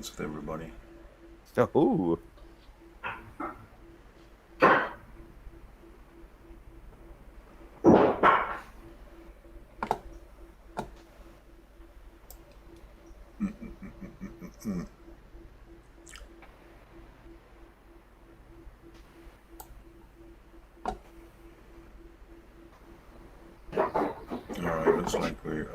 acquaintance with everybody. Ooh. Alright, looks like we're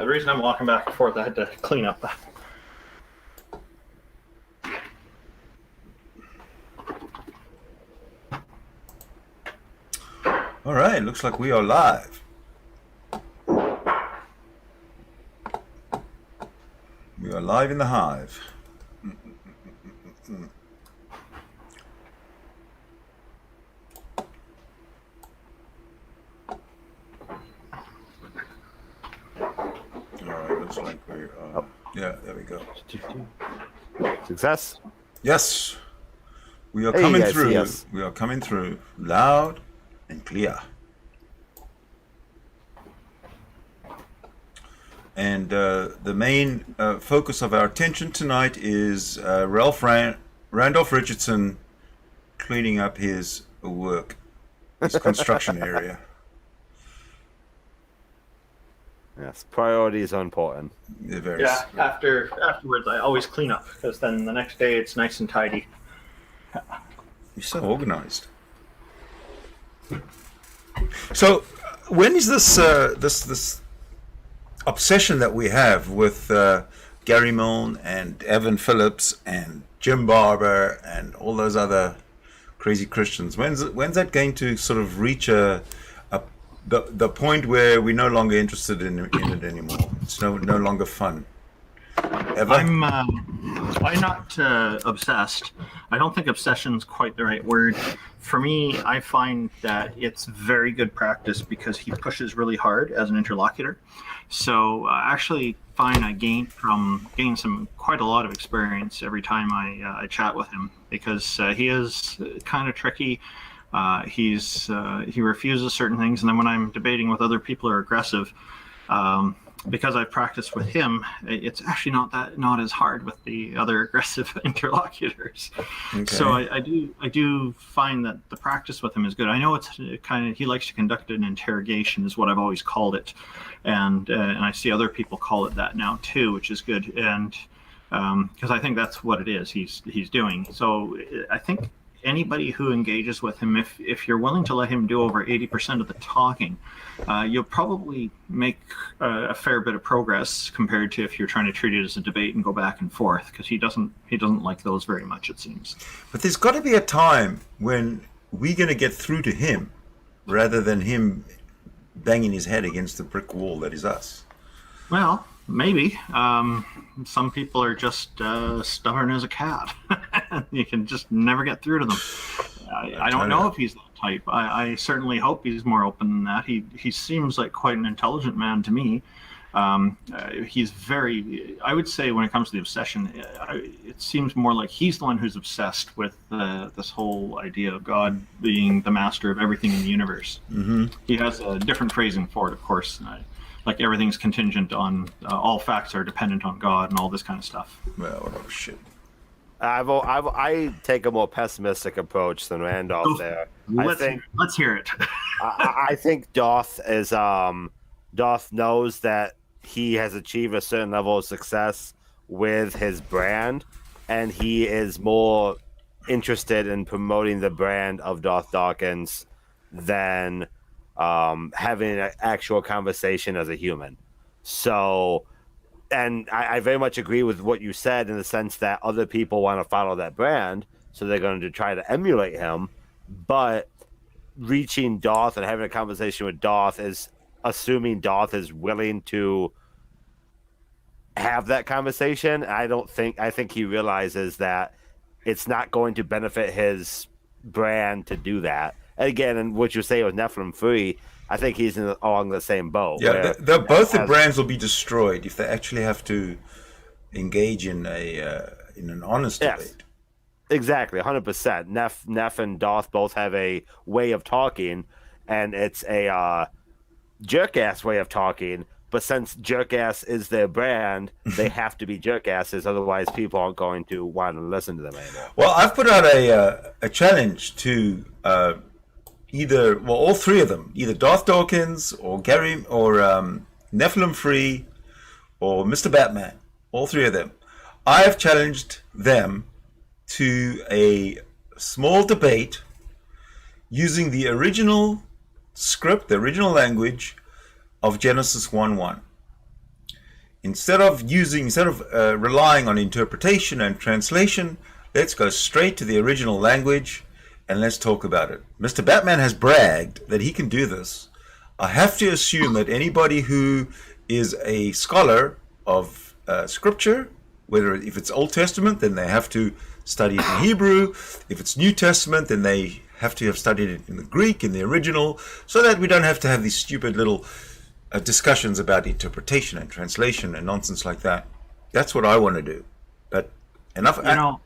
The reason I'm walking back and forth, I had to clean up. Alright, looks like we are live. We are live in the hive. Alright, looks like we're yeah, there we go. Success. Yes. We are Hey, coming guys, through. yes. We are coming through loud and clear. And the main focus of our attention tonight is Randolph Richardson cleaning up his work, his construction area. Yes, priorities are important. They're very Yeah, afterwards I always clean up because then the next day it's nice and tidy. You're so organized. So, when is this this obsession that we have with Gary Milne and Evan Phillips and Jim Barber and all those other crazy Christians? When's that going to sort of reach the point where we're no longer interested in it anymore? It's no longer fun. Ever? I'm not obsessed. I don't think obsession's quite the right word. For me, I find that it's very good practice because he pushes really hard as an interlocutor. So I actually find I gain quite a lot of experience every time I chat with him because he is kind of tricky. He refuses certain things, and then when I'm debating with other people who are aggressive, because I've practiced with him, it's actually not as hard with the other aggressive interlocutors. Okay. So I do find that the practice with him is good. I know it's kind of, he likes to conduct an interrogation, is what I've always called it, and I see other people call it that now too, which is good, and because I think that's what it is he's doing. So I think anybody who engages with him, if you're willing to let him do over 80% of the talking, you'll probably make a fair bit of progress compared to if you're trying to treat it as a debate and go back and forth, because he doesn't like those very much, it seems. But there's got to be a time when we're going to get through to him rather than him banging his head against the brick wall that is us. Well, maybe. Some people are just stubborn as a cat. You can just never get through to them. I don't know if he's that type. I certainly hope he's more open than that. He seems like quite an intelligent man to me. He's very, I would say when it comes to the obsession, it seems more like he's the one who's obsessed with this whole idea of God being the master of everything in the universe. Mm-hmm. He has a different phrasing for it, of course. Like everything's contingent on, all facts are dependent on God and all this kind of stuff. Well, oh shit. I take a more pessimistic approach than Randolph there. Let's hear it. I think Doth knows that he has achieved a certain level of success with his brand, and he is more interested in promoting the brand of Doth Dawkins than having an actual conversation as a human. So, and I very much agree with what you said in the sense that other people want to follow that brand, so they're going to try to emulate him. But reaching Doth and having a conversation with Doth is assuming Doth is willing to have that conversation. I think he realizes that it's not going to benefit his brand to do that. And again, and what you say with Nephilim Free, I think he's along the same boat. Yeah, both the brands will be destroyed if they actually have to engage in an honest debate. Exactly, 100%. Neff and Doth both have a way of talking, and it's a jerk-ass way of talking, but since jerk-ass is their brand, they have to be jerk-asses, otherwise people aren't going to want to listen to them anymore. Well, I've put out a challenge to all three of them, either Darth Dawkins or Gary or Nephilim Free or Mr. Batman, all three of them. I have challenged them to a small debate using the original script, the original language of Genesis 1:1. Instead of relying on interpretation and translation, let's go straight to the original language and let's talk about it. Mr. Batman has bragged that he can do this. I have to assume that anybody who is a scholar of scripture, if it's Old Testament, then they have to study it in Hebrew. If it's New Testament, then they have to have studied it in the Greek, in the original, so that we don't have to have these stupid little discussions about interpretation and translation and nonsense like that. That's what I want to do. But enough. I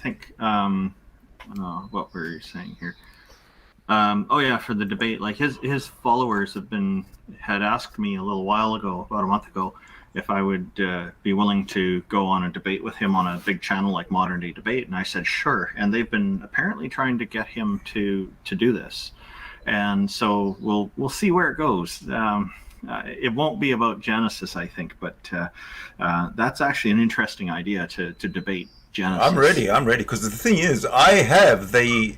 think what were you saying here? For the debate, like his followers had asked me a little while ago, about a month ago, if I would be willing to go on a debate with him on a big channel like Modern Day Debate, and I said sure. And they've been apparently trying to get him to do this, and so we'll see where it goes. It won't be about Genesis, I think, but that's actually an interesting idea to debate Genesis. I'm ready, because the thing is, I have the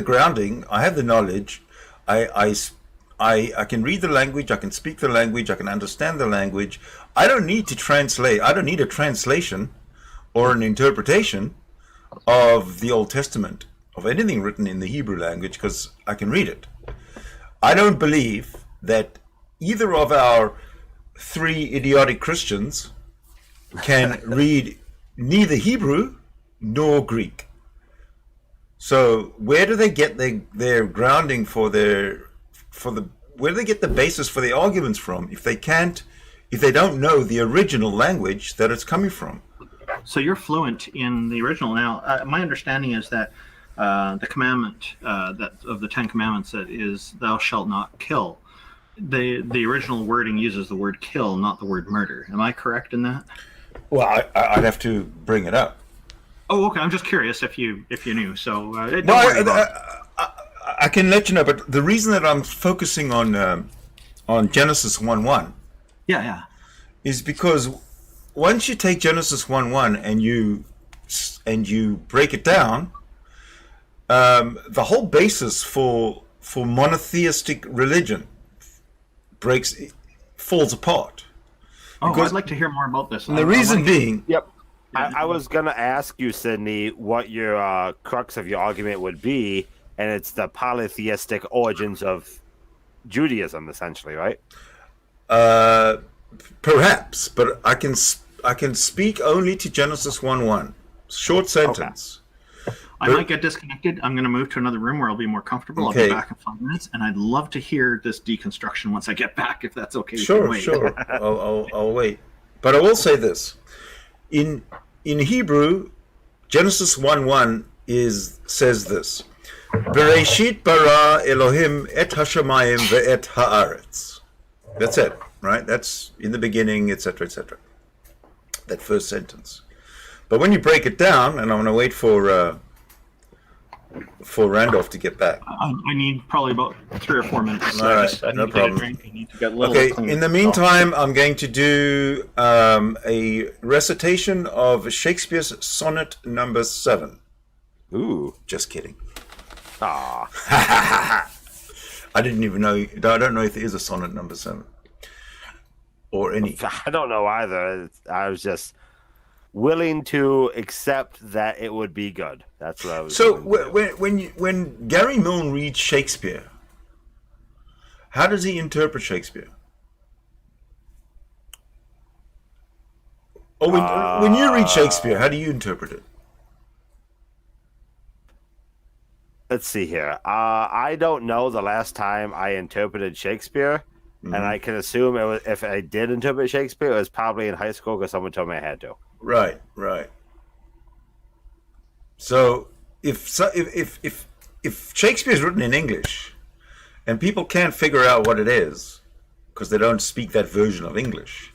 grounding, I have the knowledge, I can read the language, I can speak the language, I can understand the language. I don't need to translate. I don't need a translation or an interpretation of the Old Testament, of anything written in the Hebrew language, because I can read it. I don't believe that either of our three idiotic Christians can read neither Hebrew nor Greek. So where do they get their grounding where do they get the basis for the arguments from if they don't know the original language that it's coming from? So you're fluent in the original. Now, my understanding is that the commandment that of the Ten Commandments that is "Thou shalt not kill." The original wording uses the word "kill," not the word "murder." Am I correct in that? Well, I'd have to bring it up. Oh, okay. I'm just curious if you knew. So don't worry about it. I can let you know, but the reason that I'm focusing on Genesis 1:1, is because once you take Genesis 1:1 and you break it down, the whole basis for monotheistic religion falls apart. I'd like to hear more about this. The reason being, I was going to ask you, Sydney, what your crux of your argument would be, and it's the polytheistic origins of Judaism, essentially, right? Perhaps, but I can speak only to Genesis 1:1. Short sentence. Okay. I might get disconnected. I'm going to move to another room where I'll be more comfortable. Okay. I'll be back in 5 minutes, and I'd love to hear this deconstruction once I get back, if that's okay. Sure. I'll wait. But I will say this: in Hebrew, Genesis 1:1 says this: Bereshit bara Elohim et hashamayim ve'et haaretz. That's it, right? That's in the beginning, etc., etc. That first sentence. But when you break it down, and I'm going to wait for Randolph to get back. I need probably about 3 or 4 minutes. All right, no problem. I need to get a little Okay, clean. in the meantime, I'm going to do a recitation of Shakespeare's sonnet number 7. Ooh. Just kidding. Ah. I didn't even know. I don't know if there is a sonnet number 7 or any. I don't know either. I was just willing to accept that it would be good. That's what I was. So when Gary Milne reads Shakespeare, how does he interpret Shakespeare? Or when you read Shakespeare, how do you interpret it? Let's see here. I don't know the last time I interpreted Shakespeare, and I can assume if I did interpret Shakespeare, it was probably in high school because someone told me I had to. Right. So if Shakespeare is written in English, and people can't figure out what it is because they don't speak that version of English.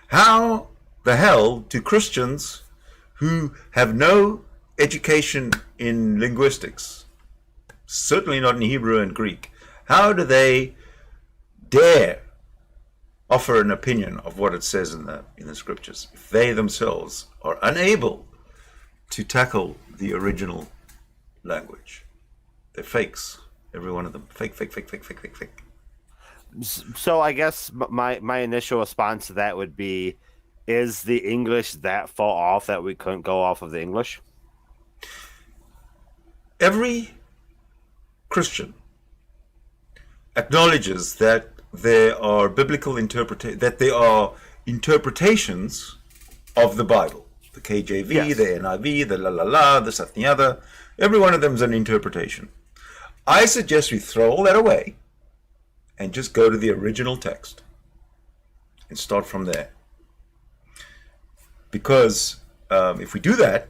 How the hell do Christians who have no education in linguistics, certainly not in Hebrew and Greek, how do they dare offer an opinion of what it says in the scriptures if they themselves are unable to tackle the original language? They're fakes, every one of them. Fake. So I guess my initial response to that would be, is the English that far off that we couldn't go off of the English? Every Christian acknowledges that there are that there are interpretations of the Bible. The KJV, Yes. the NIV, the this, that, and the other. Every one of them is an interpretation. I suggest we throw all that away and just go to the original text and start from there. Because if we do that,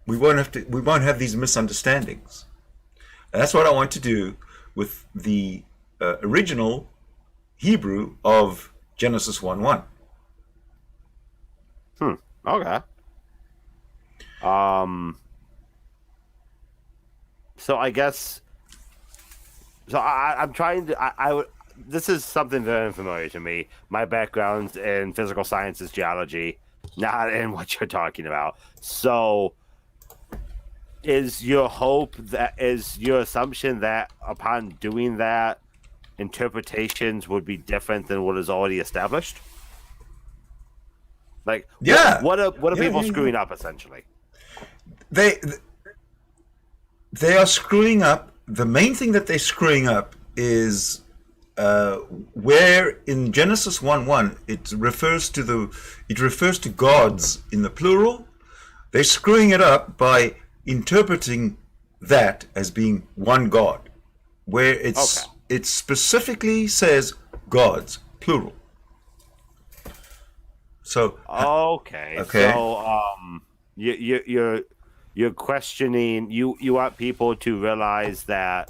we won't have these misunderstandings. And that's what I want to do with the original Hebrew of Genesis 1:1. Okay. So I guess. So I'm trying to. I would. This is something very unfamiliar to me. My background's in physical sciences, geology, not in what you're talking about. So, is your assumption that upon doing that, interpretations would be different than what is already established? Like, Yeah. what are people Yeah. screwing up essentially? They are screwing up. The main thing that they're screwing up is where in Genesis 1:1 it refers to gods in the plural. They're screwing it up by interpreting that as being one God, where it specifically says gods plural. So Okay. So you're questioning. You want people to realize that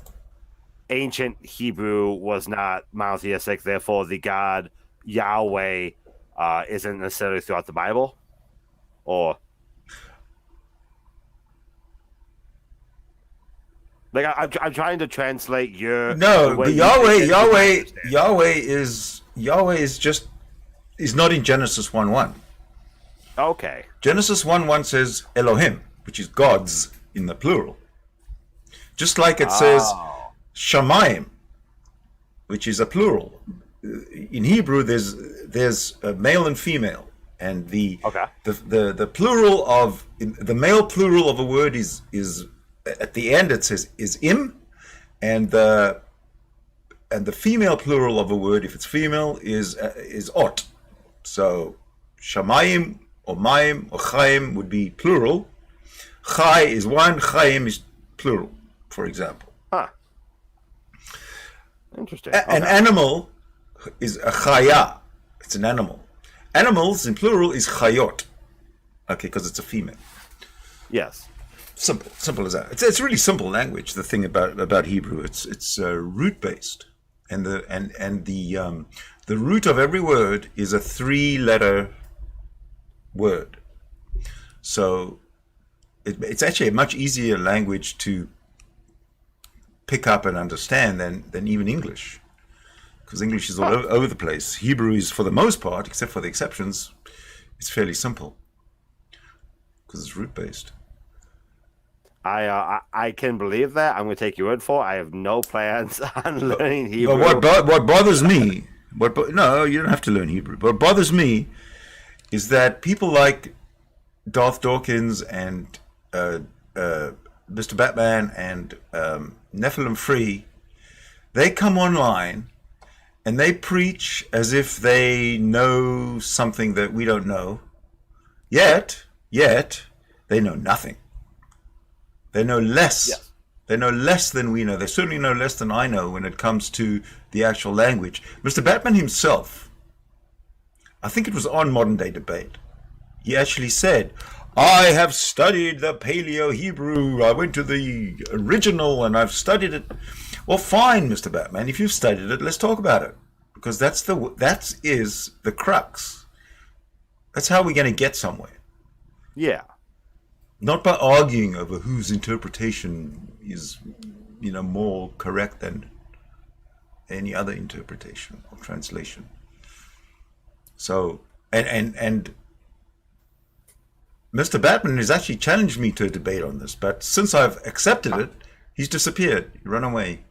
ancient Hebrew was not monotheistic. Therefore, the God Yahweh isn't necessarily throughout the Bible, or like I'm trying to translate your no, the way the you think it is Yahweh is not in Genesis 1:1. Okay. Genesis 1:1 says Elohim, which is gods in the plural. Just like it says Shamayim, which is a plural. In Hebrew, there's a male and female, and the plural of the male plural of a word is at the end it says is im, and the female plural of a word, if it's female, is ot. So Shamayim or Mayim or Chaim would be plural. Chai is one, Chaim is plural, for example. Huh. Interesting. An animal is a chaya. It's an animal. Animals in plural is chayot. Okay, because it's a female. Yes. Simple as that. It's really simple language. The thing about Hebrew, it's root based, and the root of every word is a 3-letter word. So it's actually a much easier language to pick up and understand than even English, because English is all over the place. Hebrew is, for the most part, except for the exceptions, it's fairly simple because it's root based. I can believe that. I'm going to take your word for it. I have no plans on learning Hebrew. What bothers me, no, you don't have to learn Hebrew. What bothers me is that people like Darth Dawkins and Mr. Batman and Nephilim Free, they come online and they preach as if they know something that we don't know. Yet they know nothing. They know less. Yes. They know less than we know. They certainly know less than I know when it comes to the actual language. Mr. Batman himself, I think it was on Modern Day Debate, he actually said, I have studied the Paleo Hebrew. I went to the original and I've studied it. Well, fine, Mr. Batman. If you've studied it, let's talk about it, because that is the crux. That's how we're going to get somewhere. Yeah. Not by arguing over whose interpretation is, more correct than any other interpretation or translation. So, and Mr. Batman has actually challenged me to a debate on this, but since I've accepted it, he's disappeared. He run away.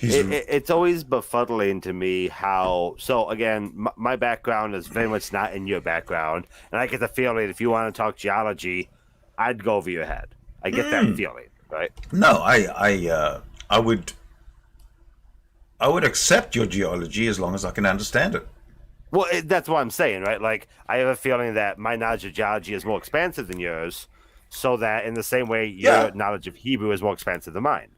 It's always befuddling to me how. So again, my background is very much not in your background, and I get the feeling if you want to talk geology, I'd go over your head. I get that feeling, right? No, I would accept your geology as long as I can understand it. Well, that's what I'm saying, right? Like, I have a feeling that my knowledge of geology is more expansive than yours, so that in the same way, your knowledge of Hebrew is more expansive than mine.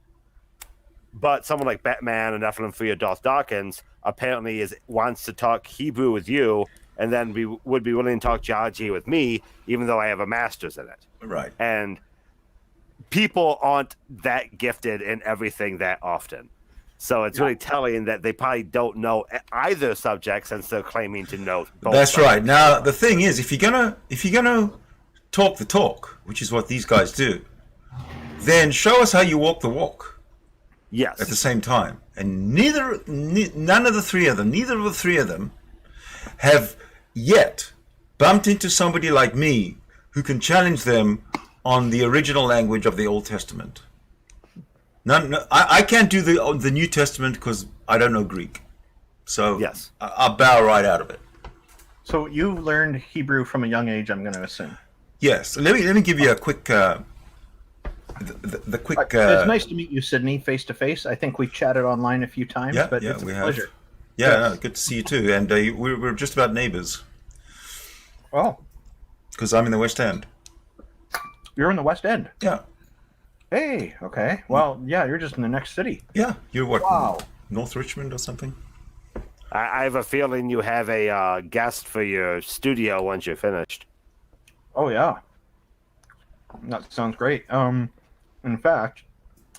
But someone like Batman and Nephilim for your Darth Dawkins apparently wants to talk Hebrew with you, and then would be willing to talk geology with me, even though I have a master's in it. Right. And people aren't that gifted in everything that often. So it's really telling that they probably don't know either subject since they're claiming to know both. That's right. Now the thing is, if you're gonna talk the talk, which is what these guys do, then show us how you walk the walk. Yes. At the same time, and neither of the three of them have yet bumped into somebody like me who can challenge them on the original language of the Old Testament. No, I can't do the New Testament because I don't know Greek. So yes, I'll bow right out of it. So you learned Hebrew from a young age, I'm going to assume. Yes. Let me give you a quick. The quick. It's nice to meet you, Sydney, face to face. I think we've chatted online a few times, but it's a pleasure. Yeah, good to see you too. And we're just about neighbors. Oh. Because I'm in the West End. You're in the West End? Yeah. Hey, okay. Well, yeah, you're just in the next city. Yeah, you're what? Wow. North Richmond or something? I have a feeling you have a guest for your studio once you're finished. Oh, yeah. That sounds great. In fact,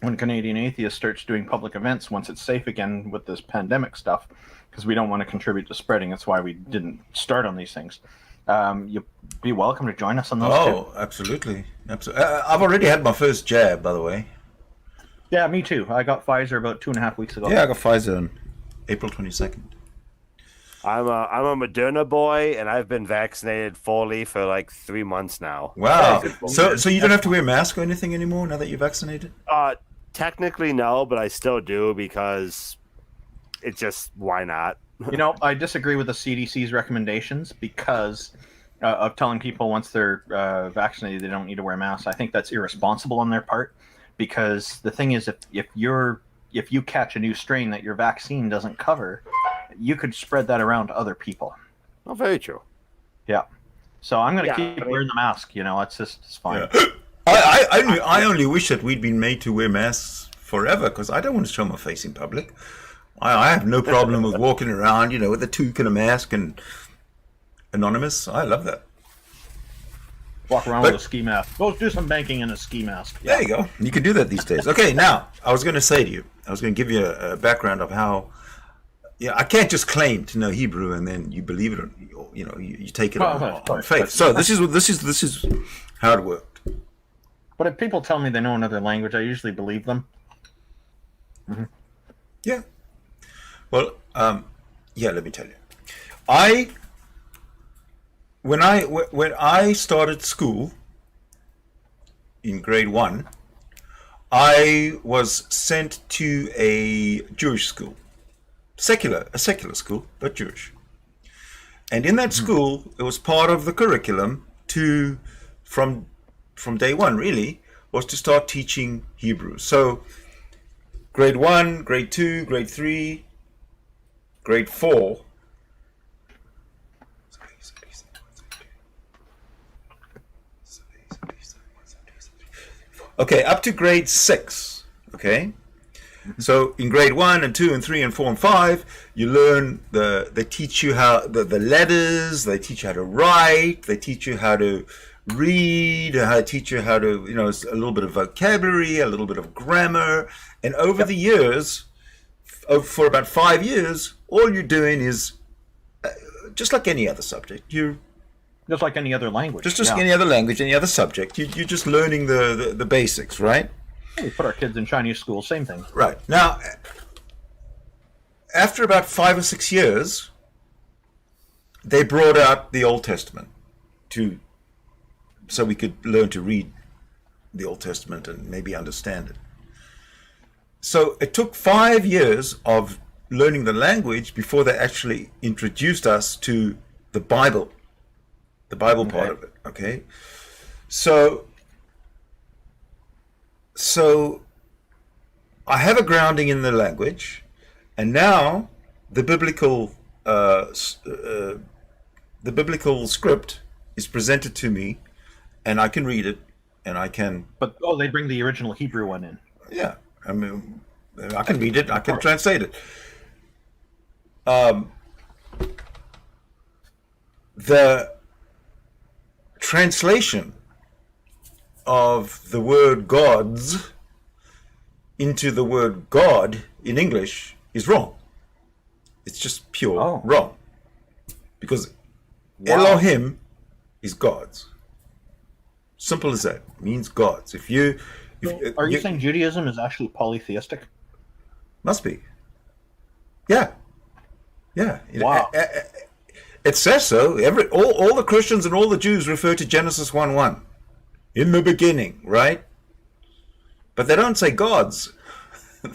when Canadian Atheist starts doing public events, once it's safe again with this pandemic stuff, because we don't want to contribute to spreading, that's why we didn't start on these things. You'll be welcome to join us on those too. Oh, absolutely. I've already had my first jab, by the way. Yeah, me too. I got Pfizer about 2.5 weeks ago. Yeah, I got Pfizer on April 22nd. I'm a Moderna boy, and I've been vaccinated fully for like 3 months now. Wow. So you don't have to wear a mask or anything anymore now that you're vaccinated? Technically no, but I still do because it's just, why not? I disagree with the CDC's recommendations because of telling people once they're vaccinated they don't need to wear masks. I think that's irresponsible on their part, because the thing is, if you catch a new strain that your vaccine doesn't cover, you could spread that around to other people. Oh, very true. Yeah. So I'm going to keep wearing the mask. It's fine. Yeah. I only wish that we'd been made to wear masks forever, because I don't want to show my face in public. I have no problem with walking around, with a toque and a mask and anonymous. I love that. Walk around with a ski mask. Go do some banking in a ski mask. Yeah. There you go. You can do that these days. Okay, now, I was going to say to you, I was going to give you a background of how, I can't just claim to know Hebrew and then you believe it, or, you take it on faith. So this is how it worked. But if people tell me they know another language, I usually believe them. Mm-hmm. Yeah. Well, let me tell you. When I started school in grade 1, I was sent to a Jewish school, a secular school, but Jewish. And in that school, it was part of the curriculum from day 1 really, was to start teaching Hebrew. So grade 1, grade 2, grade 3, grade 4. Okay, up to grade 6. Okay, so in grade 1 and 2 and 3 and 4 and 5, you learn they teach you how the letters. They teach you how to write. They teach you how to read, how to teach you how to, a little bit of vocabulary, a little bit of grammar. And over the years, for about 5 years, all you're doing is, just like any other subject, just like any other language. Just any other language, any other subject. You're just learning the basics, right? We put our kids in Chinese school, same thing. Right. Now, after about 5 or 6 years, they brought out the Old Testament so we could learn to read the Old Testament and maybe understand it. So it took 5 years of learning the language before they actually introduced us to the Bible part of it. Okay, so I have a grounding in the language, and now the biblical script is presented to me, and I can read it, and I can. But they bring the original Hebrew one in. Yeah, I mean, I can read it. I can translate it. The translation of the word gods into the word God in English is wrong. It's just pure wrong. Because Elohim is gods. Simple as that. It means gods. Are you saying Judaism is actually polytheistic? Must be. Yeah. Wow. It says so. All the Christians and all the Jews refer to Genesis 1:1. In the beginning, right? But they don't say gods.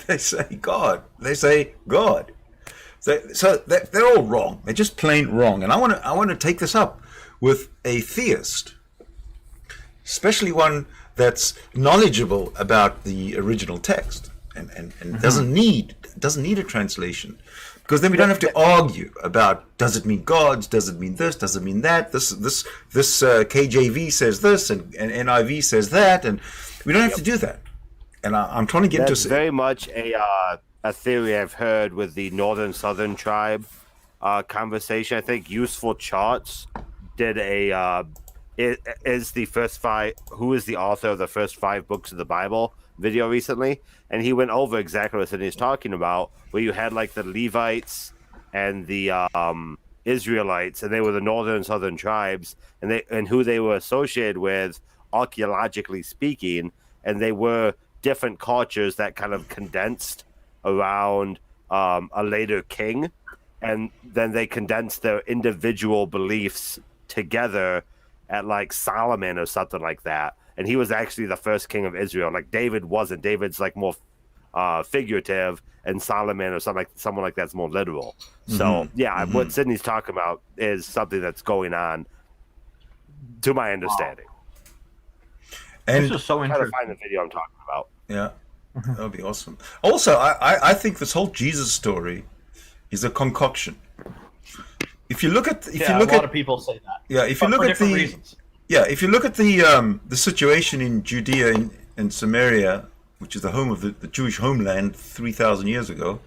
They say God. They say God. So they're all wrong. They're just plain wrong. And I want to take this up with a theist, especially one that's knowledgeable about the original text and doesn't need a translation. Because then we don't have to argue about, does it mean gods, does it mean this, does it mean that, this KJV says this and NIV says that, and we don't have to do that. And I'm trying to get That's into very much a theory I've heard with the Northern Southern tribe conversation. I think Useful Charts did is the first 5, who is the author of the first 5 books of the Bible video recently, and he went over exactly what he's talking about, where you had like the Levites and the Israelites, and they were the northern and southern tribes, and who they were associated with archaeologically speaking, and they were different cultures that kind of condensed around a later king, and then they condensed their individual beliefs together at like Solomon or something like that. And he was actually the first king of Israel. Like David wasn't. David's like more figurative, and Solomon or someone like that's more literal. So what Sydney's talking about is something that's going on, to my understanding. And this is so I'm trying to interesting. find the video I'm talking about. Yeah, that would be awesome. Also, I think this whole Jesus story is a concoction. If you look at, a lot of people say that. Yeah, if you look at the reasons. Yeah, if you look at the situation in Judea and Samaria, which is the home of the Jewish homeland 3,000 years ago,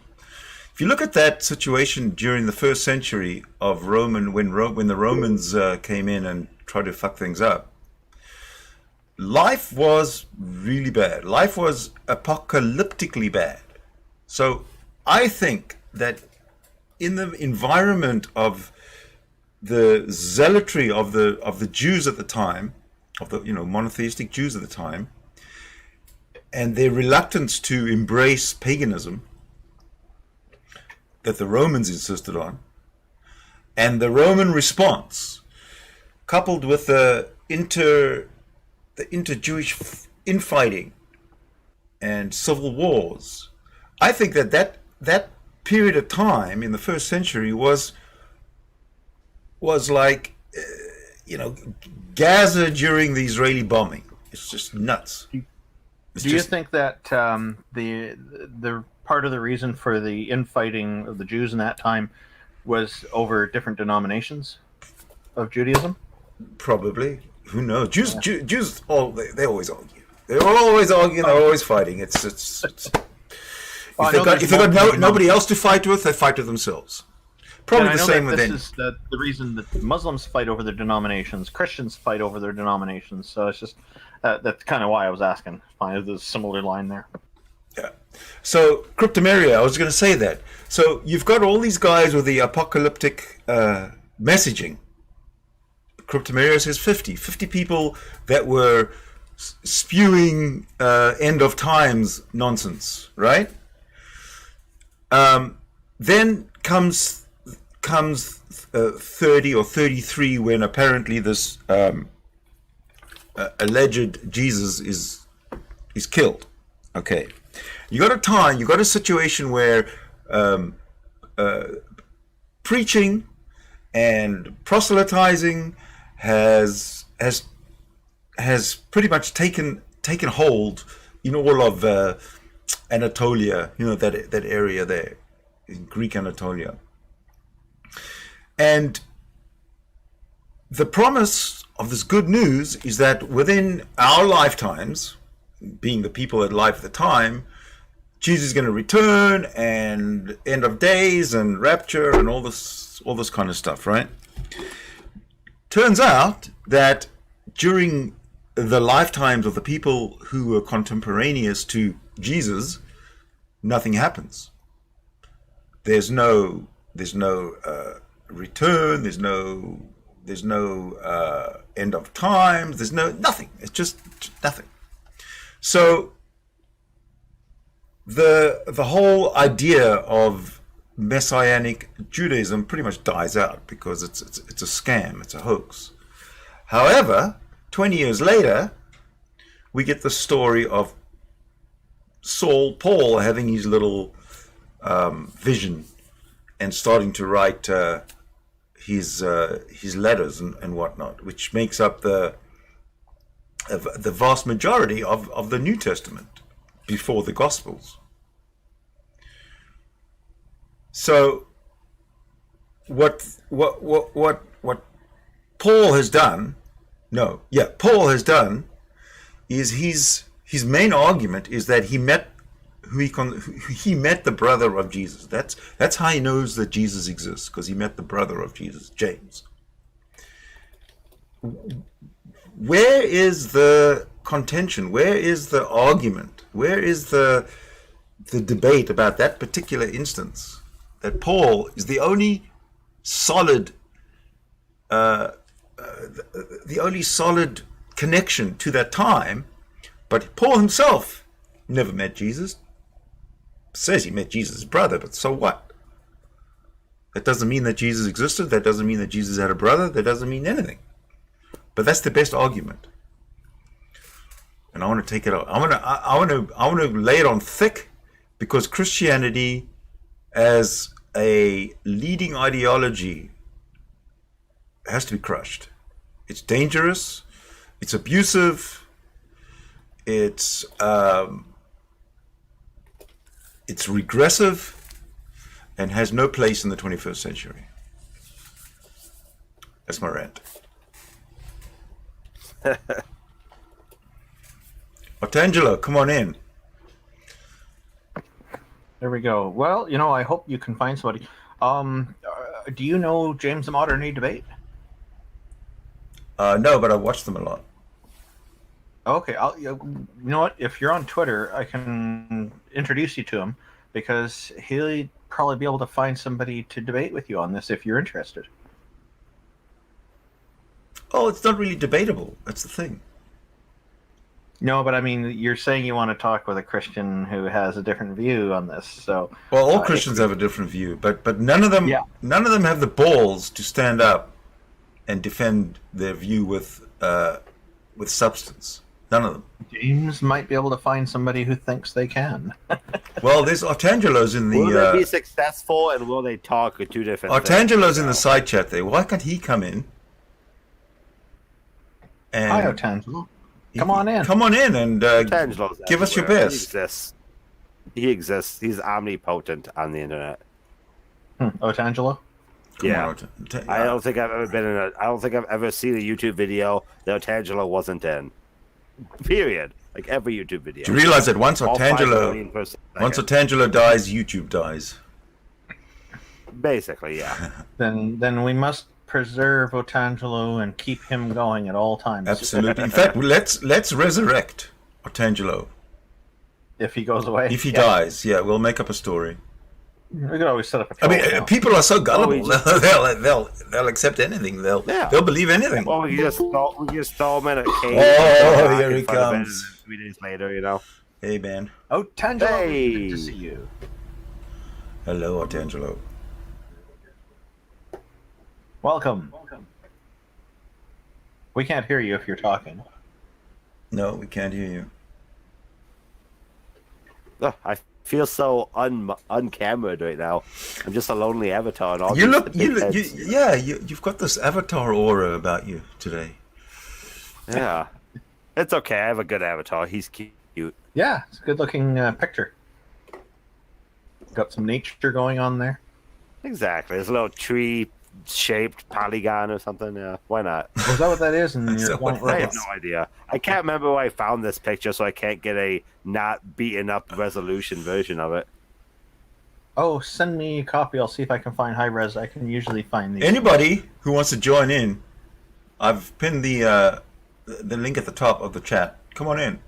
if you look at that situation during the first century of when the Romans came in and tried to fuck things up, life was really bad. Life was apocalyptically bad. So I think that in the environment of the zealotry of the Jews at the time, of the monotheistic Jews at the time, and their reluctance to embrace paganism that the Romans insisted on, and the Roman response, coupled with the inter-Jewish infighting and civil wars, I think that period of time in the first century was like, Gaza during the Israeli bombing. It's just nuts. Do you think that the part of the reason for the infighting of the Jews in that time was over different denominations of Judaism? Probably. Who knows? Jews, they always argue. They're always arguing. They're always fighting. It's if they've got nobody else to fight with, they fight with themselves. Probably And I the know same that with this any. is the reason that Muslims fight over their denominations, Christians fight over their denominations. So it's just that's kind of why I was asking. There's a similar line there. Yeah. So Cryptomeria, I was going to say that. So you've got all these guys with the apocalyptic messaging. Cryptomeria says 50 people that were spewing end of times nonsense, right? Then comes 30 or 33 when apparently this alleged Jesus is killed. Okay, you got a situation where preaching and proselytizing has pretty much taken hold in all of Anatolia, that area there in Greek Anatolia. And the promise of this good news is that within our lifetimes, being the people at life at the time, Jesus is going to return and end of days and rapture and all this kind of stuff, right? Turns out that during the lifetimes of the people who were contemporaneous to Jesus, nothing happens. There's no return. There's no end of times. There's nothing. It's just nothing. So the whole idea of Messianic Judaism pretty much dies out because it's a scam. It's a hoax. However, 20 years later, we get the story of Paul having his little vision and starting to write his letters and whatnot, which makes up the vast majority of the New Testament before the Gospels. So what Paul has done? Paul has done is his main argument is that he met the brother of Jesus. That's how he knows that Jesus exists, because he met the brother of Jesus, James. Where is the contention? Where is the argument? Where is the debate about that particular instance? That Paul is the only solid connection to that time, but Paul himself never met Jesus. Says he met Jesus' brother, but so what? That doesn't mean that Jesus existed. That doesn't mean that Jesus had a brother. That doesn't mean anything. But that's the best argument, and I want to take it out. I want to lay it on thick, because Christianity, as a leading ideology, has to be crushed. It's dangerous. It's abusive. It's regressive and has no place in the 21st century. That's my rant. Otangelo, come on in. There we go. Well, I hope you can find somebody. Do you know James the Modern Day Debate? No, but I watched them a lot. Okay, you know what? If you're on Twitter, I can introduce you to him, because he'll probably be able to find somebody to debate with you on this if you're interested. Oh, it's not really debatable. That's the thing. No, but I mean, you're saying you want to talk with a Christian who has a different view on this. So, well, all Christians have a different view, but none of them have the balls to stand up and defend their view with substance. None of them. James might be able to find somebody who thinks they can. Well, there's Artangelo's in the... Will they be successful, and will they talk are two different Artangelo's in the side chat there. Why can't he come in? And Hi, Artangelo. Come on in. Come on in and give us your best. He exists. He's omnipotent on the internet. Otangelo? Yeah. I don't think I've ever been in I don't think I've ever seen a YouTube video that Otangelo wasn't in. Period. Like every YouTube video. Do you realize that once Otangelo dies, YouTube dies? Basically, yeah. Then we must preserve Otangelo and keep him going at all times. Absolutely. In fact, let's resurrect Otangelo. If he goes away. If he dies, yeah, we'll make up a story. We could always set up a I troll mean, account. people are so gullible. Well, They'll accept anything. They'll Yeah. they'll believe anything. Well, we just throw him in a cage. Oh, here he in front of it, and comes. 3 days later, you know. Hey, man. Otangelo, Hey. good to see you. Hello, Otangelo. Welcome. We can't hear you if you're talking. No, we can't hear you. Ugh, I feel so uncamered right now. I'm just a lonely avatar. And all You these look, big you, heads. you've got this avatar aura about you today. Yeah. It's okay. I have a good avatar. He's cute. Yeah, it's a good-looking picture. Got some nature going on there. Exactly. There's a little tree-shaped polygon or something. Yeah, why not? Is that what that is? And Is you're that what going it I right. have no idea. I can't remember where I found this picture, so I can't get a not beaten up resolution version of it. Oh, send me a copy. I'll see if I can find high res. I can usually find these. Anybody who wants to join in, I've pinned the link at the top of the chat. Come on in.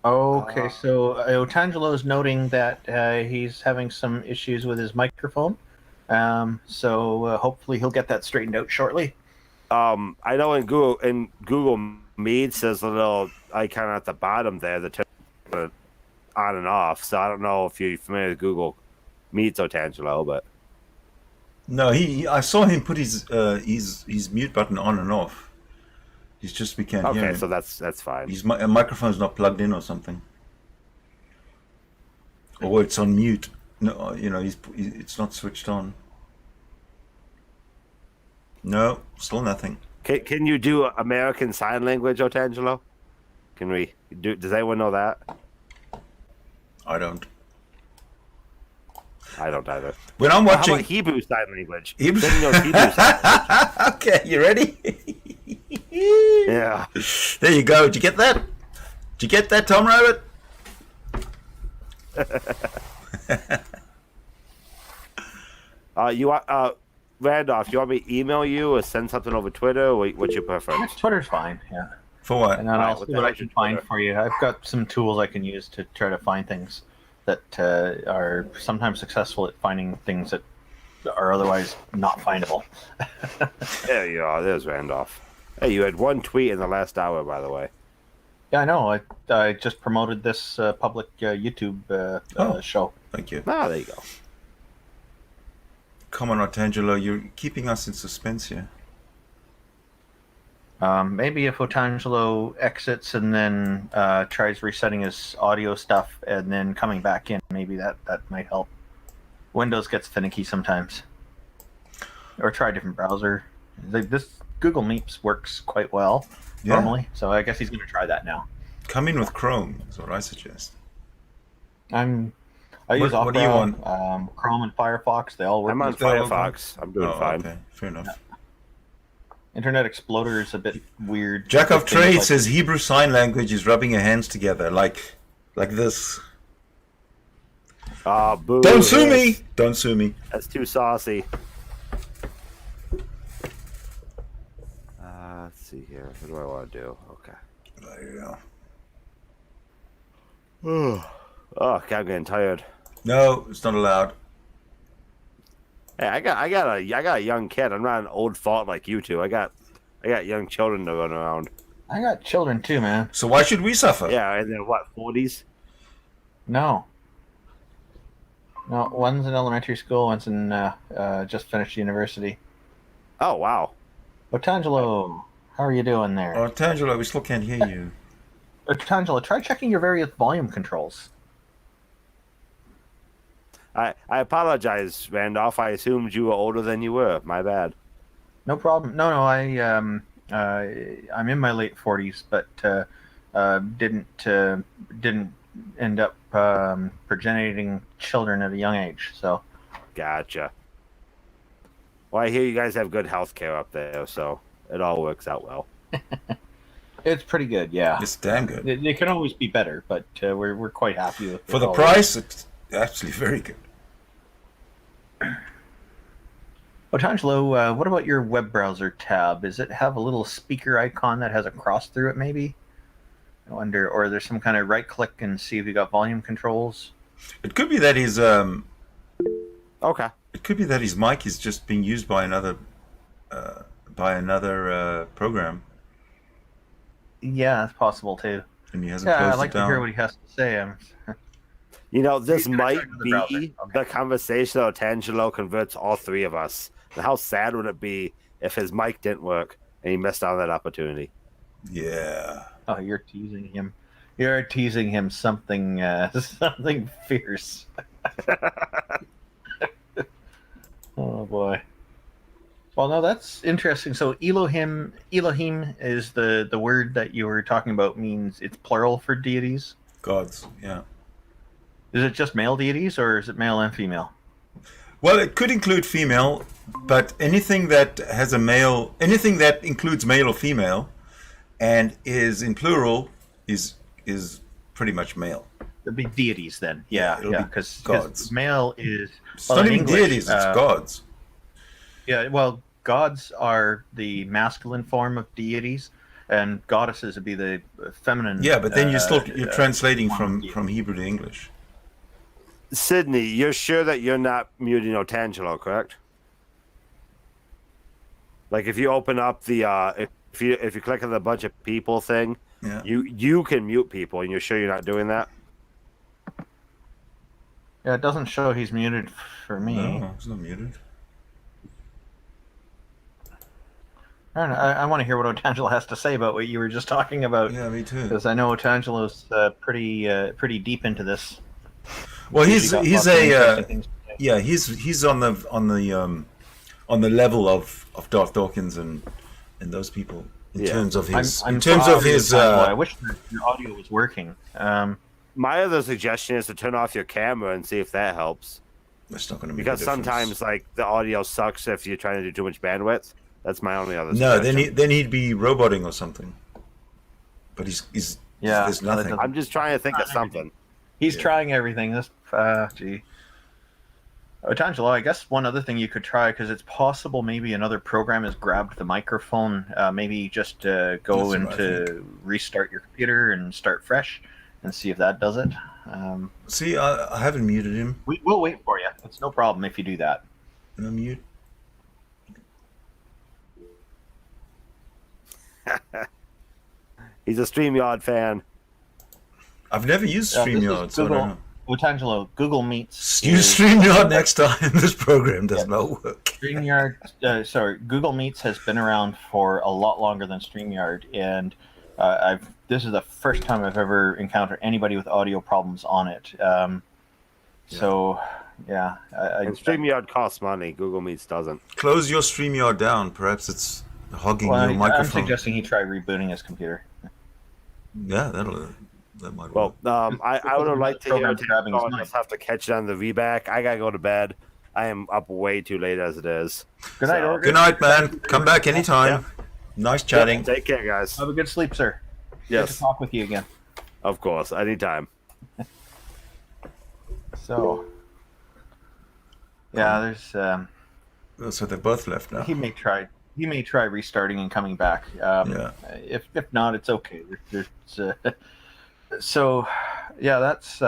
Okay, so Otangelo is noting that he's having some issues with his microphone. So hopefully he'll get that straightened out shortly. I know in Google Meets there's a little icon at the bottom there that turns it on and off. So I don't know if you're familiar with Google Meets Otangelo, but No, I saw him put his mute button on and off. He's just we can't hear okay, him. so that's fine. His microphone's not plugged in or something. Or it's on mute. No, it's not switched on. No, still nothing. Can you do American Sign Language, Otangelo? Can we do? Does anyone know that? I don't. I don't either. When I'm How watching about Hebrew Sign Language? Hebrew- Then knows Hebrew Sign Language. Okay, you ready? Yeah. There you go. Did you get that? Did you get that, Tom Rabbit? You want Randolph? You want me to email you or send something over Twitter? Or what's your preference? Twitter's fine, yeah. For what? And then Alright, I'll what see the what I hell's can your find Twitter? for you. I've got some tools I can use to try to find things that are sometimes successful at finding things that are otherwise not findable. There you are. There's Randolph. Hey, you had one tweet in the last hour, by the way. Yeah, I know. I just promoted this public YouTube show. Thank you. Ah, there you go. Come on, Otangelo. You're keeping us in suspense here. Maybe if Otangelo exits and then tries resetting his audio stuff and then coming back in, maybe that might help. Windows gets finicky sometimes. Or try a different browser. This Google Meets works quite well Yeah. normally, so I guess he's going to try that now. Come in with Chrome is what I suggest. I What- use Opera, what do you want? Chrome and Firefox. They all work. I'm on Still okay? Firefox. I'm doing Oh, fine. okay. Fair enough. Internet Explorer is a bit weird. Jack of Things Trades like- says Hebrew Sign Language is rubbing your hands together like this. Ah, boo. Don't sue me! Don't sue me. That's too saucy. Let's see here. What do I want to do? Okay. There you go. Oh, God, I'm getting tired. No, it's not allowed. Hey, I got a young kid. I'm not an old fart like you two. I got young children to run around. I got children too, man. So why should we suffer? Yeah, and then what? 40s? No, one's in elementary school, one's in just finished university. Oh wow. Otangelo, how are you doing there? Otangelo, we still can't hear you. Otangelo, try checking your various volume controls. I apologize, Randolph. I assumed you were older than you were. My bad. No problem. No, I'm in my late 40s, but didn't end up progeniting children at a young age. So Gotcha. Well, I hear you guys have good health care up there, so it all works out well. It's pretty good, yeah. It's damn good. It can always be better, but we're quite happy with it. For the already. price, it's actually very good. Otangelo, what about your web browser tab? Does it have a little speaker icon that has a cross through it, maybe? I wonder, or there's some kind of right click and see if you got volume controls. It could be that his Okay. it could be that his mic is just being used by another program, Yeah, that's possible too. and he hasn't Yeah, closed I'd like it to down. hear what he has to say. This He's gonna might check the be browser. Okay. the conversation that Otangelo converts all three of us. And how sad would it be if his mic didn't work and he missed out on that opportunity? Yeah. Oh, you're teasing him. You're teasing him something something fierce. Oh boy. Well, no, that's interesting. So Elohim is the word that you were talking about, means it's plural for deities. Gods. Yeah. Is it just male deities or is it male and female? Well, it could include female, but anything that includes male or female, and is in plural, is pretty much male. It'd be deities then. Yeah, It'll be because gods. male is. It's well, not in even English, deities; it's gods. Yeah, well, gods are the masculine form of deities, and goddesses would be the feminine. Yeah, but then you're translating form of from Hebrew to English. Sydney, you're sure that you're not muting Otangelo, correct? Like if you open up the if you click on the bunch of people thing, Yeah. you can mute people, and you're sure you're not doing that? Yeah, it doesn't show he's muted for me. No, it's not muted. I don't know. I want to hear what Otangelo has to say about what you were just talking about. Yeah, me too. Because I know Otangelo's pretty deep into this. Well, he's got he's lots of interesting a things to say. yeah he's on the level of Darth Dawkins and those people in terms of his I'm in terms sorry, of his. Otangelo. I wish your audio was working. My other suggestion is to turn off your camera and see if that helps. That's not going to make Because a difference. sometimes, like, the audio sucks if you're trying to do too much bandwidth. That's my only other No, suggestion. then he'd be roboting or something. But he's Yeah, there's no, that nothing. doesn't- I'm just trying to think of something. He's Yeah. trying everything. This, gee. Otangelo, I guess one other thing you could try, because it's possible maybe another program has grabbed the microphone. Maybe just go That's what I into restart your computer and start fresh, and see if that does it. See, I haven't muted him. We'll wait for you. It's no problem if you do that. No mute. He's a StreamYard fan. I've never used This is StreamYard, so I don't know. Otangelo, Google Meets. Use is- StreamYard next time. This program does not work. Google Meets has been around for a lot longer than StreamYard, and this is the first time I've ever encountered anybody with audio problems on it. So, yeah, And StreamYard costs money. Google Meets doesn't. Close your StreamYard down. Perhaps it's hogging well, your I'm microphone. suggesting he try rebooting his computer. Yeah, that might Well, work. I would have liked to hear Program's grabbing his I'll mic. just have to catch it on the reback. I gotta go to bed. I am up way too late as it is. Good night, So- Organ. Good night, man. Come back anytime. Nice chatting. Take care, guys. Have a good sleep, sir. Good to Yes, talk with you again. of course. Anytime. So, yeah, there's. So they're both left now. He may try restarting and coming back. Yeah. If not, it's okay. So, yeah, that's.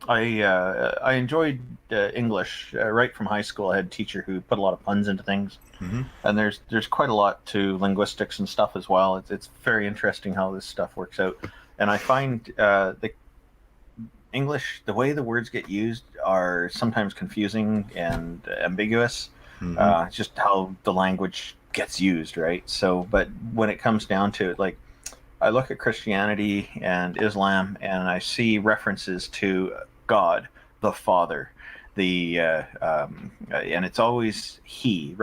I enjoyed English right from high school. I had a teacher who put a lot of puns into things, and there's quite a lot to linguistics and stuff as well. It's very interesting how this stuff works out, and I find the English, the way the words get used, are sometimes confusing and ambiguous. It's just how the language gets used, right? So, but when it comes down to it, like, I look at Christianity and Islam, and I see references to God, the Father, and it's always he.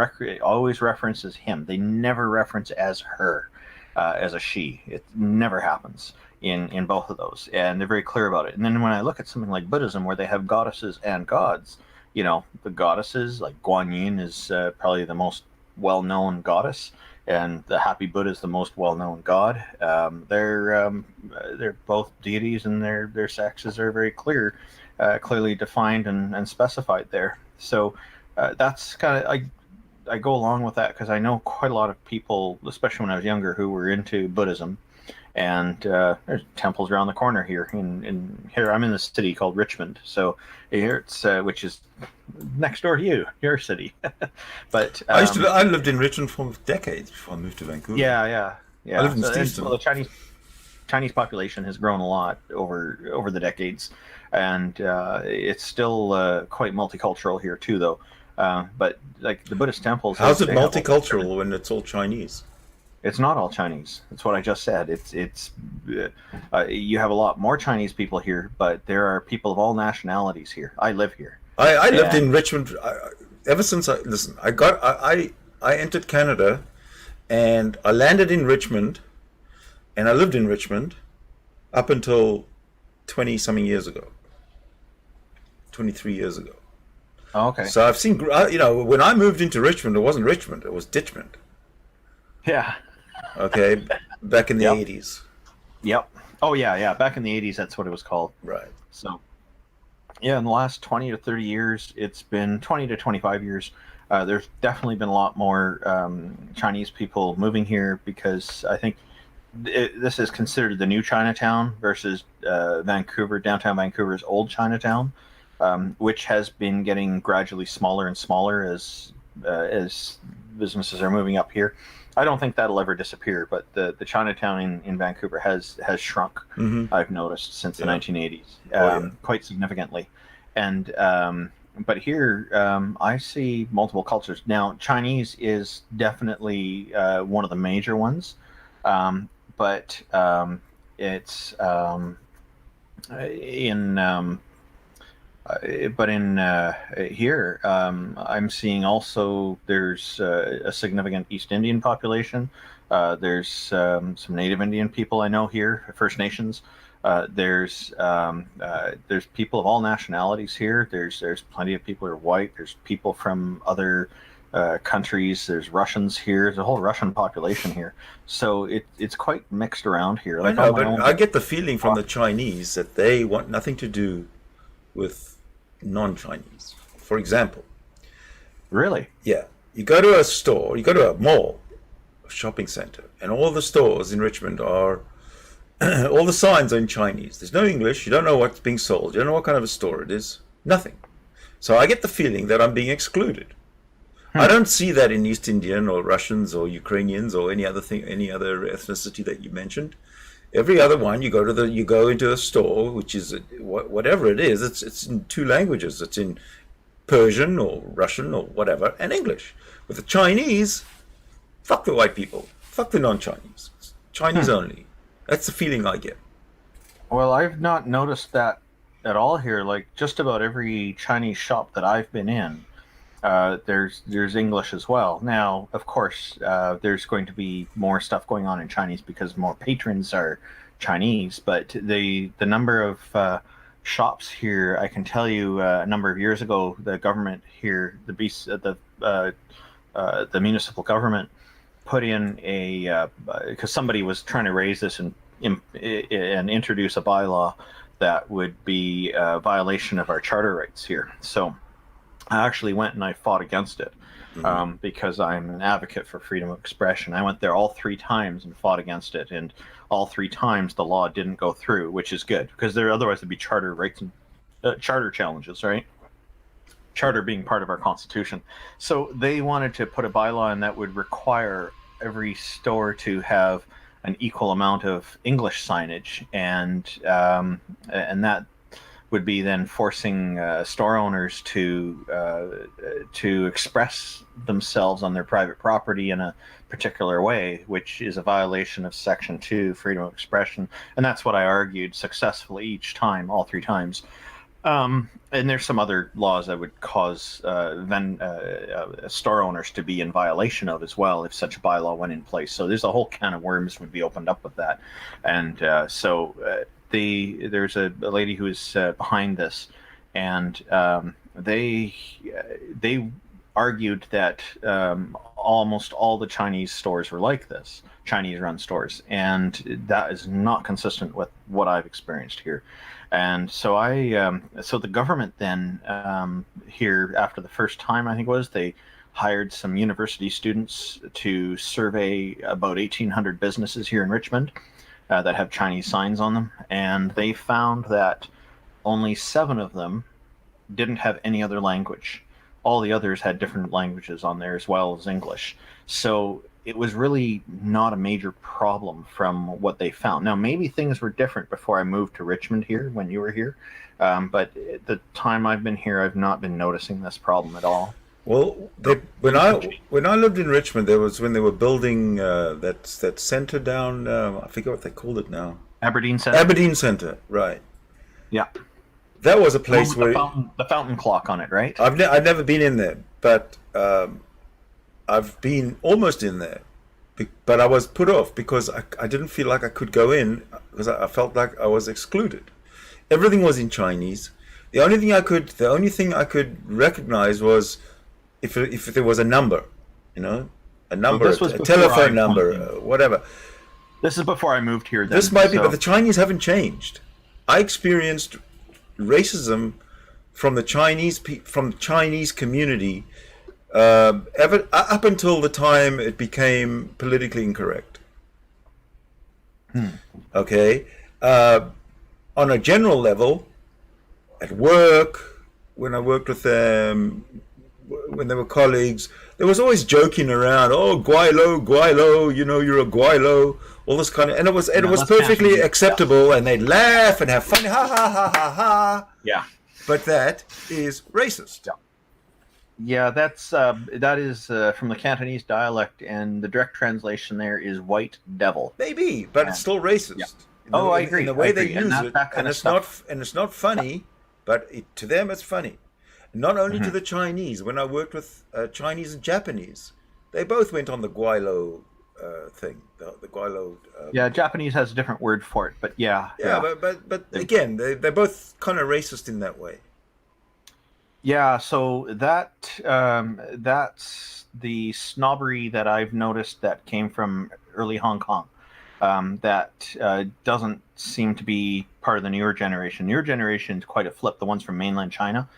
Always references him. They never reference as her, as a she. It never happens in both of those, and they're very clear about it. And then when I look at something like Buddhism, where they have goddesses and gods, the goddesses, like Guan Yin is probably the most well-known goddess. and the Happy Buddha is the most well-known god. They're both deities, and their sexes are very clearly defined and specified there. So that's kind of I go along with that because I know quite a lot of people, especially when I was younger, who were into Buddhism. And there's temples around the corner here. In here, I'm in the city called Richmond. So here it's which is next door to you, your city. But I lived in Richmond for decades before I moved to Vancouver. yeah. I lived in So, Stevenson. well, the Chinese population has grown a lot over the decades, and it's still quite multicultural here too, though. But like the Buddhist temples, How's it they have multicultural when it's all Chinese? It's not all Chinese. That's what I just said. It's you have a lot more Chinese people here, but there are people of all nationalities here. I live here. I lived in Richmond ever since I entered Canada, and I landed in Richmond, and I lived in Richmond up until 20-something years ago, 23 years ago. Oh, okay. So I've seen, when I moved into Richmond, it wasn't Richmond, it was Ditchmond. Yeah. Okay, back in the Yep. 80s. Yep. Oh yeah. Back in the 80s, that's what it was called. Right. So, yeah, in the last 20 to 30 years, it's been 20 to 25 years. There's definitely been a lot more Chinese people moving here because I think this is considered the new Chinatown versus downtown Vancouver's old Chinatown, which has been getting gradually smaller and smaller as businesses are moving up here. I don't think that'll ever disappear, but the Chinatown in Vancouver has shrunk. Mm-hmm. I've noticed since the 1980s, quite significantly. And but here I see multiple cultures. Now, Chinese is definitely one of the major ones, but it's in here, I'm seeing also there's a significant East Indian population. There's some Native Indian people I know here, First Nations. There's people of all nationalities here. There's plenty of people who are white. There's people from other countries. There's Russians here. There's a whole Russian population here. So it's quite mixed around here. I know, but I get the feeling from the Chinese that they want nothing to do with non-Chinese. For example, really, yeah, you go to a store, you go to a mall, a shopping center, and all the stores in Richmond are all the signs are in Chinese. There's no English. You don't know what's being sold. You don't know what kind of a store it is. Nothing. So I get the feeling that I'm being excluded. I don't see that in East Indian or Russians or Ukrainians or any other ethnicity that you mentioned. Every other one, you go into a store, which is whatever it is. It's in two languages. It's in Persian or Russian or whatever, and English. With the Chinese, fuck the white people, fuck the non-Chinese, it's Chinese only. That's the feeling I get. Well, I've not noticed that at all here. Like just about every Chinese shop that I've been in, there's English as well. Now, of course, there's going to be more stuff going on in Chinese because more patrons are Chinese. But the number of shops here, I can tell you, a number of years ago, the government here, the municipal government, put in because somebody was trying to raise this and introduce a bylaw that would be a violation of our charter rights here. So I actually went and I fought against it because I'm an advocate for freedom of expression. I went there all 3 times and fought against it, and all 3 times the law didn't go through, which is good because otherwise there'd be charter rights and charter challenges, right? Charter being part of our Constitution. So they wanted to put a bylaw in that would require every store to have an equal amount of English signage, and that would be then forcing store owners to express themselves on their private property in a particular way, which is a violation of Section 2, freedom of expression. And that's what I argued successfully each time, all 3 times. And there's some other laws that would cause store owners to be in violation of as well if such a bylaw went in place. So there's a whole can of worms would be opened up with that. And there's a lady who is behind this, and they argued that almost all the Chinese stores were like this, Chinese-run stores, and that is not consistent with what I've experienced here. And so so the government then here, after the first time, I think it was, they hired some university students to survey about 1,800 businesses here in Richmond that have Chinese signs on them, and they found that only 7 of them didn't have any other language. All the others had different languages on there as well as English. So it was really not a major problem from what they found. Now, maybe things were different before I moved to Richmond here when you were here, but at the time I've been here, I've not been noticing this problem at all. Well, when I lived in Richmond, there was when they were building that center down. I forget what they called it now. Aberdeen Centre. Aberdeen Centre, right? Yeah. That was a place where the fountain clock on it, right? I've never been in there, but I've been almost in there. But I was put off because I didn't feel like I could go in because I felt like I was excluded. Everything was in Chinese. The only thing I could recognize was if there was a number, a number, a telephone number, whatever. This is before I moved here. Then, this might be, but the Chinese haven't changed. I experienced racism from the Chinese community up until the time it became politically incorrect. Okay, on a general level, at work, when I worked with them, when they were colleagues, there was always joking around. Oh, Guaylo, you're a Guaylo. All this kind of, and it was perfectly acceptable, and they'd laugh and have fun, ha ha ha ha ha. Yeah, but that is racist. Yeah, that is from the Cantonese dialect, and the direct translation there is white devil. Maybe, but it's still racist. Yeah. I agree. In the way they use it, and it's not funny, but to them it's funny. Not only to the Chinese. When I worked with Chinese and Japanese, they both went on the Guaylo thing. The Guaylo. Japanese has a different word for it, but yeah. But again, they're both kind of racist in that way. Yeah, so that's the snobbery that I've noticed that came from early Hong Kong. That doesn't seem to be part of the newer generation. Newer generation is quite a flip. The ones from mainland China.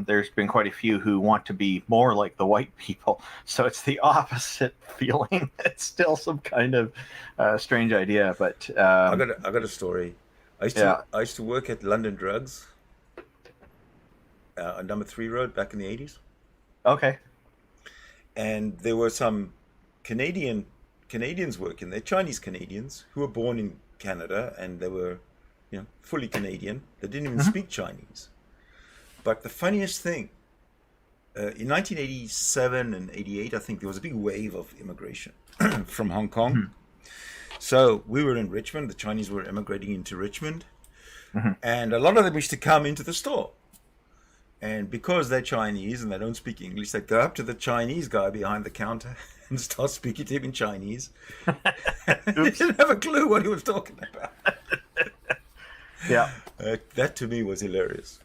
There's been quite a few who want to be more like the white people. So it's the opposite feeling. It's still some kind of strange idea, but I got a story. I used to work at London Drugs on Number 3 Road back in the 80s. Okay. And there were some Canadians working there, Chinese Canadians who were born in Canada, and they were, fully Canadian. They didn't even speak Chinese. But the funniest thing, in 1987 and 88, I think there was a big wave of immigration from Hong Kong. So we were in Richmond. The Chinese were immigrating into Richmond. And a lot of them used to come into the store. And because they're Chinese and they don't speak English, they go up to the Chinese guy behind the counter and start speaking to him in Chinese. They didn't have a clue what he was talking about. Yeah. That to me was hilarious.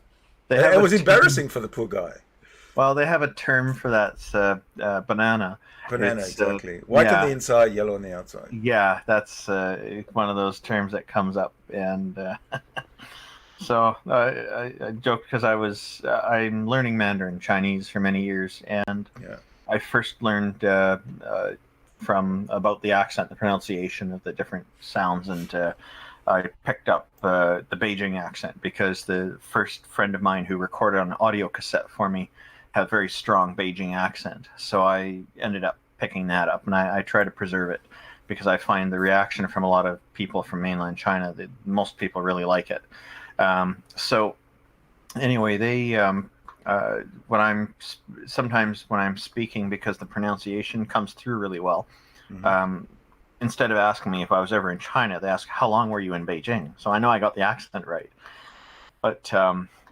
It was embarrassing for the poor guy. Well, they have a term for that, banana. Banana, exactly. White on the inside, yellow on the outside. Yeah, that's one of those terms that comes up. And so I joke because I'm learning Mandarin Chinese for many years. And I first learned from about the accent, the pronunciation of the different sounds. And I picked up the Beijing accent because the first friend of mine who recorded on an audio cassette for me had a very strong Beijing accent. So I ended up picking that up, and I try to preserve it because I find the reaction from a lot of people from mainland China that most people really like it. So anyway, they sometimes when I'm speaking, because the pronunciation comes through really well, instead of asking me if I was ever in China, they ask, how long were you in Beijing? So I know I got the accent right. But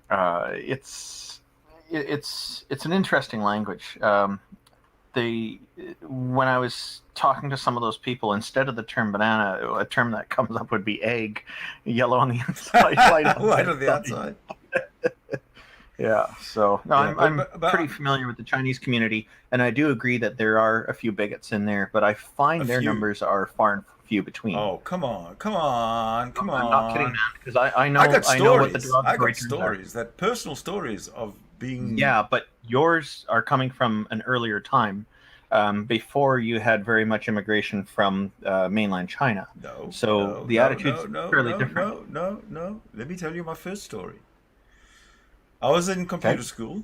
it's an interesting language. When I was talking to some of those people, instead of the term banana, a term that comes up would be egg, yellow on the inside, white on the outside. Yeah. So no, Yeah, I'm but pretty familiar with the Chinese community, and I do agree that there are a few bigots in there, but I find a their few. numbers are far and few between. Oh, come on, come on, come I'm not kidding, man, on. because I I know got I know what the stories. I derogatory got terms are. stories, that personal stories of being. Yeah, but yours are coming from an earlier time, before you had very much immigration from mainland China. No, So no, the no, attitude's no, no, fairly no, different. no, no, no. Let me tell you my first story. I was in Okay. computer school,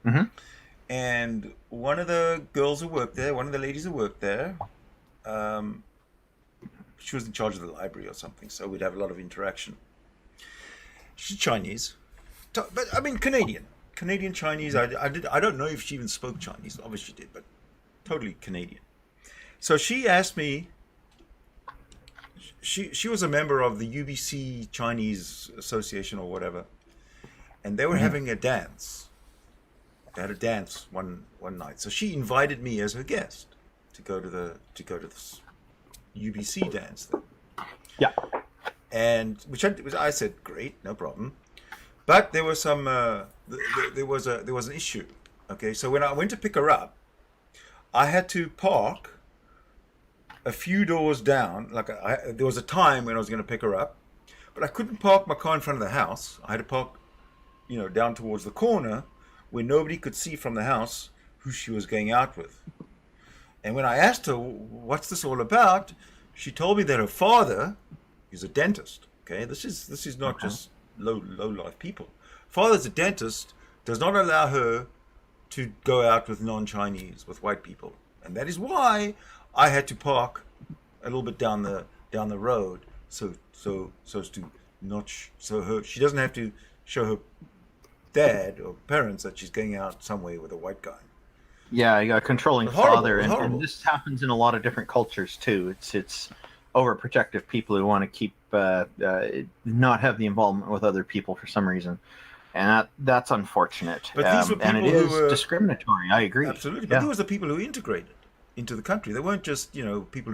Mm-hmm. and one of the girls who worked there, one of the ladies who worked there, um, she was in charge of the library or something, so we'd have a lot of interaction. She's Chinese, but I mean Canadian Chinese. I don't know if she even spoke Chinese. Obviously she did, but totally Canadian. So she asked me. She was a member of the UBC Chinese Association or whatever, and they were Mm-hmm. having a dance. They had a dance one night, so she invited me as her guest to go to this UBC dance thing. Yeah. And I said great, no problem. But there was some there was an issue. Okay, so when I went to pick her up, I had to park a few doors down. There was a time when I was going to pick her up, but I couldn't park my car in front of the house. I had to park, down towards the corner where nobody could see from the house who she was going out with. And when I asked her, "What's this all about?" she told me that her father is a dentist. Okay, this is not just low life people. Father's a dentist, does not allow her to go out with non-Chinese, with white people, and that is why I had to park a little bit down the road, so as to not she doesn't have to show her dad or parents that she's going out somewhere with a white guy. Yeah, you got a controlling It's horrible, father, it's and horrible. this happens in a lot of different cultures too. It's overprotective people who want to keep not have the involvement with other people for some reason, and that's unfortunate. But these were and it people who is were discriminatory. I agree. absolutely. But Yeah. these were the people who integrated into the country. They weren't just people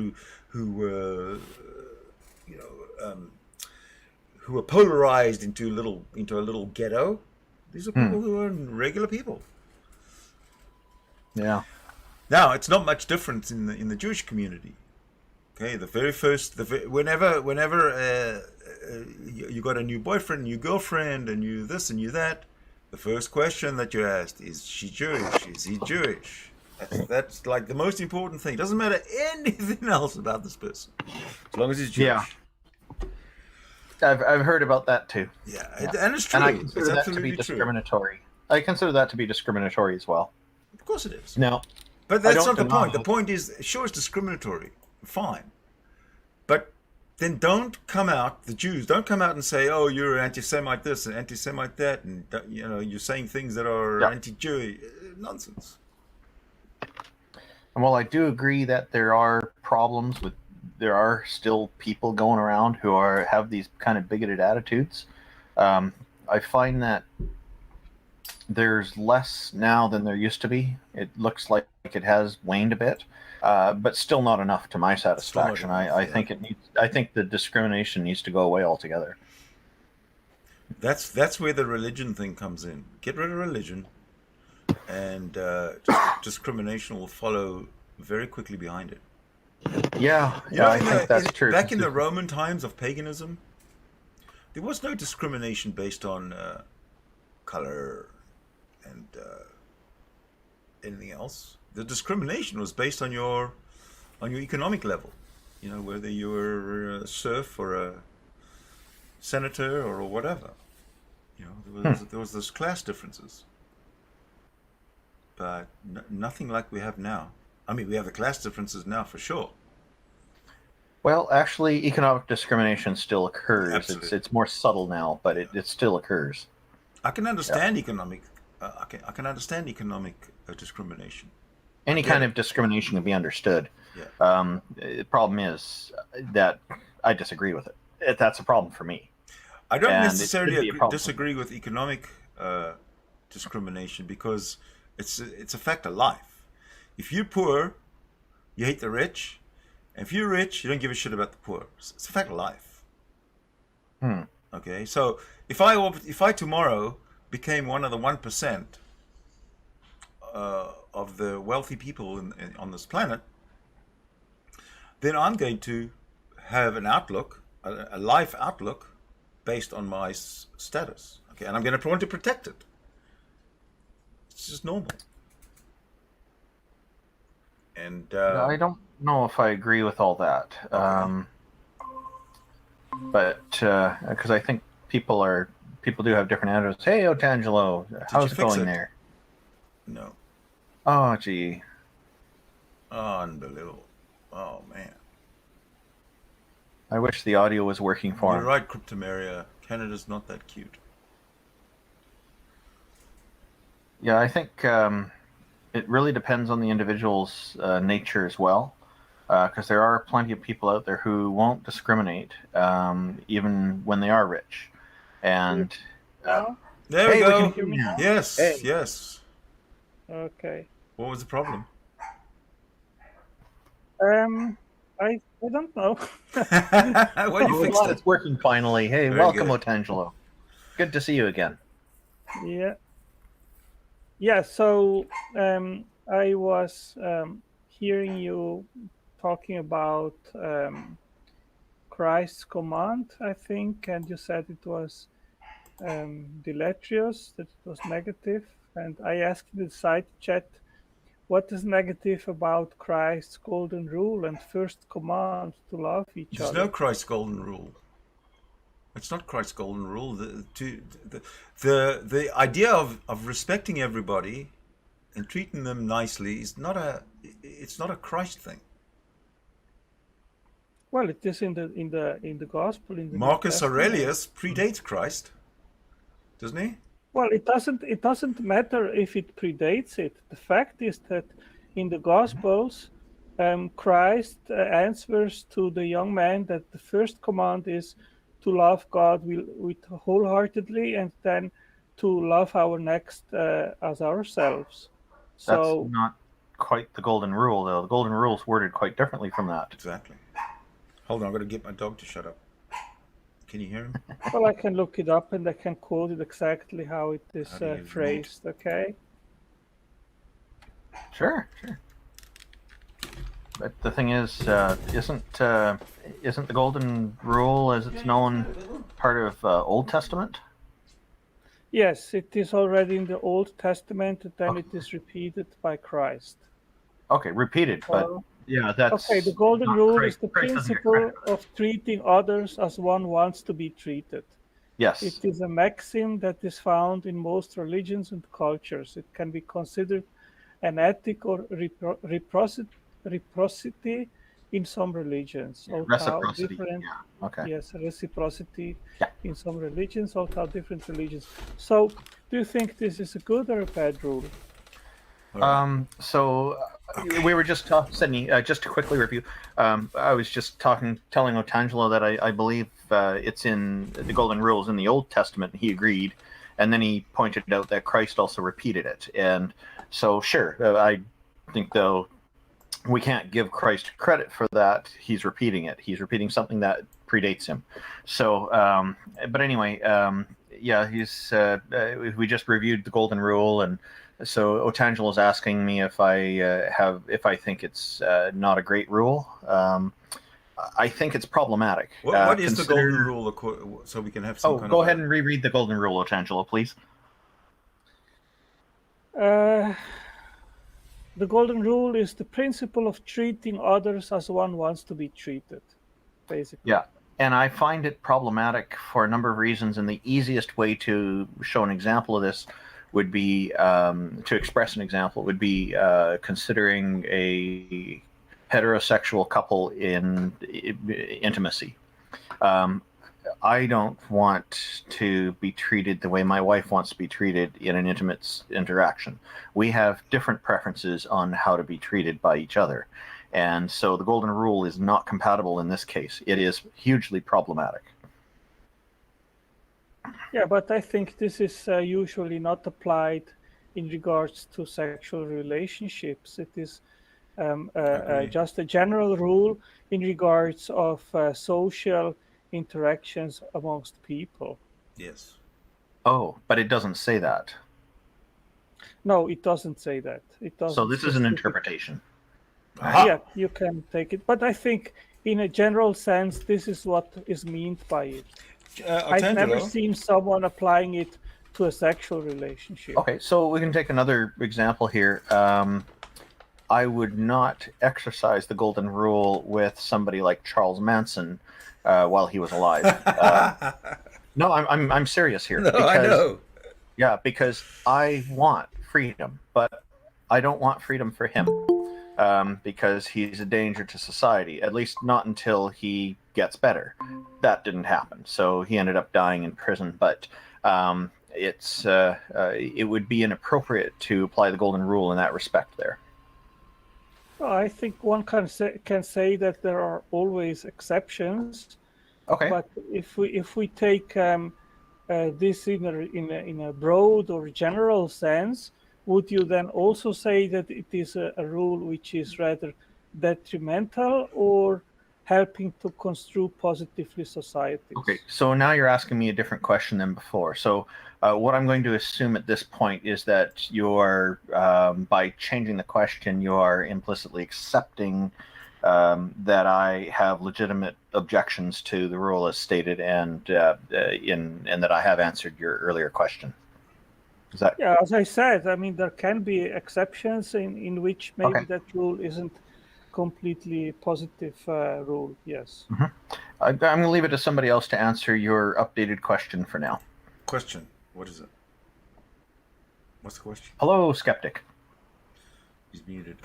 who were you know who were polarized into a little ghetto. These are people who are regular people. Yeah. Now, it's not much different in the Jewish community. Okay, the very first, whenever you got a new boyfriend, new girlfriend, and you this and you that, the first question that you asked is she Jewish? Is he Jewish? That's like the most important thing. Doesn't matter anything else about this person, as long as he's Jewish. Yeah. I've heard about that too. Yeah, Yeah. and it's true. And I consider It's that to absolutely be true. discriminatory. I consider that to be discriminatory as well. Of course it is. No, But I that's don't not the deny point. The it. point is, sure, it's discriminatory. Fine. But then don't come out, the Jews, don't come out and say, oh, you're anti-Semite this and anti-Semite that, and, you're saying things that are Yeah. anti-Jewish. Nonsense. and while I do agree that there are problems with, there are still people going around who have these kind of bigoted attitudes. I find that there's less now than there used to be. It looks like it has waned a bit, but still not enough to my satisfaction. enough, I yeah. think it needs. I think the discrimination needs to go away altogether. That's where the religion thing comes in. Get rid of religion, and discrimination will follow very quickly behind it. Yeah, You know, I think that's true. Back in the Roman times of paganism, there was no discrimination based on color and anything else. The discrimination was based on your economic level. Whether you were a serf or a senator or whatever. There was those class differences, but nothing like we have now. I mean, we have the class differences now for sure. Well, actually, economic discrimination still occurs. Absolutely. It's more subtle now, but it still occurs. I can understand economic. I can understand economic discrimination. Any Yeah. kind of discrimination can be understood. Yeah. The problem is that I disagree with it. That's a problem for me. I don't And it necessarily could be a problem. disagree with economic discrimination because it's a fact of life. If you're poor, you hate the rich, and if you're rich, you don't give a shit about the poor. It's a fact of life. Okay, so if I tomorrow became one of the 1% of the wealthy people on this planet, then I'm going to have an outlook, a life outlook, based on my status. Okay, and I'm going to want to protect it. It's just normal. And I don't know if I agree with all that. Okay. But because I think people do have different attitudes. Hey, Otangelo, how's it fix going it? there? No. Oh, gee. Unbelievable. Oh, man. I wish the audio was working for You're him. right, Cryptomeria. Canada's not that cute. Yeah, I think it really depends on the individual's nature as well. Because there are plenty of people out there who won't discriminate, even when they are rich. And Now? There we hey, go. we can hear you now. Yes, Hey. yes. Okay. What was the problem? I don't know. Well, you Oh, fixed well, it. it's working finally. Hey, Very welcome, good. Otangelo. Good to see you again. Yeah. Yeah. So I was hearing you talking about Christ's command, I think, and you said it was deleterious, that it was negative. And I asked in the side chat, what is negative about Christ's golden rule and first command to love each There's other? no Christ's golden rule. It's not Christ's golden rule. The idea of respecting everybody and treating them nicely is not a Christ thing. Well, it is in the gospel, in the New Marcus Testament. Aurelius predates Christ, doesn't he? Well, it doesn't matter if it predates it. The fact is that in the Gospels, Christ answers to the young man that the first command is to love God with wholeheartedly, and then to love our next as ourselves. That's So, not quite the golden rule, though. The golden rule is worded quite differently from that. Exactly. Hold on, I'm going to get my dog to shut up. Can you hear him? well, I can look it up and I can quote it exactly how it is How do you phrased. Okay. Sure. But the thing is, isn't the golden rule, as it's known, part of Old Testament? Yes, it is already in the Old Testament, and then it is repeated by Christ. Okay, repeated, but Well, yeah, that's okay, the golden not rule Christ. is the Christ doesn't get principle credit. of treating others as one wants to be treated. Yes. It is a maxim that is found in most religions and cultures. It can be considered an ethic or reciprocity in some religions. Although Reciprocity. different, Yeah. Okay. yes, reciprocity Yeah. in some religions, although different religions. So, do you think this is a good or a bad rule? So we were just talking, Sydney. Just to quickly review, I was just telling Otangelo that I believe it's in the Golden Rules in the Old Testament, and he agreed. And then he pointed out that Christ also repeated it. And so, sure, I think though we can't give Christ credit for that. He's repeating it. He's repeating something that predates him. So, but anyway, yeah, he's. We just reviewed the Golden Rule, and so Otangelo is asking me if I think it's not a great rule. I think it's problematic. What is the golden rule, so we can have some kind go of ahead and reread the Golden Rule, Otangelo, please. The golden rule is the principle of treating others as one wants to be treated, basically. Yeah, and I find it problematic for a number of reasons, and the easiest way to show an example of this would be, to express an example, would be considering a heterosexual couple in intimacy. I don't want to be treated the way my wife wants to be treated in an intimate interaction. We have different preferences on how to be treated by each other. And so the Golden Rule is not compatible in this case. It is hugely problematic. Yeah, but I think this is usually not applied in regards to sexual relationships. It is just a general rule in regards of social interactions amongst people. Yes. Oh, but it doesn't say that. No, it doesn't say that. It doesn't. So this is an specifically. interpretation. Aha. Yeah, you can take it, but I think in a general sense, this is what is meant by it. I've never Artangelo, seen someone applying it to a sexual relationship. Okay, so we can take another example here. I would not exercise the golden rule with somebody like Charles Manson while he was alive. No, I'm serious here. no, I know. Yeah, because I want freedom, but I don't want freedom for him because he's a danger to society, at least not until he gets better. That didn't happen, so he ended up dying in prison. But it would be inappropriate to apply the golden rule in that respect there. Well, I think one can say that there are always exceptions. Okay. But if we take this in a broad or general sense, would you then also say that it is a rule which is rather detrimental or helping to construe positively societies? Okay, so now you're asking me a different question than before. So what I'm going to assume at this point is that you're, by changing the question, you are implicitly accepting that I have legitimate objections to the rule as stated, and that I have answered your earlier question. Is that? Yeah, as I said, I mean, there can be exceptions in which maybe Okay. that rule isn't completely positive rule. Yes. I'm going to leave it to somebody else to answer your updated question for now. Question. What is it? What's the question? Hello, skeptic. He's muted.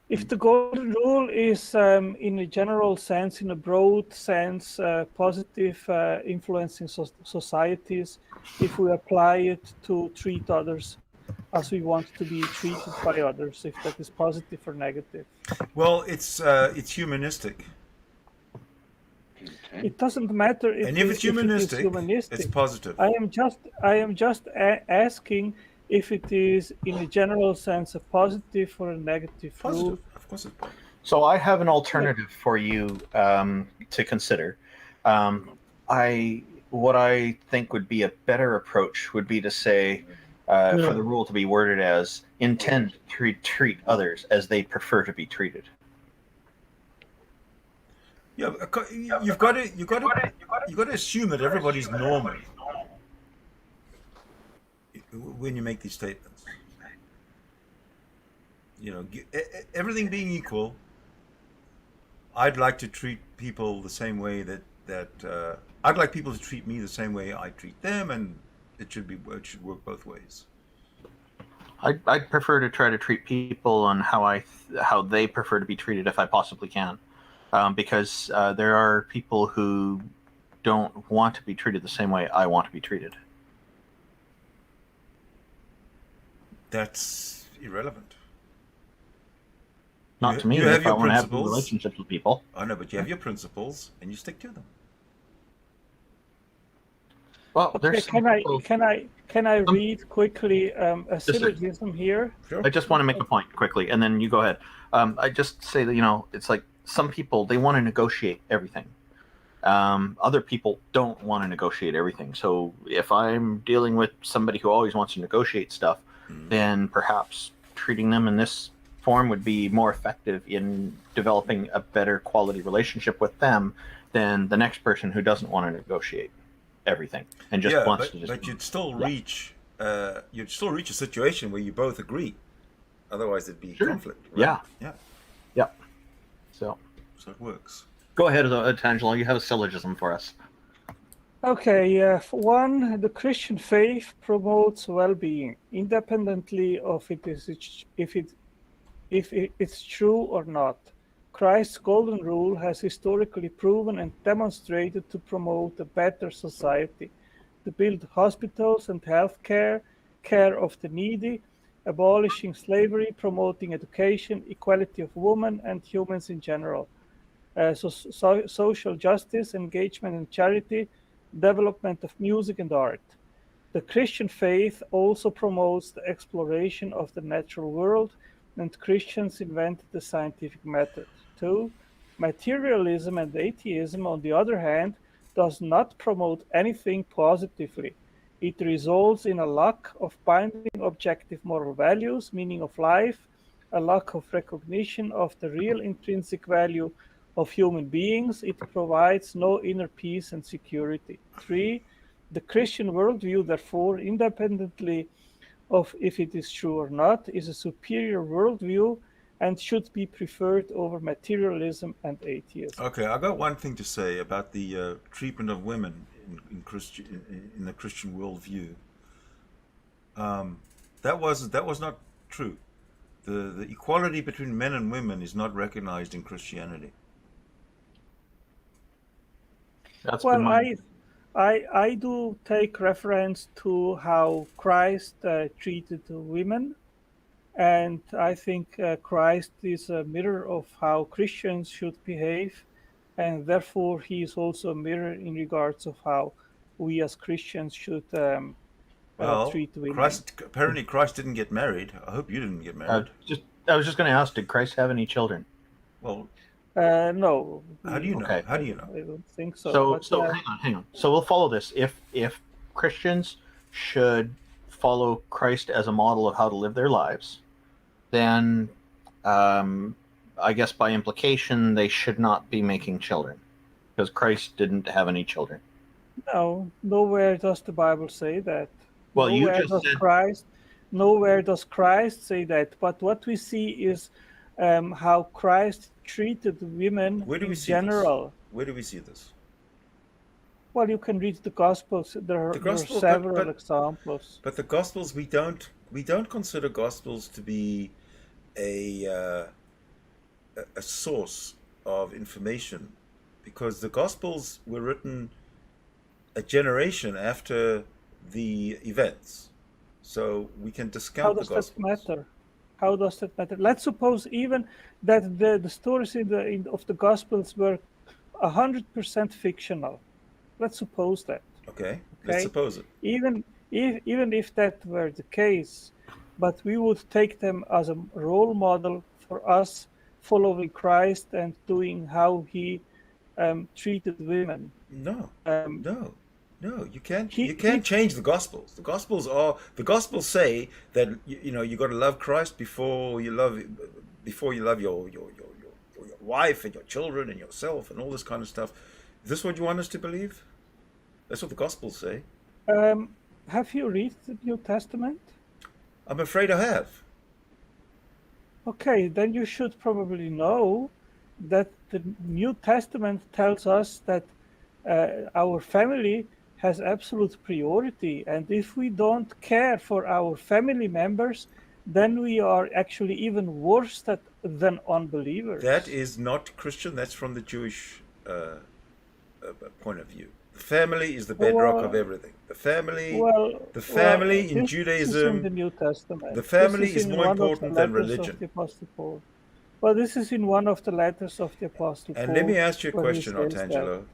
If the golden rule is, in a general sense, in a broad sense, positive, influencing societies, if we apply it to treat others as we want to be treated by others, if that is positive or negative, Well, it's humanistic, it doesn't matter and if it's humanistic, it's positive. I am just asking if it is, in a general sense, a positive or a negative rule. Positive, of course, it's positive. So I have an alternative for you to consider. What I think would be a better approach would be to say, for the rule to be worded as intend to treat others as they prefer to be treated. Yeah, you've got to assume that everybody's normal when you make these statements. You know, everything being equal, I'd like to treat people the same way that I'd like people to treat me the same way I treat them, and it should work both ways. I'd prefer to try to treat people on how they prefer to be treated if I possibly can, because there are people who don't want to be treated the same way I want to be treated. That's irrelevant. Not to me. You have If your I want to have good principles. relationships with people. I know, but you have your principles, and you stick to them. Well, Okay, there's some people- can I read quickly a Just a- syllogism here? Sure. I just want to make a point quickly, and then you go ahead. I just say that, it's like some people, they want to negotiate everything. Other people don't want to negotiate everything. So if I'm dealing with somebody who always wants to negotiate stuff, then perhaps treating them in this form would be more effective in developing a better quality relationship with them than the next person who doesn't want to negotiate everything and just wants to just. But you'd still reach a situation where you both agree. Otherwise, it'd be conflict. Right? Yeah. Yeah. So it works. go ahead, Tangelo. You have a syllogism for us. Okay, for one, the Christian faith promotes well-being, independently of if it's true or not. Christ's golden rule has historically proven and demonstrated to promote a better society, to build hospitals and health care of the needy, abolishing slavery, promoting education, equality of women and humans in general, social justice, engagement in charity, development of music and art. The Christian faith also promotes the exploration of the natural world, and Christians invented the scientific method. 2. Materialism and atheism, on the other hand, does not promote anything positively. It results in a lack of binding objective moral values, meaning of life, a lack of recognition of the real intrinsic value of human beings. It provides no inner peace and security. 3. The Christian worldview, therefore, independently of if it is true or not, is a superior worldview and should be preferred over materialism and atheism. Okay, I got one thing to say about the treatment of women in the Christian worldview. That was not true. The equality between men and women is not recognized in Christianity. That's Well, been my I do take reference to how Christ treated women, and I think Christ is a mirror of how Christians should behave, and therefore he is also a mirror in regards of how we as Christians should Well, treat women. Christ didn't get married. I hope you didn't get married. I was just going to ask, did Christ have any children? Well, No, how do you know? Okay. How do you know? I don't think so. So, but, hang on. So we'll follow this. If Christians should follow Christ as a model of how to live their lives, then I guess by implication they should not be making children, because Christ didn't have any children. No, nowhere does the Bible say that. Well, you Nowhere just does said nowhere does Christ say that. But what we see is how Christ treated women Where do in we see general. this? Where do we see this? Well, you can read the Gospels. There are Gospel, several examples. But the Gospels, we don't consider Gospels to be a source of information, because the Gospels were written a generation after the events, so we can How discount the does that Gospels. matter? How does that matter? Let's suppose even that the stories of the Gospels were 100% fictional. Let's suppose that. Okay, let's Okay. suppose it. Even if that were the case, but we would take them as a role model for us following Christ and doing how he treated women. No, Um, no, you can't. He- You can't he- change the Gospels. The Gospels say that you got to love Christ before you love your wife and your children and yourself and all this kind of stuff. Is this what you want us to believe? That's what the Gospels say. Have you read the New Testament? I'm afraid I have. Okay, then you should probably know that the New Testament tells us that our family has absolute priority, and if we don't care for our family members, then we are actually even worse than unbelievers. That is not Christian. That's from the Jewish point of view. The family is the bedrock of everything. The family in this is Judaism. in the New Testament. The family This is in more one of the important than letters of religion. the Apostle Paul. Well, this is in one of the letters of the Apostle And Paul. let me ask you a where he question, says that. Artangelo.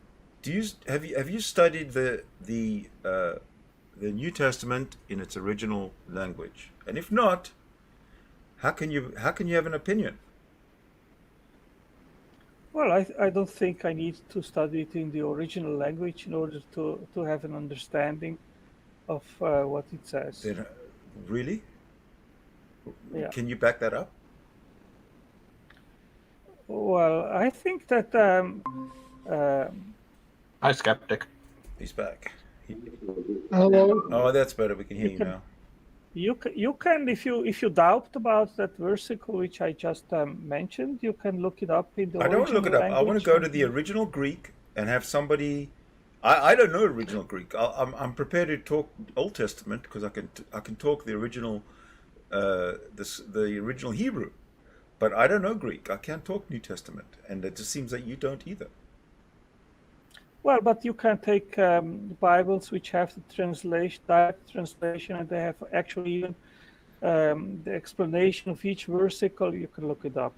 Have you studied the New Testament in its original language? And if not, how can you have an opinion? Well, I don't think I need to study it in the original language in order to have an understanding of what it says. Then, really? Yeah. Can you back that up? Well, I think that Hi, skeptic. He's back. hello. Oh, that's better. We can hear You you can- now. You can if you doubt about that versicle which I just mentioned, you can look it up in the I don't want to look it up. I want to go to the original original Greek and have somebody. I don't know original Greek. I'm prepared to talk Old Testament because I can talk the original the original Hebrew, but I don't know Greek. I can't talk New Testament, and it just seems that you don't either. Well, but you can take Bibles which have the direct translation, and they have actually even the explanation of each versicle. You can look it up.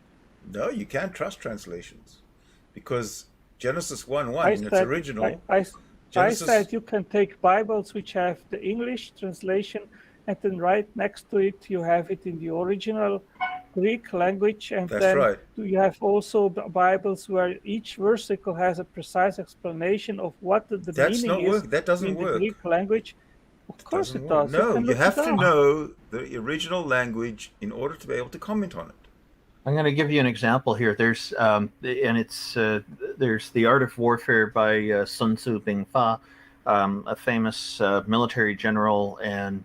No, you can't trust translations because Genesis 1:1 I in its said, original. I Genesis- said you can take Bibles which have the English translation, and then right next to it you have it in the original Greek language, and That's then right. you have also Bibles where each versicle has a precise explanation of what the That's meaning not is work. That doesn't in the work. Greek language. Of course Doesn't it work. does. You No, can you look it have to up. know the original language in order to be able to comment on it. I'm going to give you an example here. There's there's The Art of Warfare by Sun Tzu Bing Fa, a famous military general and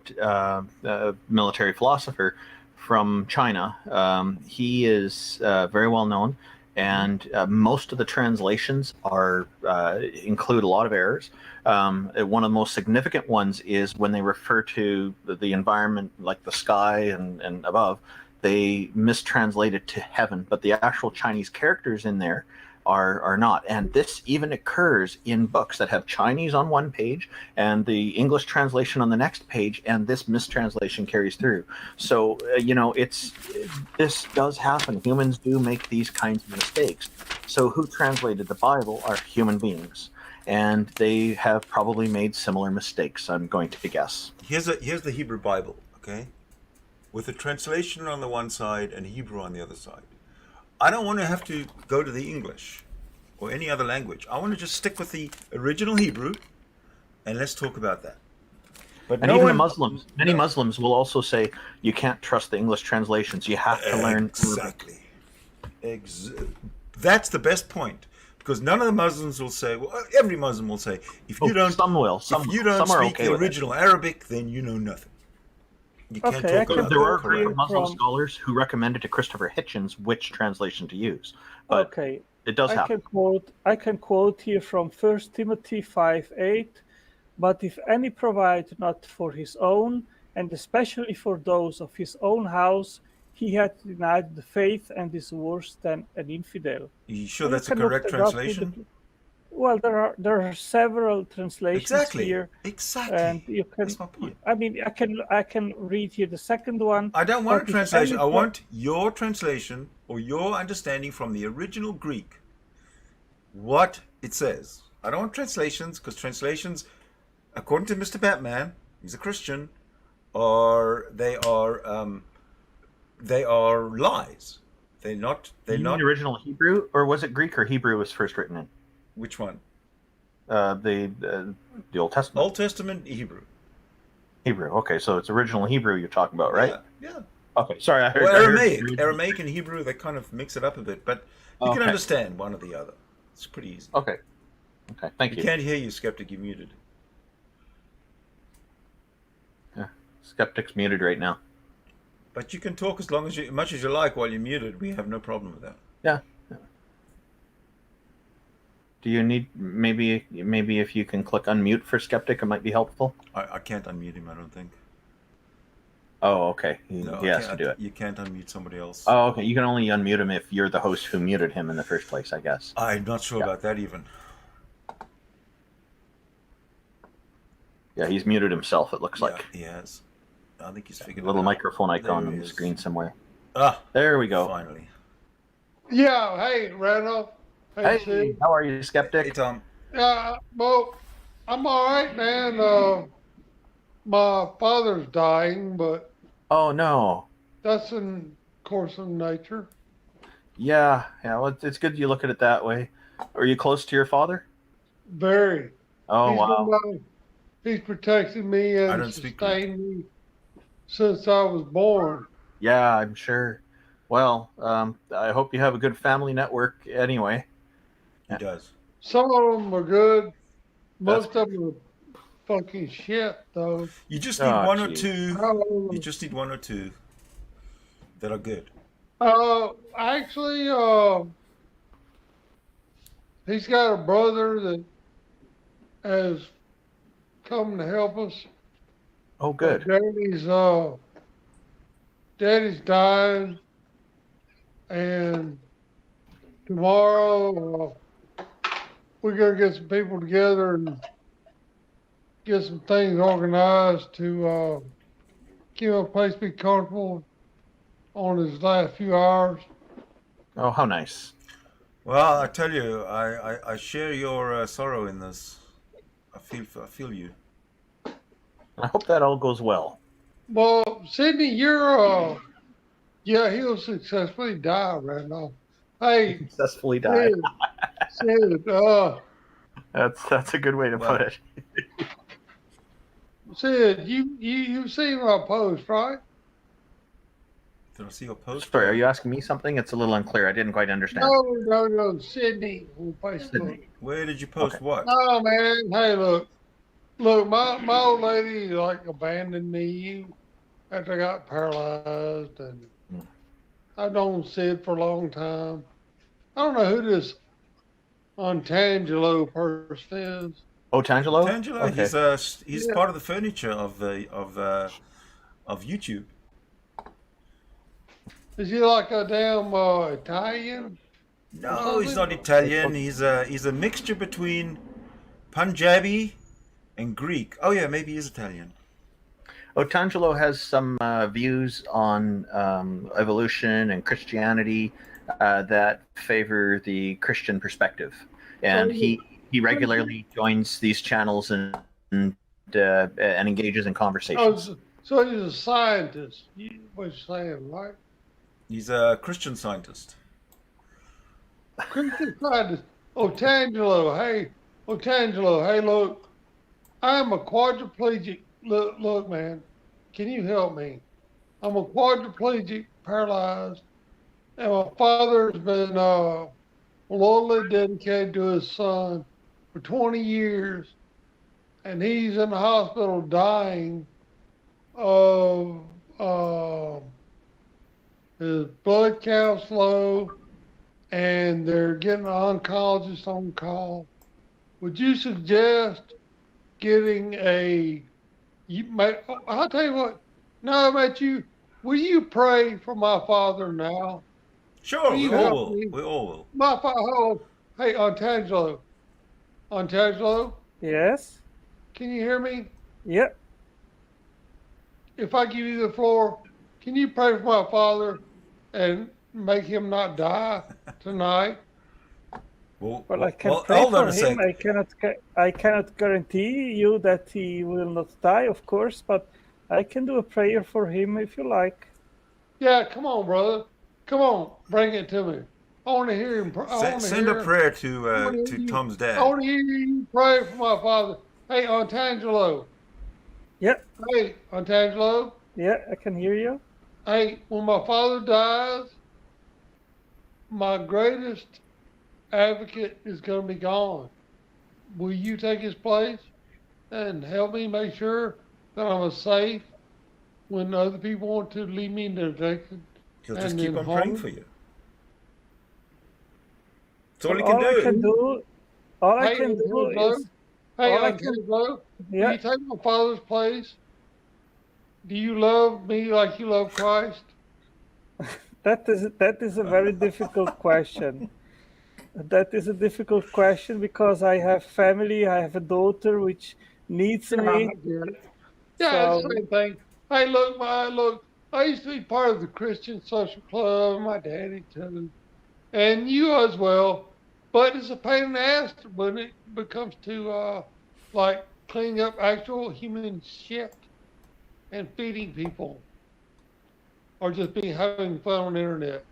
military philosopher from China. He is very well known, and most of the translations are include a lot of errors. One of the most significant ones is when they refer to the environment, like the sky and above. They mistranslate it to heaven, but the actual Chinese characters in there are not. And this even occurs in books that have Chinese on one page and the English translation on the next page, and this mistranslation carries through. So this does happen. Humans do make these kinds of mistakes. So who translated the Bible are human beings, and they have probably made similar mistakes, I'm going to guess. Here's the Hebrew Bible, okay? With a translation on the one side and Hebrew on the other side. I don't want to have to go to the English or any other language. I want to just stick with the original Hebrew, and let's talk about that. But And even the Muslims, many Muslims will also say you can't trust the English translations. You have to learn exactly. That's the best point, because none of the Muslims will say. Well, every Muslim will say, if you don't, some will. if you don't speak the original Arabic, then you know nothing. You can't talk about there are Quran. Muslim scholars who recommended to Christopher Hitchens which translation to use, but it does happen. I can quote here from 1 Timothy 5:8. But if any provide not for his own, and especially for those of his own house, he hath denied the faith and is worse than an infidel. You sure that's a correct translation? Well, there are several translations here. Exactly. And you can. That's my point. I mean, I can read here the second one. I don't want a translation. I want your translation or your understanding from the original Greek. What it says. I don't want translations, because translations, according to Mr. Batman, he's a Christian, they are lies. They're not. The original Hebrew, or was it Greek or Hebrew was first written in? Which one? The Old Testament. Old Testament Hebrew. Hebrew. Okay, so it's original Hebrew you're talking about, right? Yeah. Okay, sorry. I heard Aramaic and Hebrew, they kind of mix it up a bit, but you can understand one or the other. It's pretty easy. Okay, thank you. We can't hear you, Skeptic. You're muted. Yeah, Skeptic's muted right now. But you can talk as much as you like while you're muted. We have no problem with that. Yeah. Do you need maybe if you can click unmute for Skeptic, it might be helpful? I can't unmute him, I don't think. Oh, okay. He has to do it. You can't unmute somebody else. Oh, okay. You can only unmute him if you're the host who muted him in the first place, I guess. I'm not sure about that even. Yeah, he's muted himself, it looks like. He has. I think he's figured a little it out. microphone icon on the screen somewhere. Ah, there we go. Finally. Yeah, hey, Randolph. Hey, Steve. How are you, Skeptic? Hey, Tom. Well, I'm all right, man. My father's dying, but oh no, that's in course of nature. Yeah. Well, it's good you look at it that way. Are you close to your father? Very. Oh wow. He's protected me and sustained me since I was born. Yeah, I'm sure. Well, I hope you have a good family network anyway. He does. Some of them are good. Most of them are fucking shit, though. You just need one or two. You just need one or two that are good. Actually, he's got a brother that has come to help us. Oh, good. Daddy's dying, and tomorrow we're gonna get some people together and get some things organized to give him a place to be comfortable on his last few hours. Oh, how nice. Well, I tell you, I share your sorrow in this. I feel you. I hope that all goes well. Well, Sydney, you're Yeah, he'll successfully die, Randolph. Hey, Successfully died. Sid, That's a good way to Well, put it. Sid, you've seen my post, right? did I see your post? Sorry, are you asking me something? It's a little unclear. I didn't quite understand. No, Sydney on Facebook. Sydney. Where did you post Okay. what? No, man. Hey, look, my old lady like abandoned me after I got paralyzed, and I've known Sid for a long time. I don't know who this Untangelo person is. Oh, Tangelo? Tangelo, Okay. he's Yeah. part of the furniture of YouTube. Is he like a damn Italian? No, he's not Italian. He's a mixture between Punjabi and Greek. Oh yeah, maybe he's Italian. Oh, Tangelo has some views on evolution and Christianity that favor the Christian perspective, and he regularly joins these channels and engages in conversations. Oh, so he's a scientist. What you're saying, right? He's a Christian scientist. Christian scientist. Tangelo, hey, look, I'm a quadriplegic. Look, man, can you help me? I'm a quadriplegic, paralyzed, and my father's been loyally dedicated to his son for 20 years, and he's in the hospital dying of his blood count's low, and they're getting an oncologist on call. Would you suggest getting I'll tell you what. No, will you pray for my father now? Sure, Will we you all help will. me? We all will. My father, hey, Antangelo, Yes. can you hear me? Yeah. If I give you the floor, can you pray for my father and make him not die tonight? Well, I can well, pray hold for on a him. sec. I cannot guarantee you that he will not die, of course, but I can do a prayer for him if you like. Yeah, come on, brother. Come on, bring it to me. I want to hear him. Send a prayer to Tom's I dad. want to hear you pray for my father. Hey, Antangelo. Yeah. Hey, Antangelo. Yeah, I can hear you. Hey, when my father dies, my greatest advocate is going to be gone. Will you take his place and help me make sure that I'm safe when other people want to leave me neglected? He'll just and keep in on praying harm? for you. That's all he Well, can do. all I Hey, can do Antangelo. is, Hey, all I can- Antangelo. Will yeah. you take my father's place? Do you love me like you love Christ? That is a very difficult question. That is a difficult question because I have family. I have a daughter which needs me. Yeah, it's So- the same thing. Hey, look. I used to be part of the Christian Social Club. My daddy too, and you as well. But it's a pain in the ass when it becomes to like cleaning up actual human shit and feeding people, or just being having fun on the internet.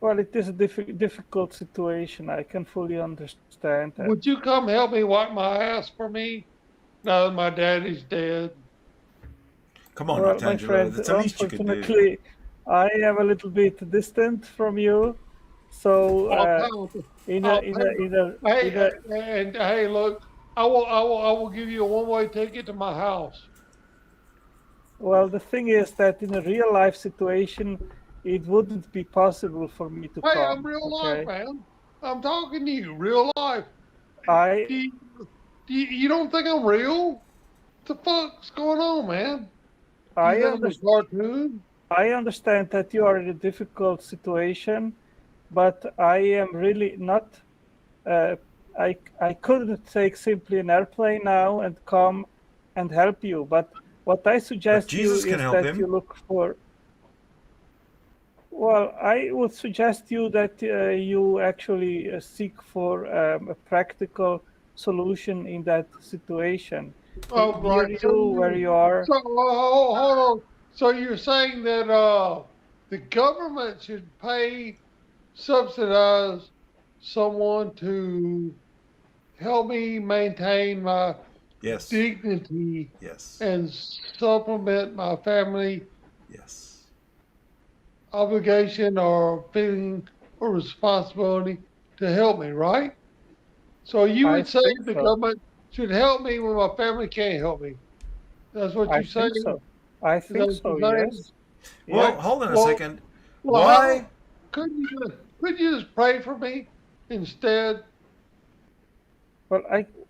Well, it is a difficult situation. I can fully understand that. Would you come help me wipe my ass for me now that my daddy's dead? Come on, Well, my Tangelo. friend, That's the least you could do. unfortunately, I am a little bit distant from you. So, Hey, look, I will give you a one-way ticket to my house. well, the thing is that in a real life situation, it wouldn't be possible for me to Hey, come. I'm real Okay? life, man. I'm talking to you, real life. Do I you don't think I'm real? What the fuck's going on, man? Do I you think I'm a understand. cartoon? I understand that you are in a difficult situation, but I am really not. I couldn't take simply an airplane now and come and help you. But what I suggest you Jesus is can help that him. you look for. Well, I would suggest you that you actually seek for a practical solution in that situation. Oh, Near right. you, where you are. So, hold on. So you're saying that the government should subsidize someone to help me maintain my Yes. dignity Yes. and supplement my family Yes. obligation or feeling or responsibility to help me, right? So you I would say think the so. government should help me when my family can't help me. That's what I you're saying? think so. I Is that think what so. you're saying? Yes. Well, Yes. hold on a Well, second. well, how Why? could you just pray for me instead? Well,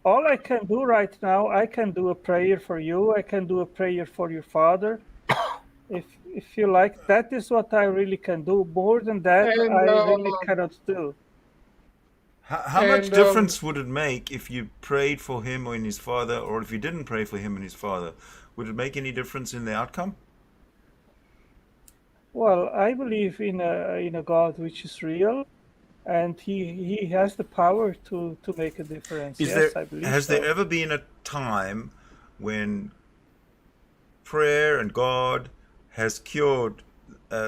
all I can do right now, I can do a prayer for you. I can do a prayer for your father. If you like, that is what I really can do. More than that, And I really cannot do. How much and difference would it make if you prayed for him or in his father, or if you didn't pray for him and his father? Would it make any difference in the outcome? Well, I believe in a God which is real, and he has the power to make a difference. Is there Yes, I believe has there so. ever been a time when prayer and God has cured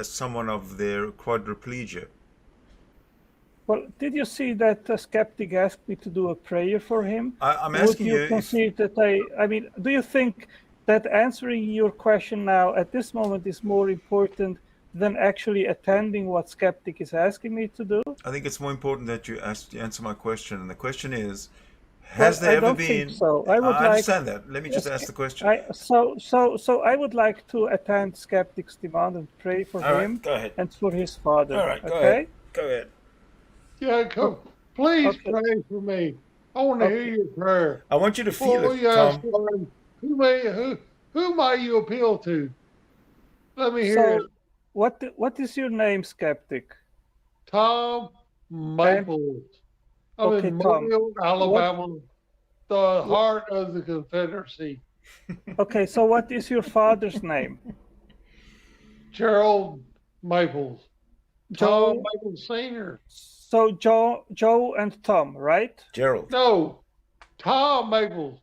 someone of their quadriplegia? Well, did you see that a skeptic asked me to do a prayer for him? I'm Would asking you you if concede that I mean, do you think that answering your question now at this moment is more important than actually attending what skeptic is asking me to do? I think it's more important that you answer my question. And the question is, Well, has there I ever don't think been? so. I would I like understand that. Let me just yes, ask the question. so I would like to attend skeptic's demand and pray for All right, him go ahead. and for his father. All right, go ahead. Okay? Go ahead. yeah, O- please Okay. pray for me. I want to hear Okay. your prayer. I want you to feel Oh it, yes, Tom. Lord. Who might you appeal to? Let me hear it. So what is your name, skeptic? Tom And Maples. I'm okay, in Tom. Mobile, What Alabama, the Wh- heart of the Confederacy. Okay, so what is your father's name? Gerald Maples. Tom Joe. Maples Sr. So Joe and Tom, right? Gerald. No, Tom Maples.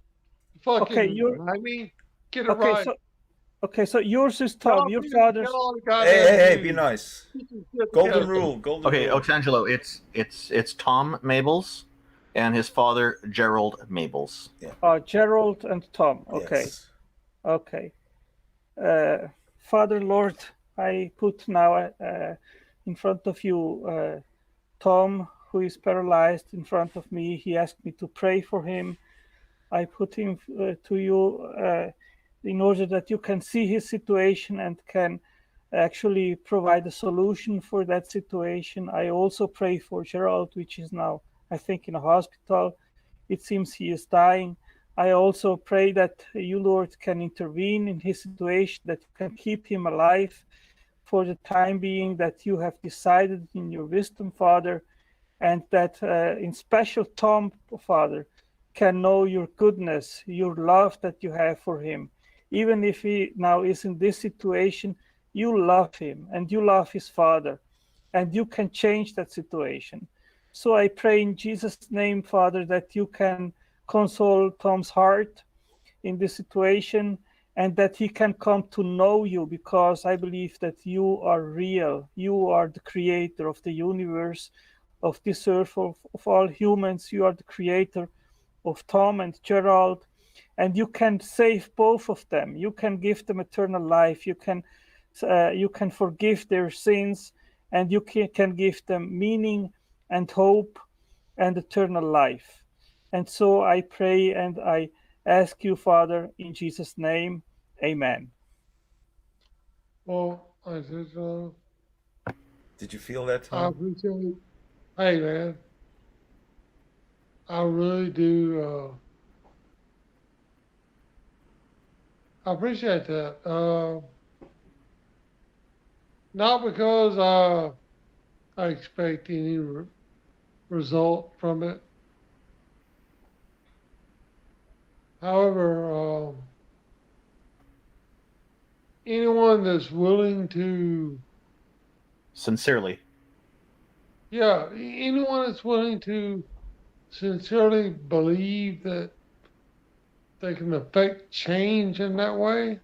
Okay, Fucking, you're I mean, get it okay. right. So yours is Tom. Y'all Your people get father's on the Hey, goddamn hey, hey! Be news. nice. Get your shit Golden together. rule. Golden Okay, rule. Otangelo, it's Tom Mabels and his father Gerald Mabels. Gerald and Tom. Okay, Yes. okay. Father Lord, I put now in front of you Tom, who is paralyzed in front of me. He asked me to pray for him. I put him to you in order that you can see his situation and can actually provide a solution for that situation. I also pray for Gerald, which is now, I think, in a hospital. It seems he is dying. I also pray that you, Lord, can intervene in his situation, that you can keep him alive for the time being, that you have decided in your wisdom, Father, and that in special Tom, Father, can know your goodness, your love that you have for him. Even if he now is in this situation, you love him and you love his father, and you can change that situation. So I pray in Jesus' name, Father, that you can console Tom's heart in this situation and that he can come to know you, because I believe that you are real. You are the creator of the universe, of this earth, of all humans. You are the creator of Tom and Gerald, and you can save both of them. You can give them eternal life. You can forgive their sins, and you can give them meaning and hope and eternal life. And so I pray and I ask you, Father, in Jesus' name, amen. Well, I said, Did you feel that, I Tom? appreciate it. Hey, man, I really do. I appreciate that. Not because I expect any result from it. However, anyone that's willing to, Sincerely. yeah, anyone that's willing to sincerely believe that they can affect change in that way,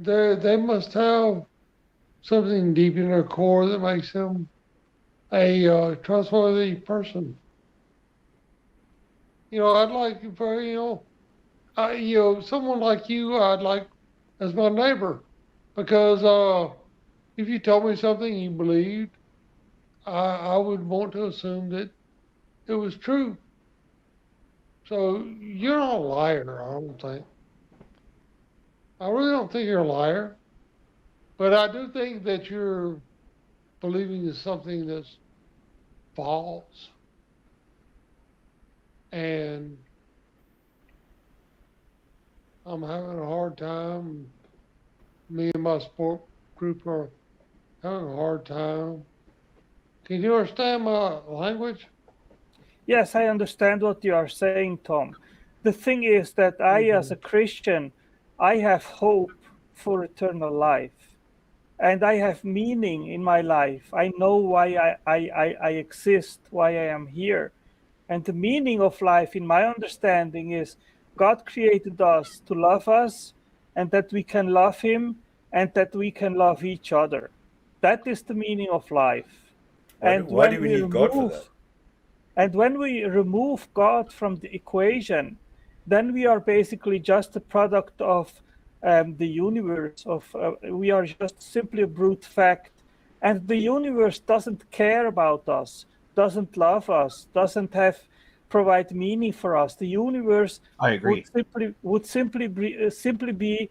they must have something deep in their core that makes them a trustworthy person. I'd like for someone like you. I'd like as my neighbor, because if you told me something you believed, I would want to assume that it was true. So you're not a liar, I don't think. I really don't think you're a liar, but I do think that you're believing in something that's false. And I'm having a hard time. Me and my support group are having a hard time. Can you understand my language? Yes, I understand what you are saying, Tom. The thing is that I, as a Christian, I have hope for eternal life. And I have meaning in my life. I know why I exist, why I am here. And the meaning of life, in my understanding, is God created us to love us, and that we can love Him, and that we can love each other. That is the meaning of life. Why do we need God for that? And when we remove God from the equation, then we are basically just a product of the universe. We are just simply a brute fact. And the universe doesn't care about us, doesn't love us, doesn't provide meaning for us. The universe I agree. would simply be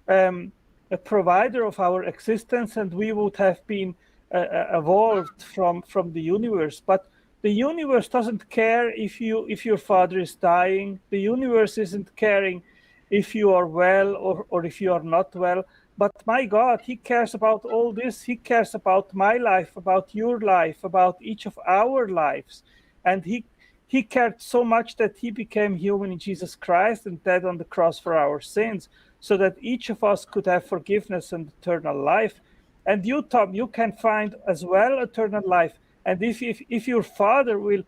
a provider of our existence, and we would have been evolved from the universe. But the universe doesn't care if your father is dying. The universe isn't caring if you are well or if you are not well. But my God, He cares about all this. He cares about my life, about your life, about each of our lives. And He cared so much that He became human in Jesus Christ and died on the cross for our sins, so that each of us could have forgiveness and eternal life. And you, Tom, you can find as well eternal life. And if your father will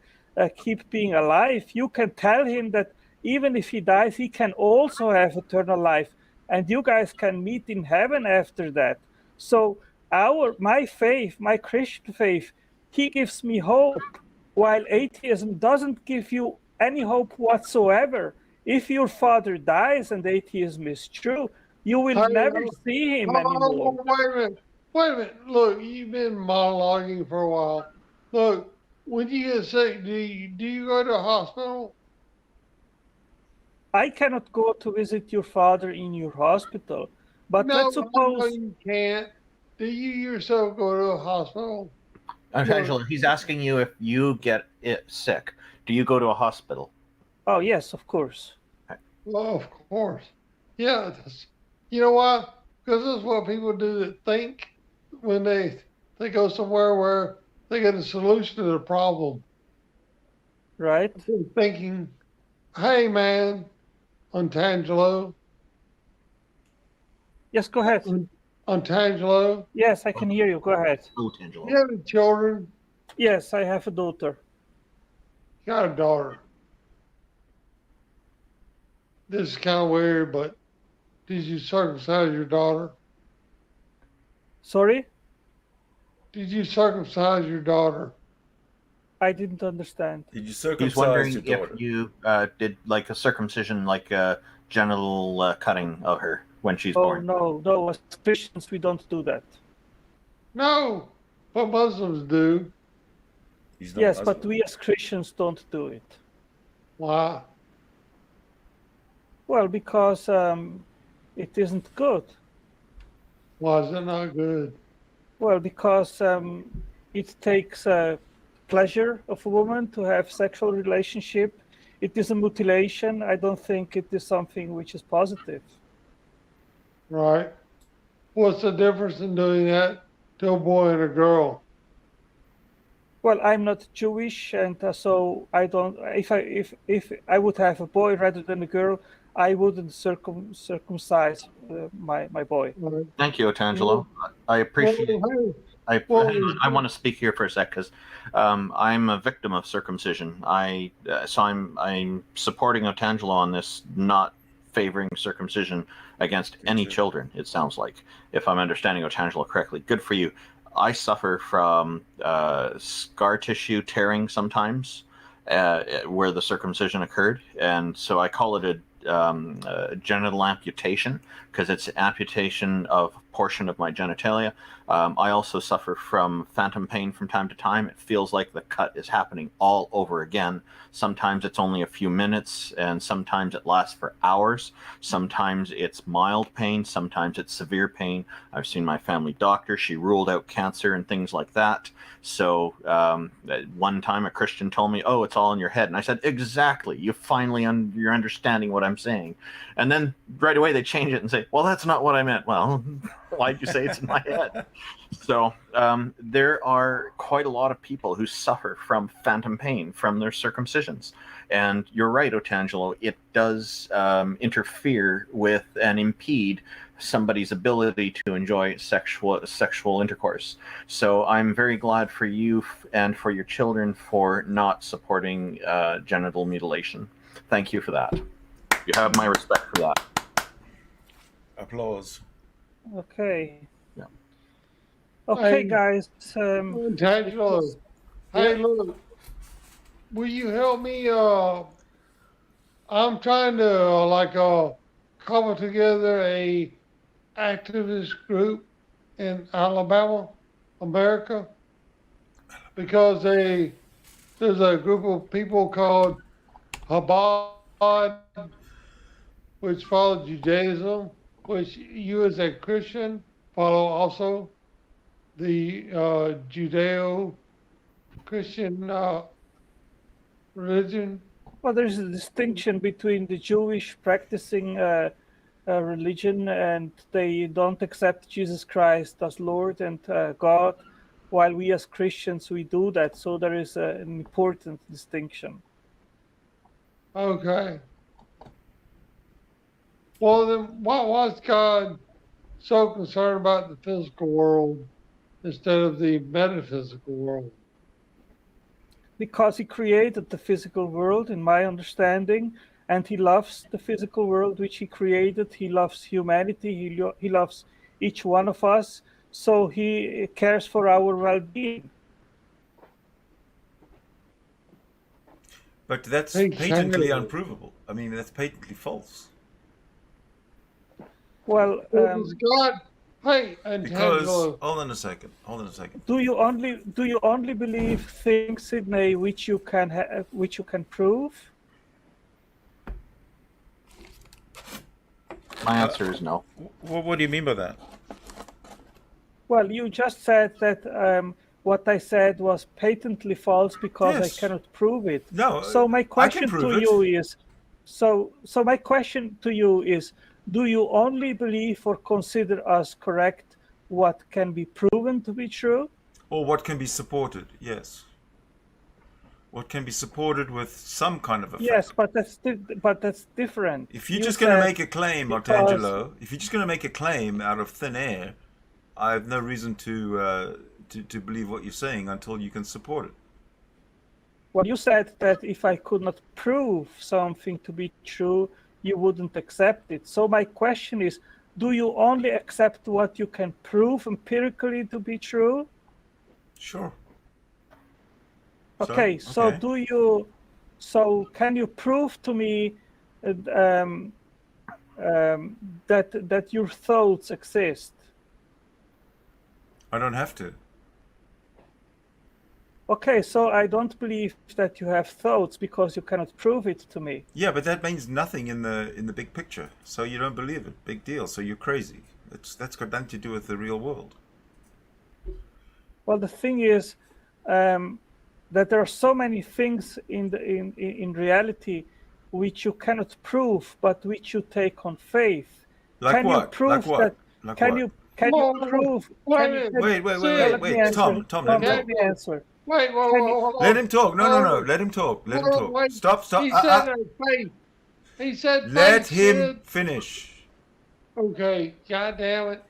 keep being alive, you can tell him that even if he dies, he can also have eternal life. And you guys can meet in heaven after that. So my faith, my Christian faith, he gives me hope, while atheism doesn't give you any hope whatsoever. If your father dies and atheism is true, you will never see him anymore. Wait a minute. Look, you've been monologuing for a while. Look, when you get sick, do you go to a hospital? I cannot go to visit your father in your hospital, but No, let's suppose you can't. Do you yourself go to a hospital? Angela, he's asking you if you get sick. Do you go to a hospital? Oh, yes, of course. Well, of course. Yeah. You know why? Because that's what people do that think when they go somewhere where they get a solution to the problem. Right. They're thinking, hey, man, Untangelo. Yes, go ahead. Untangelo. Yes, I can hear you. Go ahead. Untangelo. You have any children? Yes, I have a daughter. You got a daughter. This is kind of weird, but did you circumcise your daughter? Sorry? Did you circumcise your daughter? I didn't understand. Did you He's circumcise wondering your daughter? if you did like a circumcision, like a genital cutting of her when she's Oh, born. no. As Christians, we don't do that. No, but Muslims do. He's not Yes, Muslim. but we as Christians don't do it. Why? Well, because it isn't good. Why is it not good? Well, because it takes pleasure of a woman to have sexual relationship. It is a mutilation. I don't think it is something which is positive. Right. What's the difference in doing that to a boy and a girl? Well, I'm not Jewish, and so I don't. If I would have a boy rather than a girl, I wouldn't circumcise my boy. Right. Thank you, Otangelo. I appreciate. Well, hey, I want to speak here for a sec because I'm a victim of circumcision. I'm supporting Otangelo on this, not favoring circumcision against any children, it sounds like, if I'm understanding Otangelo correctly. Good for you. I suffer from scar tissue tearing sometimes where the circumcision occurred, and so I call it a genital amputation because it's amputation of a portion of my genitalia. I also suffer from phantom pain from time to time. It feels like the cut is happening all over again. Sometimes it's only a few minutes, and sometimes it lasts for hours. Sometimes it's mild pain, sometimes it's severe pain. I've seen my family doctor. She ruled out cancer and things like that. So one time a Christian told me, "Oh, it's all in your head." And I said, "Exactly. You finally you're understanding what I'm saying." And then right away they change it and say, "Well, that's not what I meant." Well, why'd you say it's in my head? So there are quite a lot of people who suffer from phantom pain from their circumcisions. And you're right, Otangelo, it does interfere with and impede somebody's ability to enjoy sexual intercourse. So I'm very glad for you and for your children for not supporting genital mutilation. Thank you for that. You have my respect for that. Applause. Okay. Yeah. Okay, Hey, guys. Angelo, hey, look, will you help me? I'm trying to cobble together a activist group in Alabama, America, because there's a group of people called Chabad, which follow Judaism, which you as a Christian follow also the Judeo-Christian religion. Well, there's a distinction between the Jewish practicing religion, and they don't accept Jesus Christ as Lord and God, while we as Christians, we do that. So there is an important distinction. Okay. Well, then why is God so concerned about the physical world instead of the metaphysical world? Because he created the physical world, in my understanding, and he loves the physical world which he created. He loves humanity. He loves each one of us. So he cares for our well-being. But that's Exactly. patently unprovable. I mean, that's patently false. Well, Does God, hey, Because Angelo, hold on a second. do you only believe things, Sydney, which you can prove? My answer is no. What do you mean by that? Well, you just said that what I said was patently false because Yes. I cannot prove it. No, So my question prove to it. you is, my question to you is, do you only believe or consider as correct what can be proven to be true? Or what can be supported? Yes. What can be supported with some kind of a fact. Yes, but that's different. If you're You just going to said make a claim, because- Artangelo, if you're just going to make a claim out of thin air, I have no reason to believe what you're saying until you can support it. Well, you said that if I could not prove something to be true, you wouldn't accept it. So my question is, do you only accept what you can prove empirically to be true? Sure. Okay, so can you prove to me that your thoughts exist? I don't have to. Okay, so I don't believe that you have thoughts because you cannot prove it to me. Yeah, but that means nothing in the big picture. So you don't believe it. Big deal. So you're crazy. That's got nothing to do with the real world. Well, the thing is that there are so many things in reality which you cannot prove, but which you take on faith. Like can what? You prove like what? that? Like can what? you can Whoa, you prove? wait Can a you, minute. Wait. let me answer. Tom, let him Let talk. me answer. Wait, whoa. Let him talk. No. Hold Let him talk. Let him on, talk. wait. Stop. He said faith. He said Let faith, him Sid. finish. Okay, God damn it.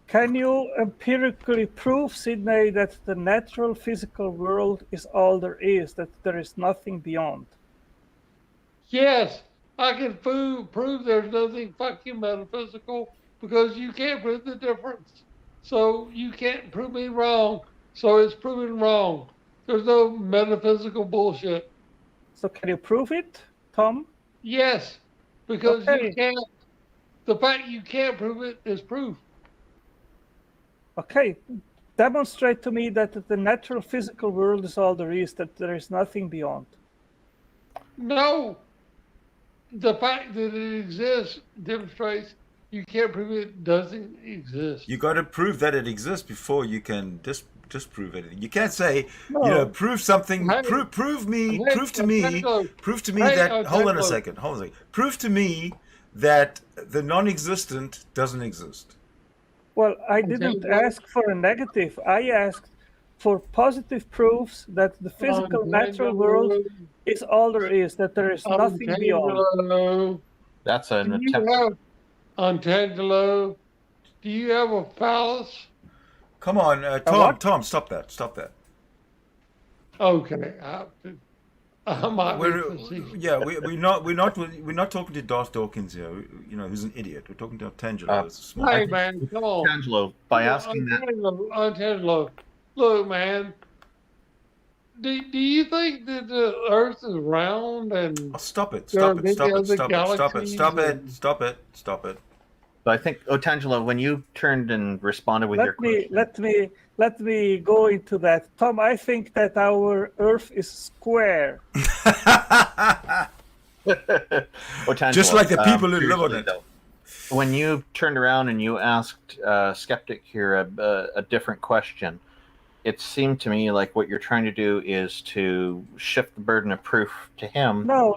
Can you empirically prove, Sydney, that the natural physical world is all there is, that there is nothing beyond? Yes, I can prove there's nothing fucking metaphysical because you can't prove the difference. So you can't prove me wrong. So it's proven wrong. There's no metaphysical bullshit. So can you prove it, Tom? Yes, because you Okay. can't. The fact you can't prove it is proof. Okay. Demonstrate to me that the natural physical world is all there is, that there is nothing beyond. No. The fact that it exists demonstrates you can't prove it doesn't exist. You got to prove that it exists before you can disprove it. You can't say, No. prove something. Hey, prove to me. Hey, Prove to me Hey, that. Hold on a Otangelo. second. Hold on a second. Prove to me that the non-existent doesn't exist. Well, I didn't Otangelo. ask for a negative. I asked for positive proofs that the physical natural world is all there is, that there is nothing beyond. Otangelo. That's an Do you attempt. have Otangelo? Do you have a phallus? Come on, Tom. what? Tom, stop that. Stop that. Okay, I might be We're not talking to Darth Dawkins here. Who's an idiot. We're talking to Tangelo, who's smart. Hey man, come on. Angelo, by asking that, Otangelo, look man. Do you think that the Earth is round and Oh, stop it! there are Stop it! many Stop it! other Stop it! Stop it! galaxies Stop it! and- Stop it! Stop it! but I think Otangelo, when you turned and responded with your question, Let me go into that. Tom, I think that our Earth is square. Otangelo, Just like the people who live on seriously it. though, when you turned around and you asked Skeptic here a different question, it seemed to me like what you're trying to do is to shift the burden of proof to him. No.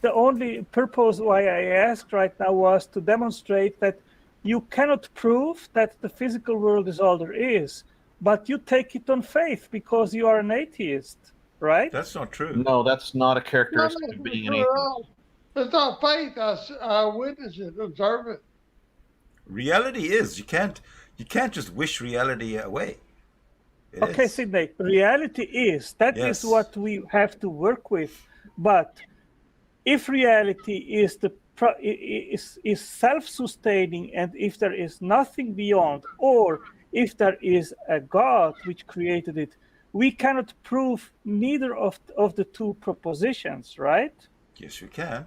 The only purpose why I asked right now was to demonstrate that you cannot prove that the physical world is all there is, but you take it on faith because you are an atheist, right? That's not true. No, that's not a No, characteristic of being an atheist. it's not faith. I witness it, observe it. Reality is you can't just wish reality away. It Okay, is. Sydney, reality is that Yes. is what we have to work with. But if reality is is self-sustaining, and if there is nothing beyond, or if there is a God which created it, we cannot prove neither of the two propositions, right? Yes, you can.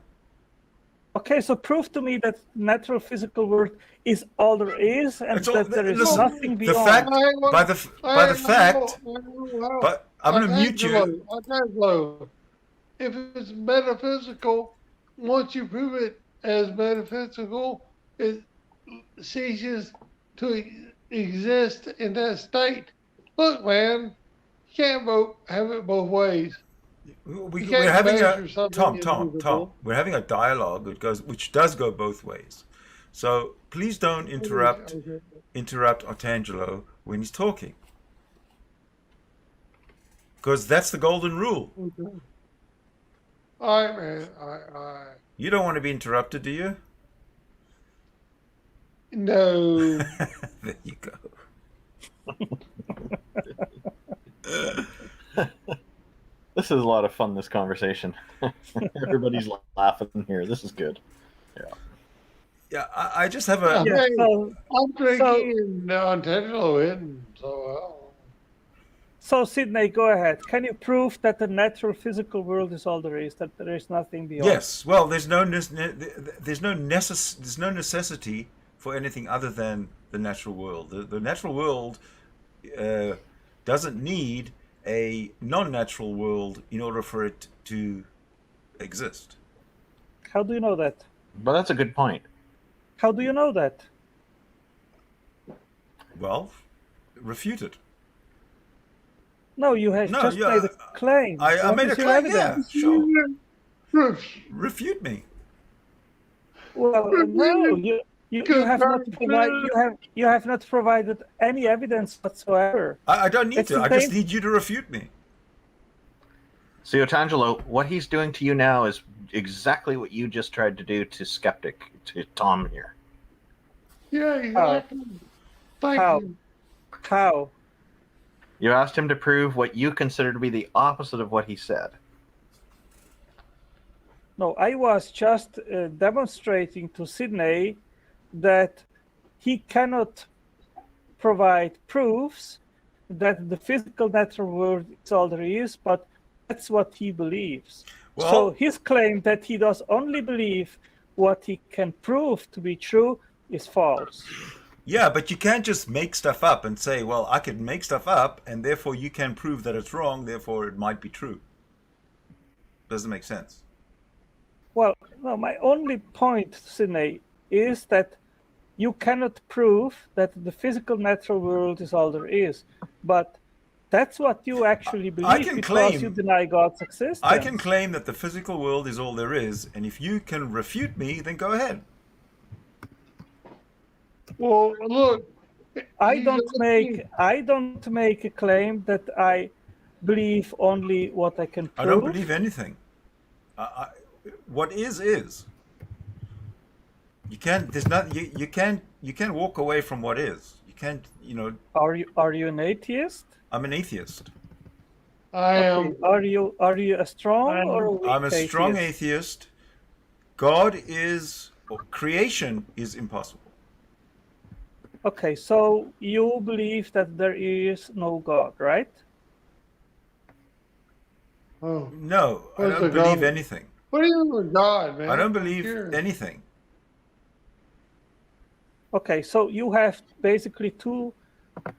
Okay, so prove to me that natural physical world is all there is, and It's all- that there is listen, nothing the beyond. fact by the fact. But I'm going to mute you. Otangelo, if it's metaphysical, once you prove it as metaphysical, it ceases to exist in that state. Look, man, you can't have it both ways. You can't We're having measure a something Tom. invisible. We're having a dialogue which does go both ways. So please don't interrupt Otangelo when he's talking, because that's the golden rule. Okay. All right, man. All right. You don't want to be interrupted, do you? No. There you go. This is a lot of fun, this conversation. Everybody's laughing here. This is good. Yeah, I just have a. Yeah, so, I'm drinking and Otangelo isn't, so So, Sydney, go ahead. Can you prove that the natural physical world is all there is, that there is nothing beyond? Yes. Well, there's no necessity for anything other than the natural world. The natural world doesn't need a non-natural world in order for it to exist. How do you know that? But that's a good point. How do you know that? Well, refute it. No, you have No, just yeah, made a claim. I What made a is your claim. Yeah, evidence? sure. I'll. Refute me. Well, no, you have not provided you have not provided any evidence whatsoever. I don't need It's to. the I just same- need you to refute me. See, Otangelo, what he's doing to you now is exactly what you just tried to do to Skeptic, to Tom here. Yeah, exactly. Thank How? you. How? You asked him to prove what you consider to be the opposite of what he said. No, I was just demonstrating to Sydney that he cannot provide proofs that the physical natural world is all there is, but that's what he believes. Well, so his claim that he does only believe what he can prove to be true is false. yeah, but you can't just make stuff up and say, well, I can make stuff up, and therefore you can prove that it's wrong, therefore it might be true. Doesn't make sense. Well, no, my only point, Sydney, is that you cannot prove that the physical natural world is all there is, but that's what you actually believe can because claim- you deny God's existence. I can claim that the physical world is all there is, and if you can refute me, then go ahead. Well, look, I you don't just- make a claim that I believe only what I can prove. I don't believe anything. What is. You can't. There's not. You can't. You can't walk away from what is. You can't. You know. Are you an atheist? I'm an atheist. I am. Okay. Are you a strong or a weak I'm a strong atheist? atheist. God is, or creation is impossible. Okay, so you believe that there is no God, right? Oh, No, I What's don't a believe God? anything. what are you with God, man? I don't I'm believe curious. anything. Okay, so you have basically two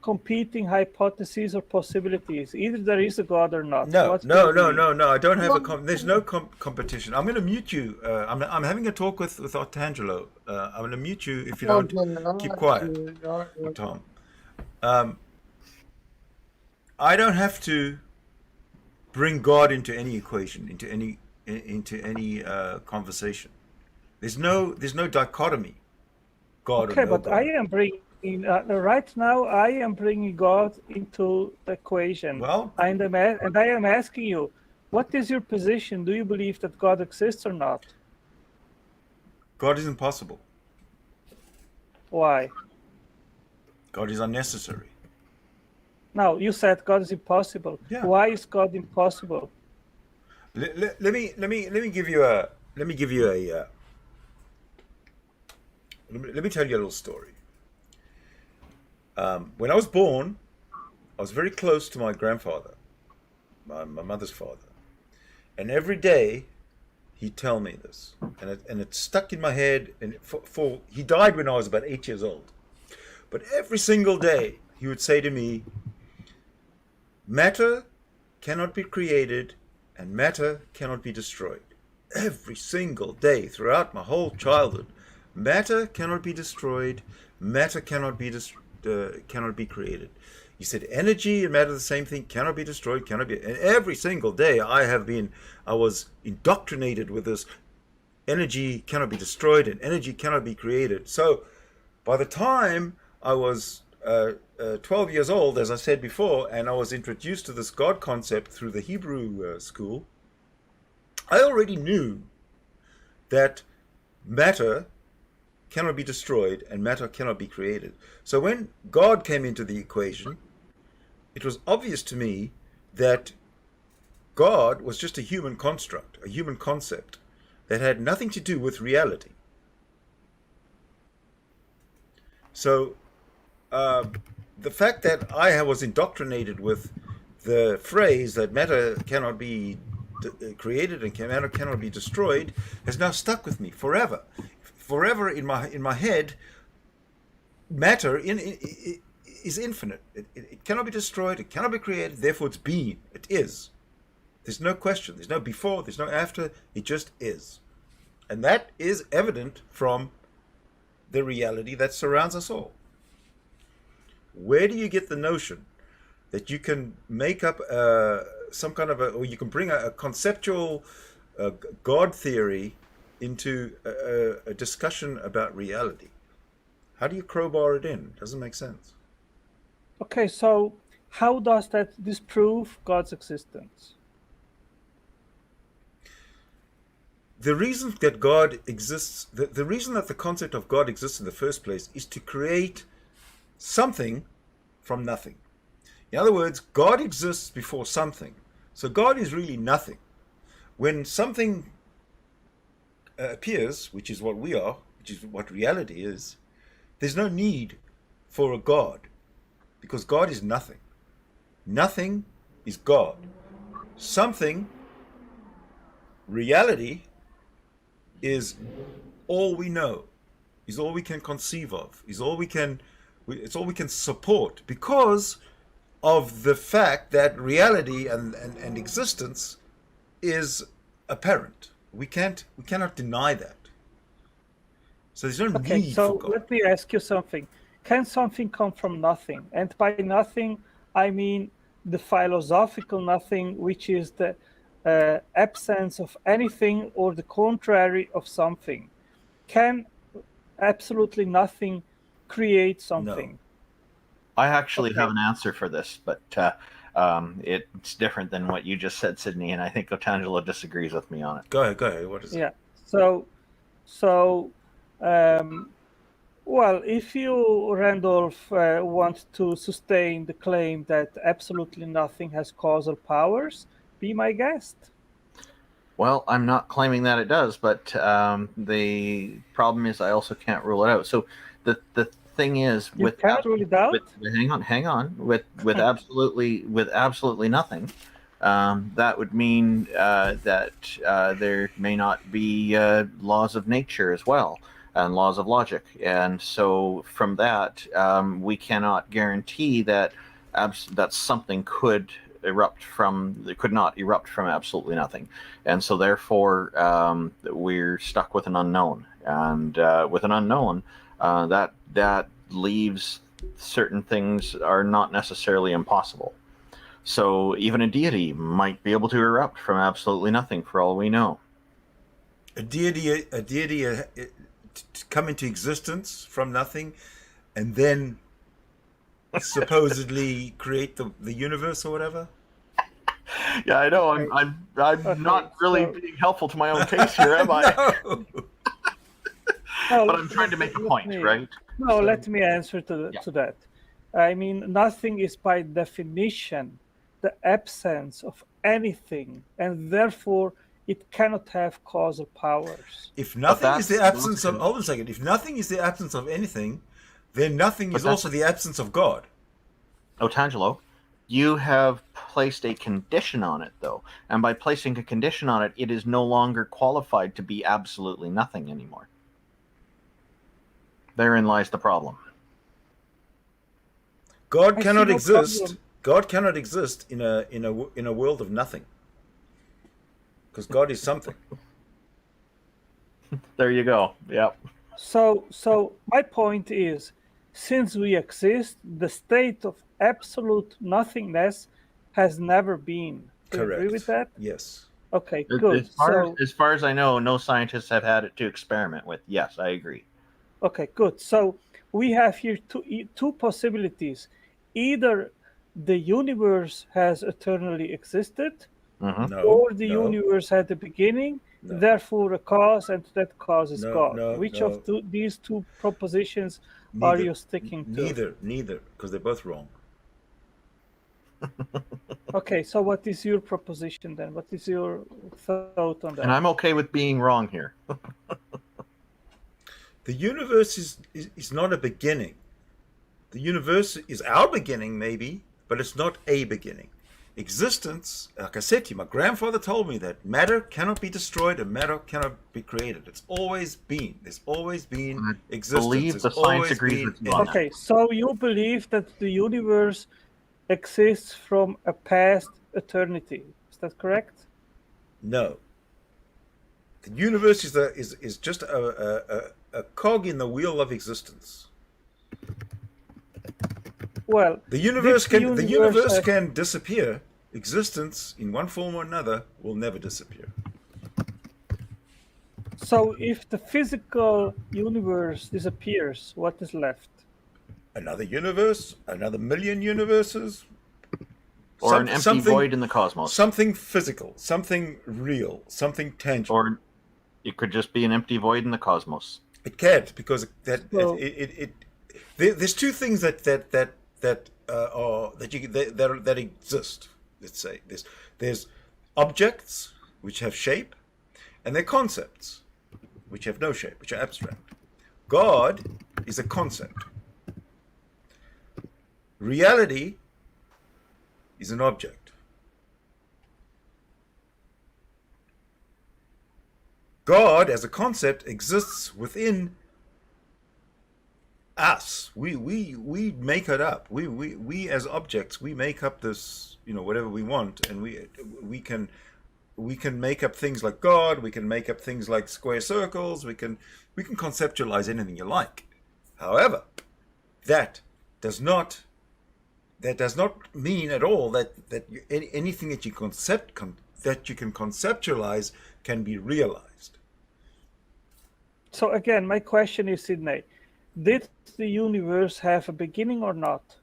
competing hypotheses or possibilities. Either there is a God or not. No, What do no, you no, believe? no, no. I don't have there's no competition. I'm going to mute you. I'm having a talk with Artangelo. I'm going to mute you if you don't keep quiet, Tom. I don't have to bring God into any equation, into any conversation. There's no dichotomy. God Okay, or no but God. I am bringing right now. I am bringing God into the equation. Well- and I am asking you, what is your position? Do you believe that God exists or not? God is impossible. Why? God is unnecessary. Now you said God is impossible. Yeah. Why is God impossible? Let me give you a let me tell you a little story. When I was born, I was very close to my grandfather, my mother's father, and every day he'd tell me this, and it stuck in my head. And he died when I was about 8 years old, but every single day he would say to me, "Matter cannot be created, and matter cannot be destroyed." Every single day throughout my whole childhood, matter cannot be destroyed, matter cannot be created. He said energy and matter, the same thing, cannot be destroyed, cannot be. And every single day I was indoctrinated with this: energy cannot be destroyed and energy cannot be created. So by the time I was 12 years old, as I said before, and I was introduced to this God concept through the Hebrew school, I already knew that matter cannot be destroyed and matter cannot be created. So when God came into the equation, it was obvious to me that God was just a human construct, a human concept that had nothing to do with reality. So the fact that I was indoctrinated with the phrase that matter cannot be created and matter cannot be destroyed has now stuck with me forever. Forever in my head, matter is infinite. It cannot be destroyed. It cannot be created. Therefore, it's being. It is. There's no question. There's no before. There's no after. It just is, and that is evident from the reality that surrounds us all. Where do you get the notion that you can make up some kind of or you can bring a conceptual God theory into a discussion about reality? How do you crowbar it in? Doesn't make sense. Okay, so how does that disprove God's existence? The reason that God exists, the reason that the concept of God exists in the first place is to create something from nothing. In other words, God exists before something. So God is really nothing. When something appears, which is what we are, which is what reality is, there's no need for a God, because God is nothing. Nothing is God. Something, reality, is all we know, is all we can conceive of, is all we can, it's all we can support, because of the fact that reality and existence is apparent. We cannot deny that. So there's no Okay, need so for God. let me ask you something. Can something come from nothing? And by nothing, I mean the philosophical nothing, which is the absence of anything or the contrary of something. Can absolutely nothing create something? I actually Okay. have an answer for this, but it's different than what you just said, Sydney, and I think Otangelo disagrees with me on it. Go ahead. What is it? Yeah. So, well, if you, Randolph, want to sustain the claim that absolutely nothing has causal powers, be my guest. Well, I'm not claiming that it does, but the problem is I also can't rule it out. So the thing is, You can't rule it out? hang on, with absolutely nothing, that would mean that there may not be laws of nature as well and laws of logic, and so from that we cannot guarantee that that something could not erupt from absolutely nothing, and so therefore we're stuck with an unknown, and with an unknown that leaves certain things are not necessarily impossible. So even a deity might be able to erupt from absolutely nothing, for all we know. A deity to come into existence from nothing, and then supposedly create the universe or whatever. Yeah, I know. I'm Okay, not really so- being helpful to my own case here, am I? No. No, But I'm trying to make a let point, me- right? No, let me answer to Yeah. that. I mean, nothing is by definition the absence of anything, and therefore it cannot have causal powers. If nothing is the that's- absence of, hold on a second. If nothing is the absence of anything, then nothing But is also the absence of God. Otangelo, you have placed a condition on it, though. And by placing a condition on it, it is no longer qualified to be absolutely nothing anymore. Therein lies the problem. God I cannot see no exist. problem. God cannot exist in a world of nothing, because God is something. There you go. Yep. So my point is, since we exist, the state of absolute nothingness has never been. Do you agree Correct. with that? Yes. Okay, good. So, As far as I know, no scientists have had it to experiment with. Yes, I agree. okay, good. So we have here two possibilities. Either the universe has eternally existed, Mhm. No. or the no, universe had a beginning, No. therefore a cause, and that cause is No, God. no, Which no. of these two propositions are you sticking to? Neither, because they're both wrong. Okay, so what is your proposition then? What is your thought on that? And I'm okay with being wrong here. The universe is not a beginning. The universe is our beginning, maybe, but it's not a beginning. Existence, like I said to you, my grandfather told me that matter cannot be destroyed and matter cannot be created. It's always been. There's always been I existence. believe There's the science always agrees been with you on that. Okay, so you believe that the universe exists from a past eternity. Is that correct? No. The universe is just a cog in the wheel of existence. Well, The universe did can the universe have- can disappear. Existence, in one form or another, will never disappear. So if the physical universe disappears, what is left? Another universe, another million universes, Or an empty void in the cosmos. something physical, something real, something tangible. Or it could just be an empty void in the cosmos. It can't, because So- there's two things that exist. Let's say there's objects which have shape, and they're concepts. which have no shape, which are abstract. God is a concept. Reality is an object. God as a concept exists within us. We make it up. We as objects, we make up this, whatever we want, and we can make up things like God. We can make up things like square circles. We can conceptualize anything you like. However, that does not mean at all that anything that you can conceptualize can be realized. So again, my question is, Sydney, did the universe have a beginning or not?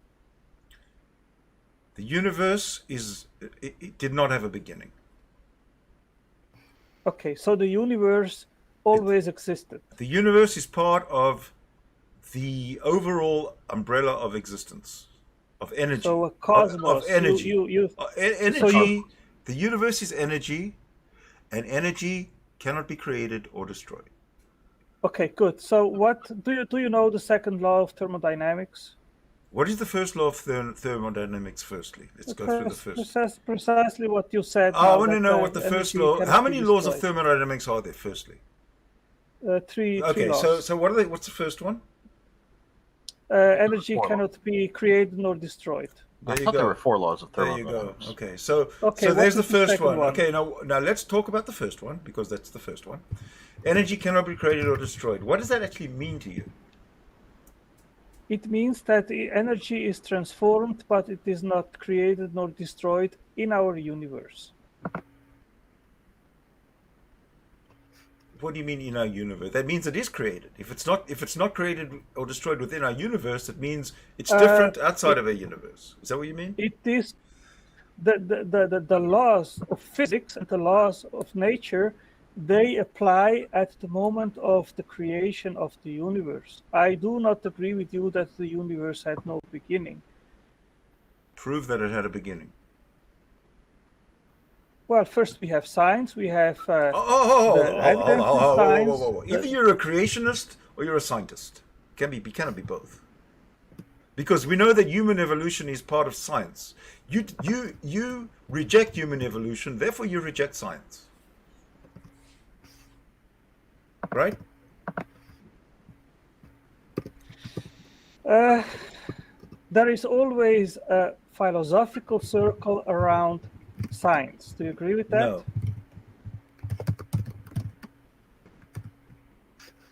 The universe it did not have a beginning. Okay, so the universe always existed. The universe is part of the overall umbrella of existence, of energy. So a cosmos. Of energy. Energy. The universe is energy, and energy cannot be created or destroyed. Okay, good. So what do you know the second law of thermodynamics? What is the first law of thermodynamics? Firstly, let's go through the first. Precisely what you said. I want to know what the first law. How many laws of thermodynamics are there? Firstly, three. Okay, three laws. so what are they? What's the first one? Energy cannot be created nor destroyed. I thought there were 4 laws of There you thermodynamics. go. Okay, so Okay, so what there's is the the first second one. one? Okay, now let's talk about the first one, because that's the first one. Energy cannot be created or destroyed. What does that actually mean to you? It means that the energy is transformed, but it is not created nor destroyed in our universe. What do you mean in our universe? That means it is created. If it's not created or destroyed within our universe, it means it's different outside of our universe. Is that what you mean? It is the laws of physics and the laws of nature, they apply at the moment of the creation of the universe. I do not agree with you that the universe had no beginning. Prove that it had a beginning. Well, first we have science, we have evidence in Whoa. science. Either you're a creationist or you're a scientist. Cannot be both. Because we know that human evolution is part of science. You reject human evolution, therefore you reject science. Right? There is always a philosophical circle around science. Do you agree with that? No.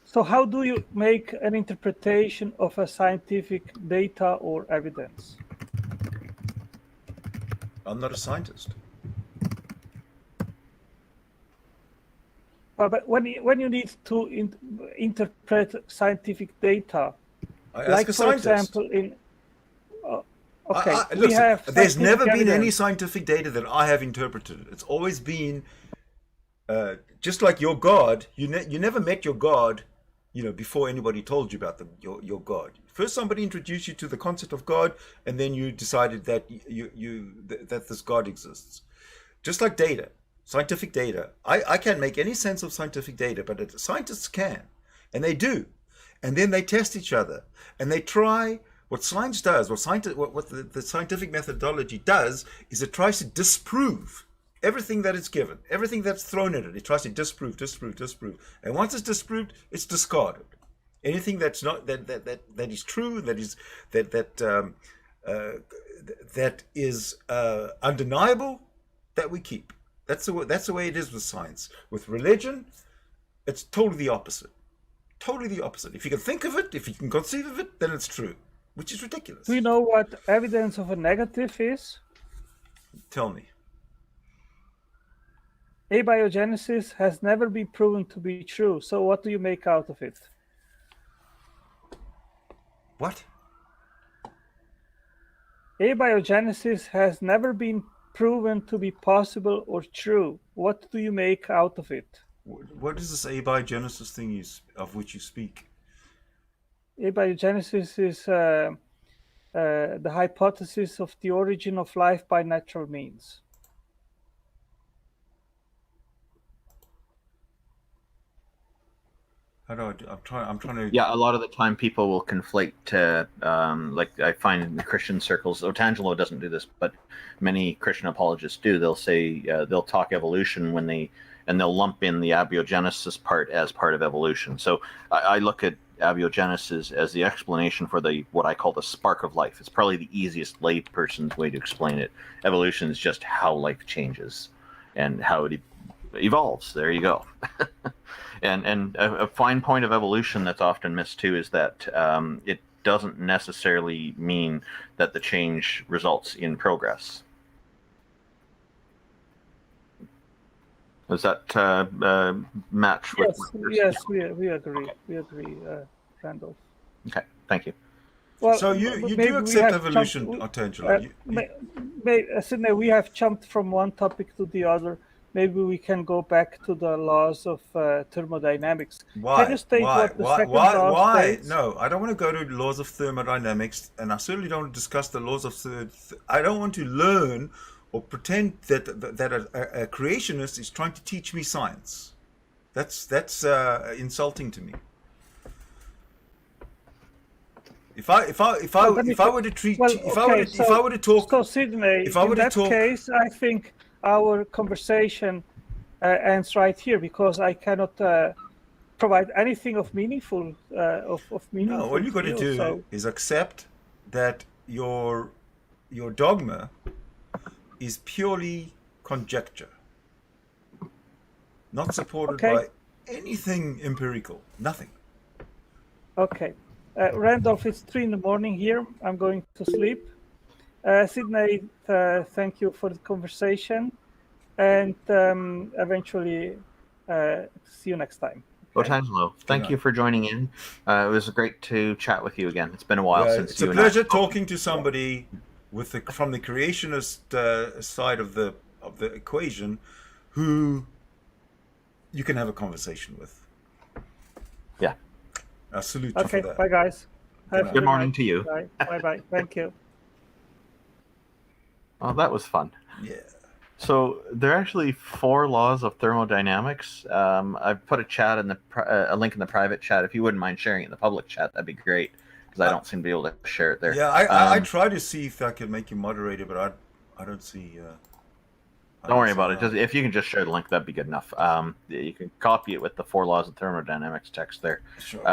So how do you make an interpretation of a scientific data or evidence? I'm not a scientist. But when you need to interpret scientific data, I ask like a for scientist. example in we Listen, have there's never scientific been any evidence. scientific data that I have interpreted. It's always been just like your God. You never met your God, before anybody told you about your God. First, somebody introduced you to the concept of God, and then you decided that that this God exists. Just like data, scientific data. I can't make any sense of scientific data, but scientists can, and they do, and then they test each other, and they try. What science does, what the scientific methodology does, is it tries to disprove everything that it's given, everything that's thrown at it. It tries to disprove. And once it's disproved, it's discarded. Anything that's not that is true, that is undeniable, that we keep. That's the way it is with science. With religion, it's totally the opposite. Totally the opposite. If you can think of it, if you can conceive of it, then it's true. Which is ridiculous. Do you know what evidence of a negative is? Tell me. Abiogenesis has never been proven to be true. So what do you make out of it? What? Abiogenesis has never been proven to be possible or true. What do you make out of it? What is this abiogenesis thing of which you speak? Abiogenesis is the hypothesis of the origin of life by natural means. How do I do? I'm trying to. Yeah, a lot of the time people will conflate, like I find in the Christian circles, Otangelo doesn't do this, but many Christian apologists do. They'll say, they'll talk evolution and they'll lump in the abiogenesis part as part of evolution. So I look at abiogenesis as the explanation for what I call the spark of life. It's probably the easiest layperson's way to explain it. Evolution is just how life changes and how it evolves. There you go. And a fine point of evolution that's often missed too is that it doesn't necessarily mean that the change results in progress. Does that match with? Yes, we agree. Okay. We agree, Randolph. Okay, thank you. Well, So you do accept evolution, Otangelo? Sydney, we have jumped from one topic to the other. Maybe we can go back to the laws of thermodynamics. Why? Can you state what the second law Why? states? No, I don't want to go to laws of thermodynamics, and I certainly don't want to discuss the laws of. I don't want to learn or pretend that a creationist is trying to teach me science. That's insulting to me. If I were to treat, if I were to talk, so Sydney, in that case, I think our conversation ends right here, because I cannot provide anything of meaningful. No, all you got to do is accept that your dogma is purely conjecture, not supported by anything empirical. Nothing. Okay. Randolph, it's 3 a.m. here. I'm going to sleep. Sydney, thank you for the conversation, and eventually see you next time. Okay? Otangelo, thank you for joining in. It was great to chat with you again. It's been a while since it's a pleasure talking to somebody from the creationist side of the equation, who you can have a conversation with. Yeah. I salute you for that. Bye, guys. Good morning to you. Bye. Thank you. Oh, that was fun. Yeah. So there are actually 4 laws of thermodynamics. I've put a link in the private chat. If you wouldn't mind sharing it in the public chat, that'd be great, because I don't seem to be able to share it there. Yeah, I try to see if I can make you moderator, but I don't see. Don't worry about it. Just if you can just share the link, that'd be good enough. You can copy it with the 4 laws of thermodynamics text there. Sure.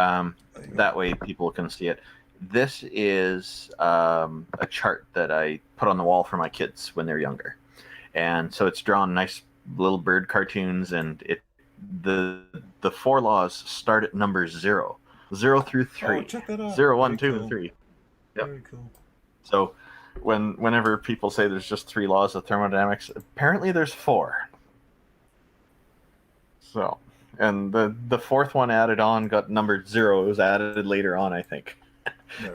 That way people can see it. This is a chart that I put on the wall for my kids when they're younger, and so it's drawn nice little bird cartoons, and the 4 laws start at number 0 through 3. Oh, check that out. 0, 1, Very 2, cool. 3. Yep. Very cool. So whenever people say there's just 3 laws of thermodynamics, apparently there's 4. So, and the 4th one added on got numbered 0. It was added later on, I think.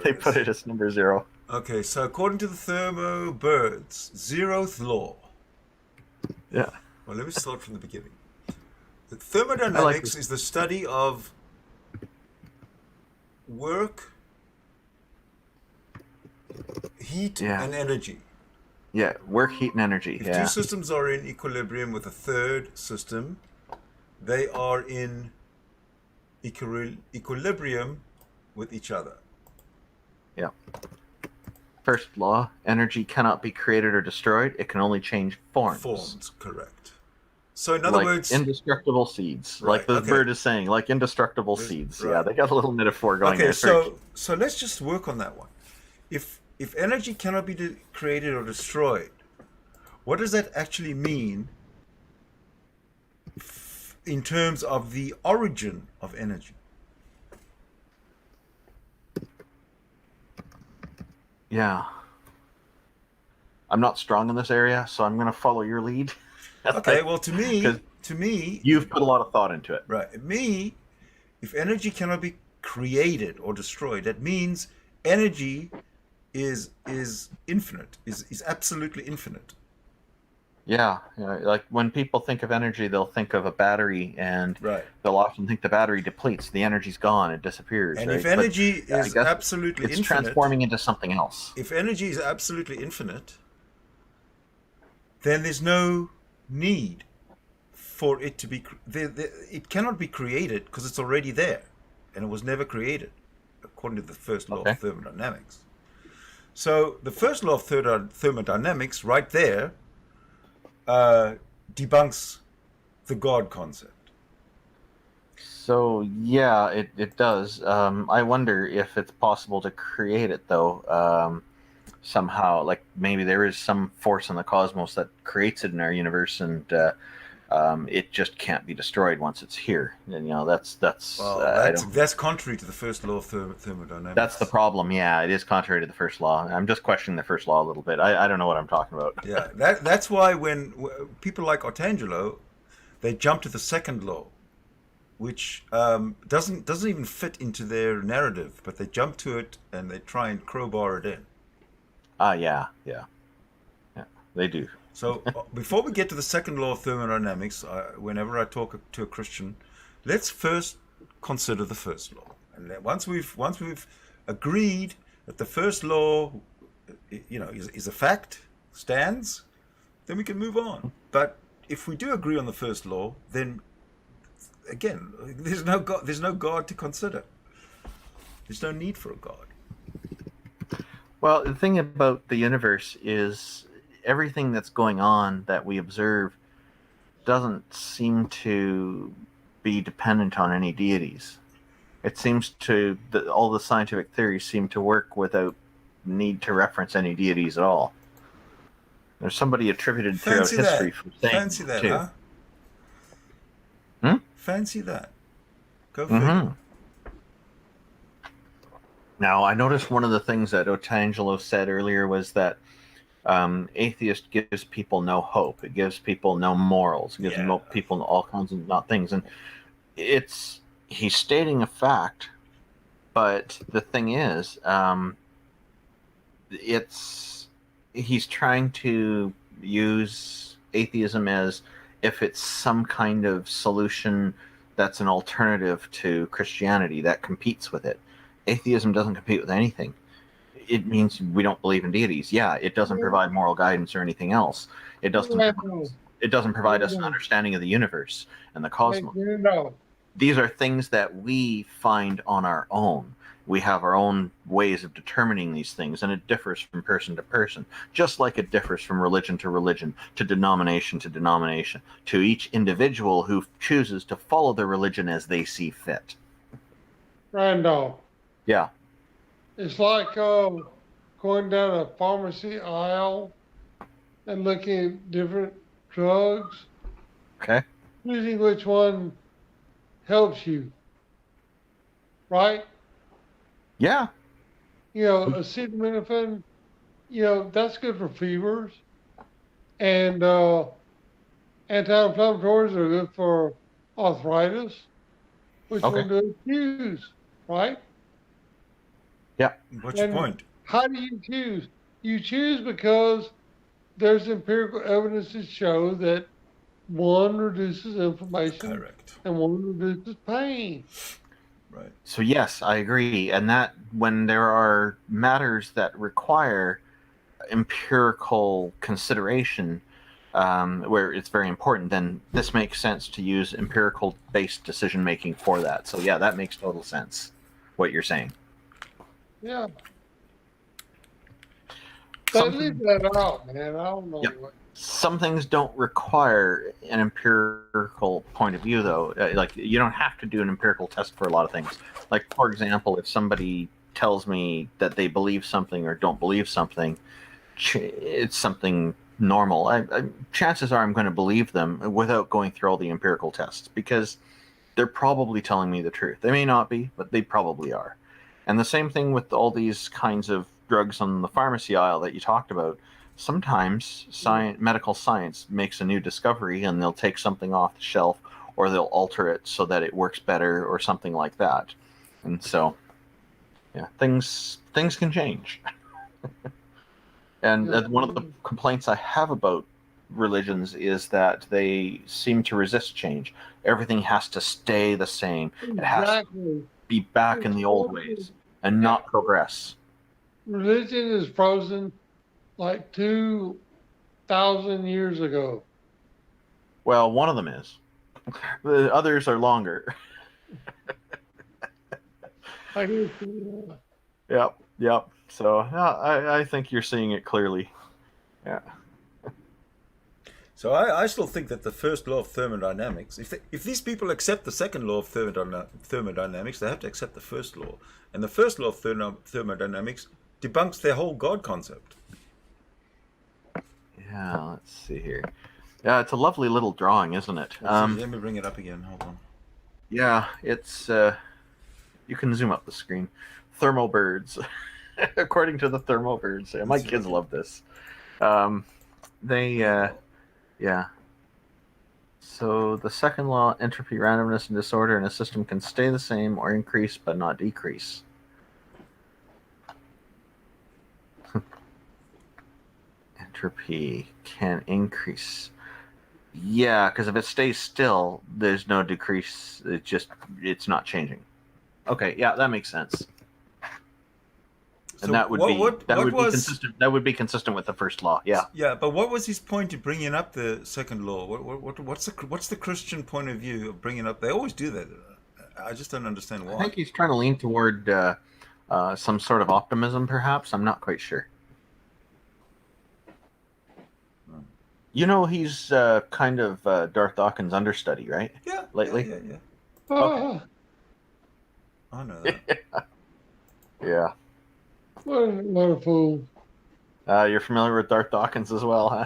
They put it as number 0. Okay, so according to the Thermo Birds, 0th law. Yeah. Well, let me start from the beginning. The thermodynamics is the study of work, heat, and energy. Yeah, work, heat, and energy. If 2 systems are in equilibrium with a 3rd system, they are in equilibrium with each other. Yeah. First law, energy cannot be created or destroyed. It can only change forms. Forms, correct. So in other words... indestructible seeds. Right, like the bird is saying, like indestructible seeds. Right. Yeah, they got a little metaphor going there. So let's just work on that one. If energy cannot be created or destroyed, what does that actually mean in terms of the origin of energy? Yeah. I'm not strong in this area, so I'm going to follow your lead. Okay, well, to me, you've put a lot of thought into it. Right. If energy cannot be created or destroyed, that means energy is infinite, is absolutely infinite. Yeah, like when people think of energy, they'll think of a battery, and they'll often think the battery depletes, the energy's gone, it disappears. And if energy is absolutely infinite, it's transforming into something else. If energy is absolutely infinite, then there's no need for it to be, it cannot be created because it's already there, and it was never created, according to the first law of thermodynamics. So the first law of thermodynamics, right there, debunks the God concept. So yeah, it does. I wonder if it's possible to create it though, somehow. Like maybe there is some force in the cosmos that creates it in our universe, and it just can't be destroyed once it's here. And That's contrary to the first law of thermodynamics. That's the problem. Yeah, it is contrary to the first law. I'm just questioning the first law a little bit. I don't know what I'm talking about. Yeah, that's why when people like Artangelo, they jump to the second law, which doesn't even fit into their narrative, but they jump to it and they try and crowbar it in. Yeah, they do. So before we get to the second law of thermodynamics, whenever I talk to a Christian, let's first consider the first law. And then once we've agreed that the first law, is a fact, stands, then we can move on. But if we do agree on the first law, then again, there's no God. There's no God to consider. There's no need for a God. Well, the thing about the universe is everything that's going on that we observe doesn't seem to be dependent on any deities. It seems all the scientific theories seem to work without need to reference any deities at all. There's somebody attributed throughout history for saying Fancy that, too. huh? Fancy that. Go figure. Now, I noticed one of the things that Otangelo said earlier was that atheist gives people no hope. It gives people no morals. It gives people all kinds of things. And he's stating a fact, but the thing is, he's trying to use atheism as if it's some kind of solution that's an alternative to Christianity that competes with it. Atheism doesn't compete with anything. It means we don't believe in deities. Yeah, it doesn't provide moral guidance or anything else. It doesn't provide us an understanding of the universe and the cosmos. These are things that we find on our own. We have our own ways of determining these things, and it differs from person to person, just like it differs from religion, to denomination, to each individual who chooses to follow their religion as they see fit. Randolph. Yeah. It's like going down a pharmacy aisle and looking at different drugs. Okay. Choosing which one helps you. Right? Yeah. Acetaminophen, that's good for fevers. And anti-inflammatories are good for arthritis. Which one do you choose? Right? Yeah. What's your point? How do you choose? You choose because there's empirical evidence to show that one reduces inflammation. Correct. And one reduces pain. Right. So yes, I agree. And that when there are matters that require empirical consideration, where it's very important, then this makes sense to use empirical-based decision-making for that. So yeah, that makes total sense, what you're saying. Yeah. But leave that out, man. I don't know. Yep. Some things don't require an empirical point of view, though. Like, you don't have to do an empirical test for a lot of things. Like, for example, if somebody tells me that they believe something or don't believe something, it's something normal. Chances are I'm going to believe them without going through all the empirical tests, because they're probably telling me the truth. They may not be, but they probably are. And the same thing with all these kinds of drugs on the pharmacy aisle that you talked about. Sometimes medical science makes a new discovery and they'll take something off the shelf, or they'll alter it so that it works better or something like that. And so, yeah, things can change. And one of the complaints I have about religions is that they seem to resist change. Everything has to stay the same. It has to be back in the old ways and not progress. Religion is frozen like 2,000 years ago. Well, one of them is. The others are longer. I guess, Yep. So I think you're seeing it clearly. Yeah. So I still think that the first law of thermodynamics, if these people accept the second law of thermodynamics, they have to accept the first law. And the first law of thermodynamics debunks their whole God concept. Yeah, let's see here. Yeah, it's a lovely little drawing, isn't it? Let me bring it up again. Hold on. Yeah, it's you can zoom up the screen. Thermal birds. According to the thermal birds. Yeah, my kids love this. Yeah. So the second law, entropy, randomness, and disorder in a system can stay the same or increase but not decrease. Entropy can increase. Yeah, because if it stays still, there's no decrease. It's not changing. Okay, yeah, that makes sense. And So that would consistent. That would be consistent with the first law. Yeah. Yeah, but what was his point in bringing up the second law? What's the Christian point of view of bringing up? They always do that. I just don't understand why. I think he's trying to lean toward some sort of optimism, perhaps. I'm not quite sure. You know, he's kind of Darth Dawkins' understudy, right? Yeah. Lately? Yeah. oh, I know that. Yeah. what a fool. You're familiar with Darth Dawkins as well, huh?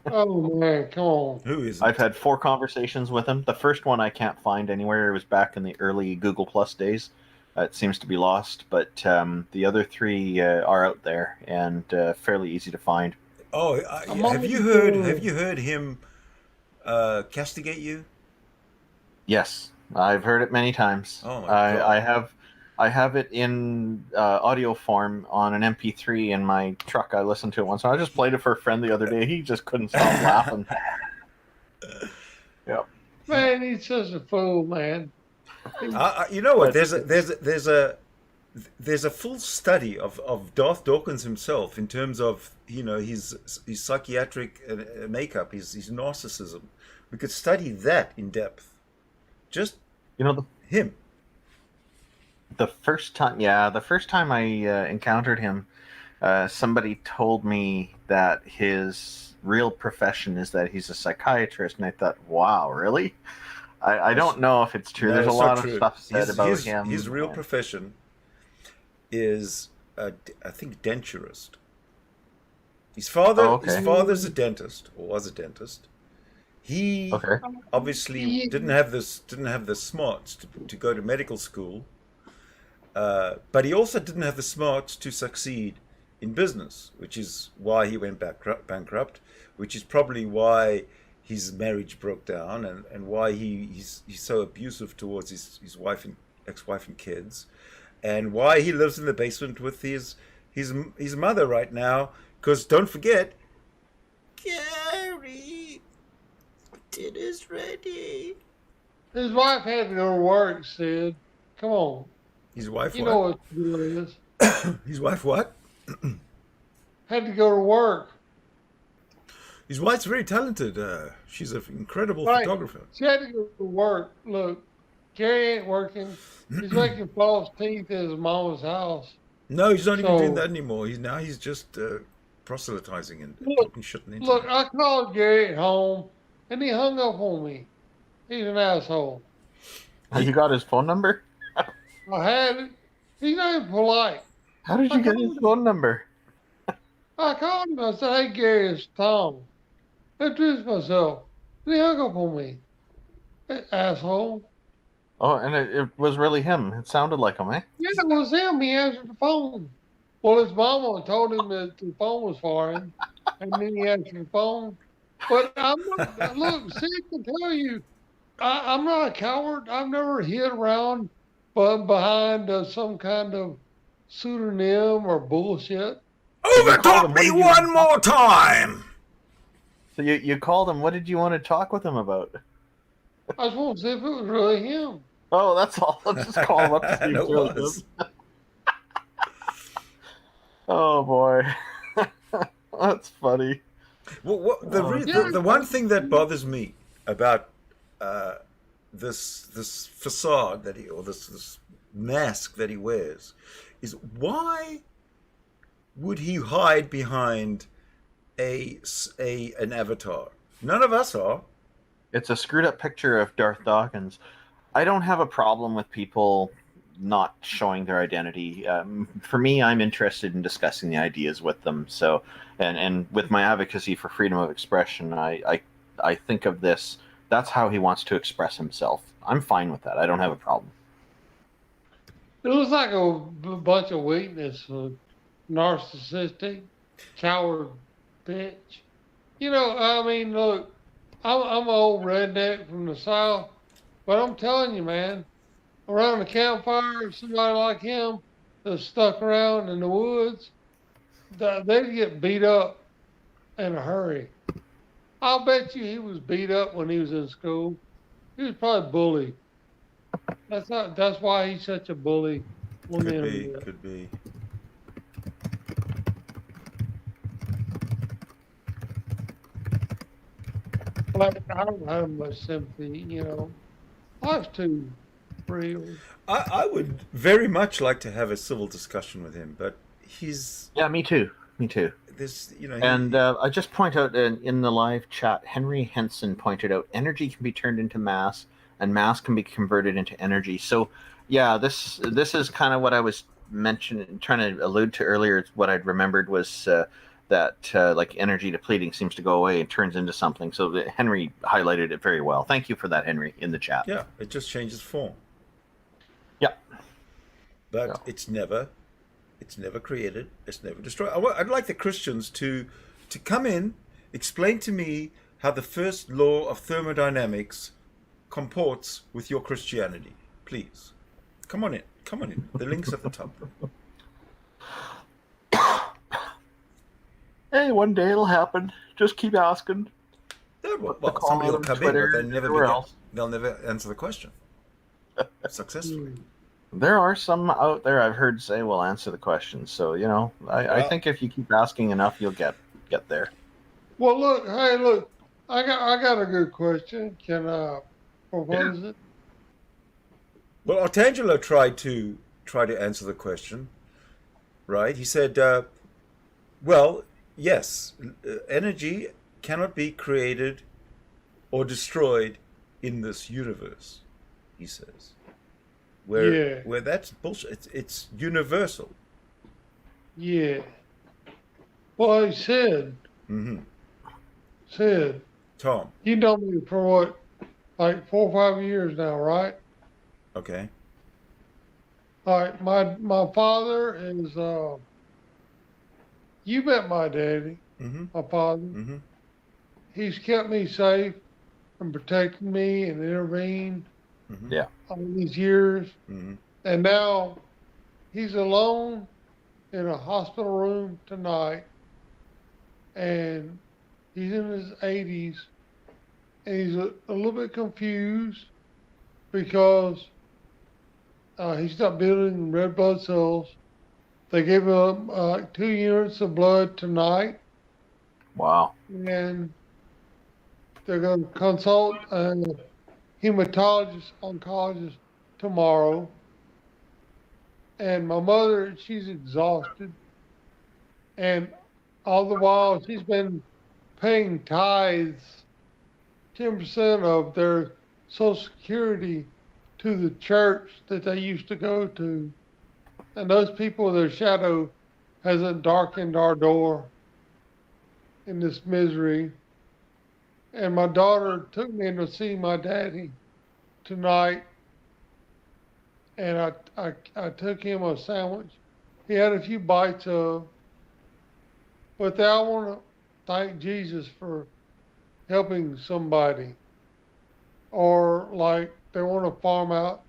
Oh, man, come on. Who is it? I've had 4 conversations with him. The first one I can't find anywhere. It was back in the early Google Plus days. It seems to be lost, but the other 3 are out there and fairly easy to find. Oh, have you heard him castigate you? Yes, I've heard it many times. Oh my God. I have it in audio form on an MP3 in my truck. I listened to it once. I just played it for a friend the other day. He just couldn't stop laughing. Yep. Man, he's such a fool, man. You know what? There's a full study of Darth Dawkins himself in terms of his psychiatric makeup, his narcissism. We could study that in depth. Just him. The first time I encountered him, somebody told me that his real profession is that he's a psychiatrist, and I thought, wow, really? I don't know if it's true. No, There's a it's lot not of true. stuff said about him. His real profession is, I think, denturist. His father's a dentist, or was a dentist. He obviously didn't have the smarts to go to medical school, but he also didn't have the smarts to succeed in business, which is why he went bankrupt, which is probably why his marriage broke down, and why he's so abusive towards his wife and ex-wife and kids, and why he lives in the basement with his mother right now. Because don't forget, Gary, dinner's ready. His wife had to go to work, Sid. Come on. His wife, You know what it is. His wife what? Had to go to work. His wife's very talented. She's an incredible Right. photographer. She had to go to work. Look, Gary ain't working. He's making false teeth at his mama's house. No, he's not even So- doing that anymore. He's just proselytizing and Look, talking shit on the internet. Look, I called Gary at home, and he hung up on me. He's an asshole. You got his phone number? I had it. He's not even polite. How did you get his phone number? I called him. I said, "Hey, Gary, it's Tom." I introduced myself. And he hung up on me. Asshole. Oh, and it was really him. It sounded like him, eh? Yeah, it was him. He answered the phone. Well, his mama told him that the phone was for him, and then he answered the phone. But I'm not, look, see, I can tell you, I'm not a coward. I've never hid around behind some kind of pseudonym or bullshit. Overtalk me one more time! So you called him. What did you want to talk with him about? I just want to see if it was really him. Oh, that's all. I'll just call him up to see if No, it's it really was. him. Oh boy, that's funny. Well, the one thing that bothers me about this facade that he, or this mask that he wears, is why would he hide behind an avatar? None of us are. It's a screwed up picture of Darth Dawkins. I don't have a problem with people not showing their identity. For me, I'm interested in discussing the ideas with them. So, and with my advocacy for freedom of expression, I think of this. That's how he wants to express himself. I'm fine with that. I don't have a problem. It looks like a bunch of weakness, narcissistic, coward bitch. You know, I mean, look, I'm an old redneck from the South, but I'm telling you, man, around the campfire, somebody like him that's stuck around in the woods, they'd get beat up in a hurry. I'll bet you he was beat up when he was in school. He was probably bullied. That's why he's such a bully. Could be. Like, I don't have much sympathy, you know. Life's too real. I would very much like to have a civil discussion with him, but he's Yeah, me too. Me too. this, you know. And I just point out in the live chat, Henry Henson pointed out energy can be turned into mass, and mass can be converted into energy. So, yeah, this is kind of what I was mentioning, trying to allude to earlier. What I'd remembered was that like energy depleting seems to go away and turns into something. So Henry highlighted it very well. Thank you for that, Henry, in the chat. Yeah, it just changes form. Yeah, But Yeah. it's never created. It's never destroyed. I'd like the Christians to come in, explain to me how the first law of thermodynamics comports with your Christianity. Please, come on in. The link's at the top. Hey, one day it'll happen. Just keep asking. Well, the call somebody will on come Twitter in, but and everywhere else. they'll never answer the question successfully. There are some out there I've heard say will answer the question. So, you know, I Well- think if you keep asking enough, you'll get there. Well, look, I got a good question. Can I propose it? Well, Artangelo tried to answer the question, right? He said, well, yes, energy cannot be created or destroyed in this universe, he says. Where that's bullshit. It's universal. Yeah. Well, he said, Tom, you know me for what, like 4 or 5 years now, right? okay. All right, my father is, you met my daddy, my father. He's kept me safe and protected me and intervened Yeah. all these years. And now he's alone in a hospital room tonight, and he's in his 80s, and he's a little bit confused because he's not building red blood cells. They gave him 2 units of blood tonight, Wow. and they're going to consult a hematologist, oncologist tomorrow. And my mother, she's exhausted. And all the while, she's been paying tithes, 10% of their Social Security to the church that they used to go to. And those people, their shadow hasn't darkened our door in this misery. And my daughter took me in to see my daddy tonight, and I took him a sandwich. He had a few bites of, but I want to thank Jesus for helping somebody, or like they want to farm out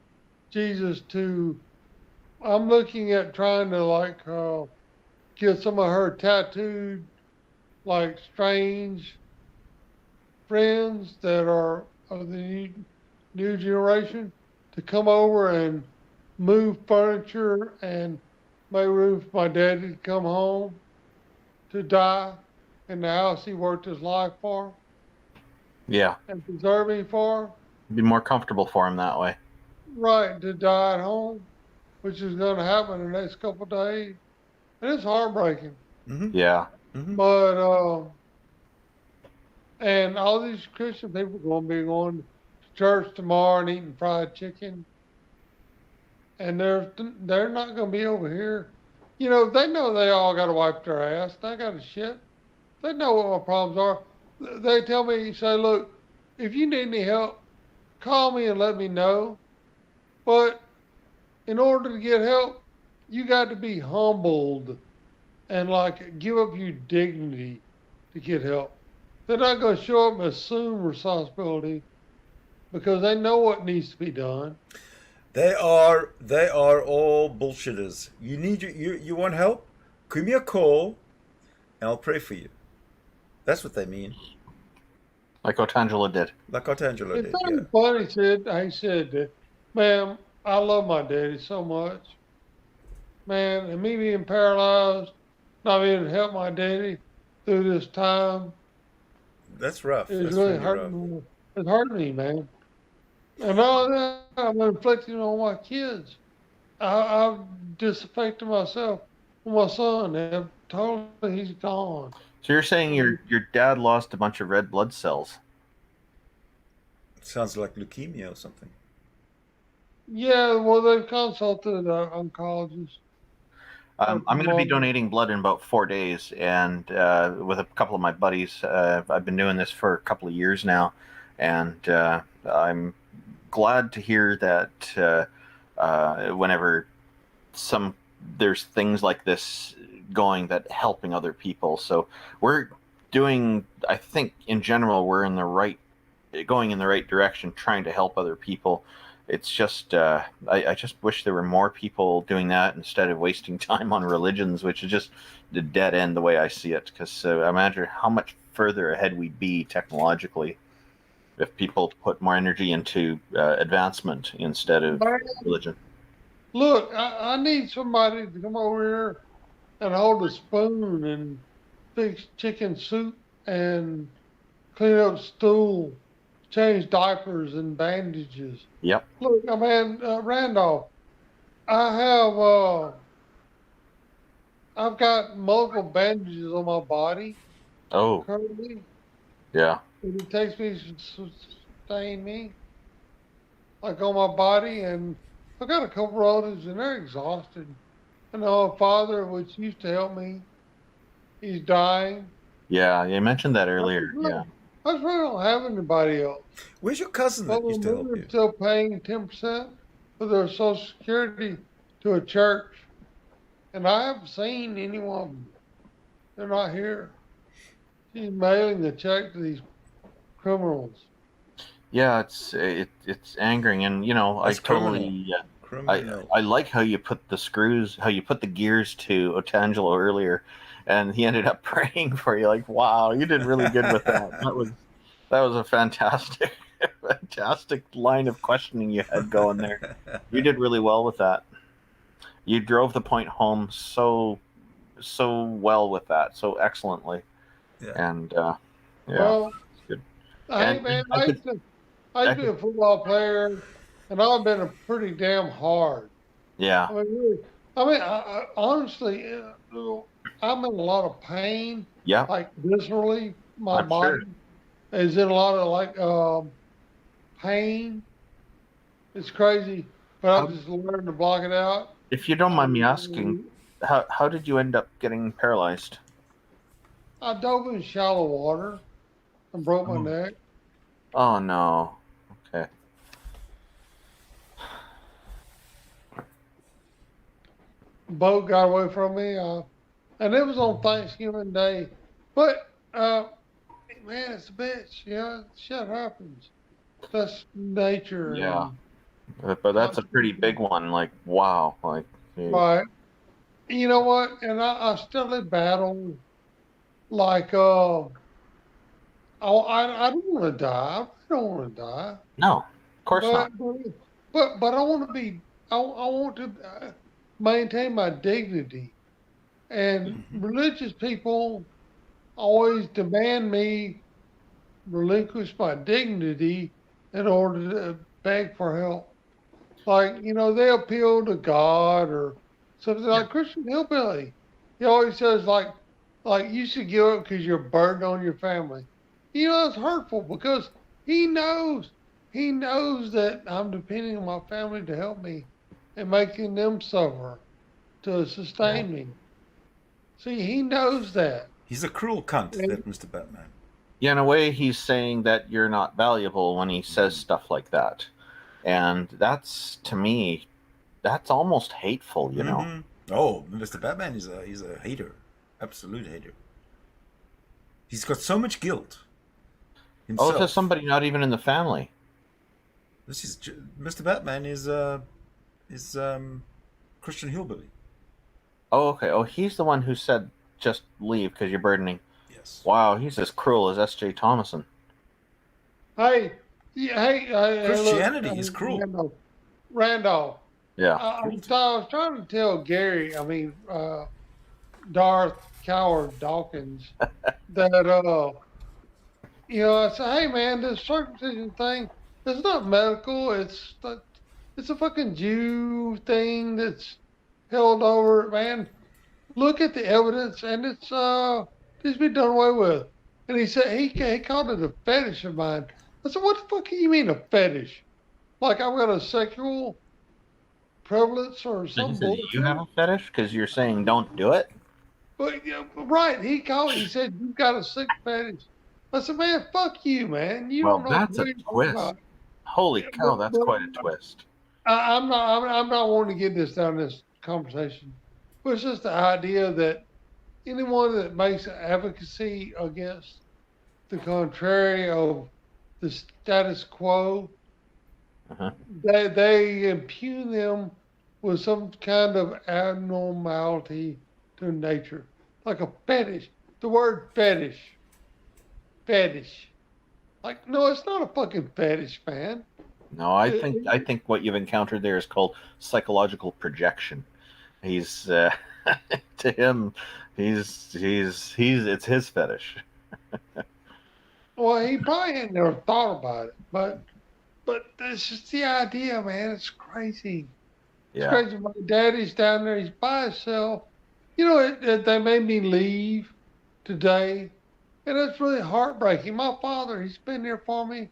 Jesus to. I'm looking at trying to like get some of her tattooed, like strange friends that are of the new generation to come over and move furniture and make room for my daddy to come home to die in the house he worked his life for Yeah. and preserve me for. be more comfortable for him that way. right, to die at home, which is going to happen in the next couple of days. And it's heartbreaking. Yeah. But, and all these Christian people are going to be going to church tomorrow and eating fried chicken. And they're not going to be over here. You know, they know they all got to wipe their ass. They got to shit. They know what my problems are. They tell me, say, look, if you need any help, call me and let me know. But in order to get help, you got to be humbled and like give up your dignity to get help. They're not going to show up and assume responsibility because they know what needs to be done. They are all bullshitters. You want help? Give me a call, and I'll pray for you. That's what they mean. Like Otangelo did. Like Artangelo It's did. kind of funny, he said that, man, I love my daddy so much. Man, and me being paralyzed, not being able to help my daddy through this time, That's rough. it's That's really really rough. hurting me. It's hurting me, man. And all that, I'm inflicting on my kids. I've disaffected myself with my son. And totally, he's gone. So you're saying your dad lost a bunch of red blood cells? Sounds like leukemia or something. Yeah, well, they've consulted oncologists. I'm going to be donating blood in about 4 days, and with a couple of my buddies. I've been doing this for a couple of years now, and I'm glad to hear that whenever there's things like this going, that helping other people. So we're doing, I think in general, we're going in the right direction, trying to help other people. It's just I just wish there were more people doing that instead of wasting time on religions, which is just the dead end the way I see it. Because imagine how much further ahead we'd be technologically if people put more energy into advancement instead of religion. Look, I need somebody to come over here and hold a spoon and fix chicken soup and clean up stool, change diapers and bandages. Yep. Look, man, Randolph, I've got multiple bandages on my body Oh, currently, yeah. and it takes me to sustain me, like on my body, and I've got a couple relatives and they're exhausted. I know a father which used to help me. He's dying. Yeah, you mentioned that earlier. Yeah. I really don't have anybody else. Where's your cousin that used to help They're you? still paying 10% of their Social Security to a church, and I haven't seen anyone. They're not here. She's mailing the check to these criminals. Yeah, it's angering, and That's I like how you put the gears to Otangelo earlier, and he ended up praying for you. Like, wow, you did really good with that. That was a fantastic line of questioning you had going there. You did really well with that. You drove the point home so well with that, so excellently. Yeah. And yeah, Well, it's good. hey, And man, I I used to be a football player, and I've been a pretty damn hard. Yeah, I mean, really, I honestly, I'm in a lot of pain, yeah, like viscerally. My I'm body sure. is in a lot of like pain. It's crazy, but I've just learned to block it out. If you don't mind me asking, how did you end up getting paralyzed? I dove in shallow water and broke my neck. Oh no. Okay. Boat got away from me, and it was on Thanksgiving Day. But man, it's a bitch. Yeah, shit happens. That's nature. Yeah. But that's a pretty big one. Like, wow. Like, Right. You know what? And I still battle. Like, I don't want to die. I don't want to die. no, of course not. But I want to be. I want to maintain my dignity. And religious people always demand me relinquish my dignity in order to beg for help. Like, they appeal to God or something like Christian Hillbilly. He always says like you should give up because you're a burden on your family. It's hurtful because he knows that I'm depending on my family to help me and making them suffer to sustain me. See, he knows that. He's a cruel cunt, And- that Mr. Batman. Yeah, in a way, he's saying that you're not valuable when he says stuff like that, and that's, to me, that's almost hateful. Oh, Mr. Batman is a hater, absolute hater. He's got so much guilt himself. Oh, to somebody not even in the family. This is Mr. Batman is Christian Hillbilly. Oh, okay. Oh, he's the one who said just leave because you're burdening. Yes. Wow, he's as cruel as S.J. Thomason. Hey, Christianity look, is cruel. Randolph. Yeah. I was trying to tell Gary, Darth Coward Dawkins, that I said, hey man, this circumcision thing, it's not medical. It's a fucking Jew thing that's held over, man. Look at the evidence, and it's be done away with. And he said he called it a fetish of mine. I said, what the fuck do you mean a fetish? Like I've got a sexual prevalence or something? So you have a fetish because you're saying don't do it? But right, he said you've got a sick fetish. I said, man, fuck you, man. You don't know that's what a you're talking twist. about. Holy cow, that's quite a twist. I'm not wanting to get this down this conversation, but it's just the idea that anyone that makes advocacy against the contrary of the status quo, they impugn them with some kind of abnormality to nature, like a fetish. The word fetish. Like, no, it's not a fucking fetish, man. No, I think what you've encountered there is called psychological projection. He's to him, it's his fetish. Well, he probably had never thought about it, but that's just the idea, man. It's crazy. It's crazy. My daddy's down there. He's by himself. They made me leave today, and it's really heartbreaking. My father, he's been there for me.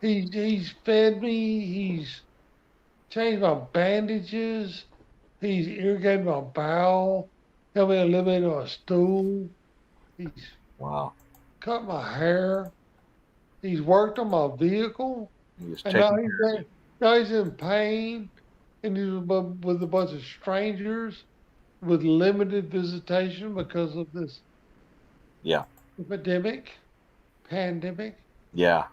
He's fed me. He's changed my bandages. He's irrigated my bowel. Helped me eliminate a stool. He's cut my hair. He's worked on my vehicle. Now he's in pain, and he's with a bunch of strangers with limited visitation because of this pandemic. Yeah.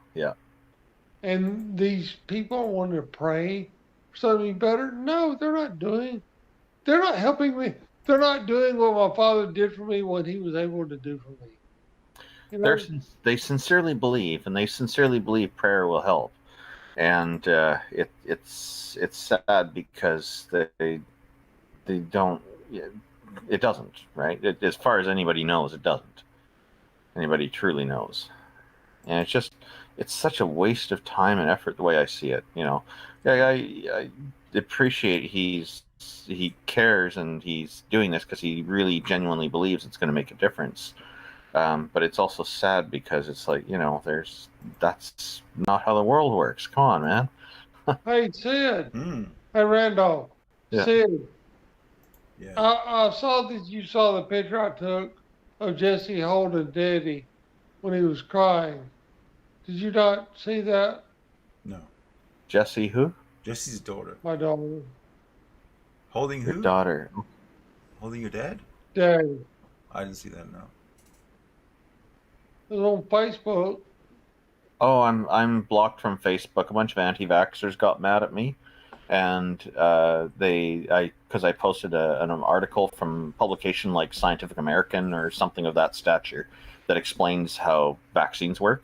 And these people want to pray for something better. No, they're not helping me. They're not doing what my father did for me, what he was able to do for me. They sincerely believe, and they sincerely believe prayer will help. And it's sad because they don't. It doesn't, right? As far as anybody knows, it doesn't. Anybody truly knows, and it's such a waste of time and effort the way I see it. I appreciate he cares and he's doing this because he really genuinely believes it's going to make a difference. But it's also sad because it's like, that's not how the world works. Come on, man. Hey, Sid. Hey, Randolph. Yeah. Sid. Yeah. I saw that you saw the picture I took of Jesse holding Daddy when he was crying. Did you not see that? No. Jesse who? Jesse's daughter. My daughter. Holding Your who? daughter. Holding your dad? Daddy. I didn't see that, no. It was on Facebook. Oh, I'm blocked from Facebook. A bunch of anti-vaxxers got mad at me, and because I posted an article from publication like Scientific American or something of that stature that explains how vaccines work.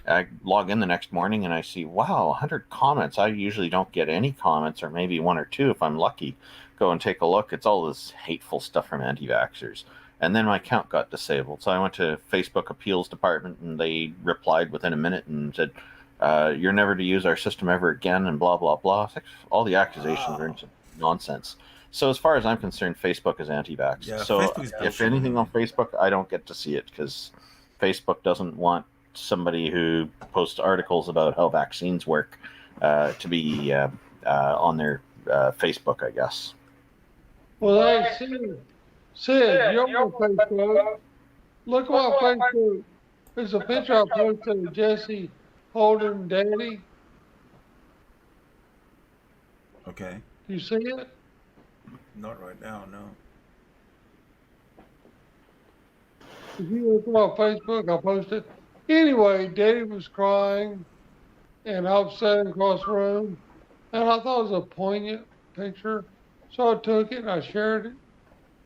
I log in the next morning and I see, wow, 100 comments. I usually don't get any comments, or maybe one or two if I'm lucky. Go and take a look. It's all this hateful stuff from anti-vaxxers. And then my account got disabled. So I went to Facebook appeals department and they replied within a minute and said, You're never to use our system ever again, and blah blah blah. It's like all the accusations are nonsense. So as far as I'm concerned, Facebook is anti-vax. Yeah, so Facebook is if bullshit. anything on Facebook, I don't get to see it because Facebook doesn't want somebody who posts articles about how vaccines work to be on their Facebook, I guess. Well, hey, Sid, you're on Facebook. Look what Facebook. There's a picture I posted of Jesse holding Daddy. Okay. You see it? Not right now, no. If you look on Facebook, I posted. Anyway, Daddy was crying and I was sitting across the room, and I thought it was a poignant picture, so I took it and I shared it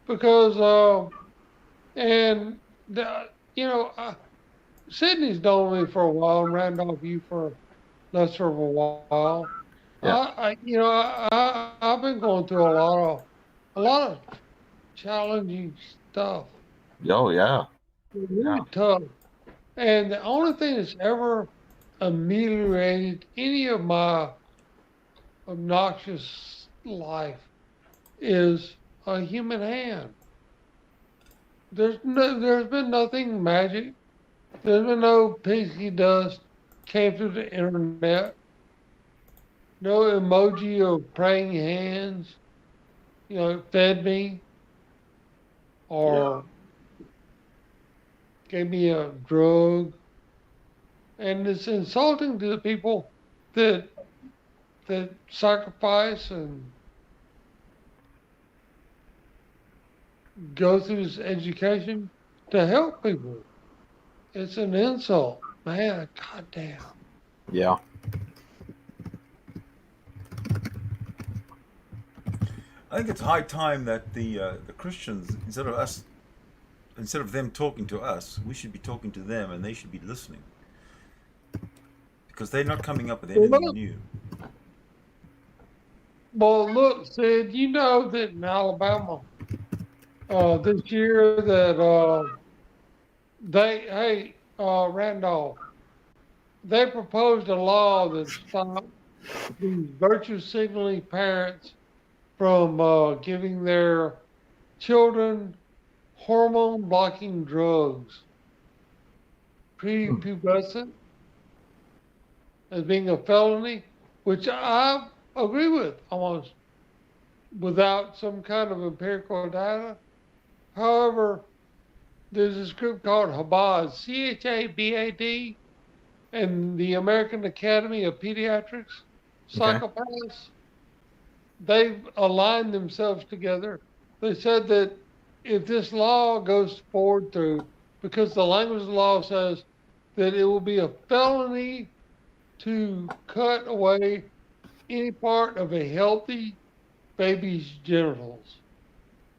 because, and you know, Sydney's known me for a while, and Randolph, you for lesser of a while. Yeah. I've been going through a lot of challenging stuff. Oh yeah. Really tough. And the only thing that's ever ameliorated any of my obnoxious life is a human hand. There's been nothing magic. There's been no pixie dust came through the internet. No emoji of praying hands, fed me or gave me a drug. And it's insulting to the people that sacrifice and go through this education to help people. It's an insult, man. Goddamn. Yeah. I think it's high time that the Christians, instead of them talking to us, we should be talking to them, and they should be listening, because they're not coming up with anything new. Well, look, Sid, you know that in Alabama this year that Randolph, they proposed a law that stopped these virtue signaling parents from giving their children hormone blocking drugs, prepubescent, as being a felony, which I agree with almost without some kind of empirical data. However, there's this group called Chabad, Chabad, and the American Academy of Pediatrics, psychopaths. They've aligned themselves together. They said that if this law goes forward through, because the language of the law says that it will be a felony to cut away any part of a healthy baby's genitals.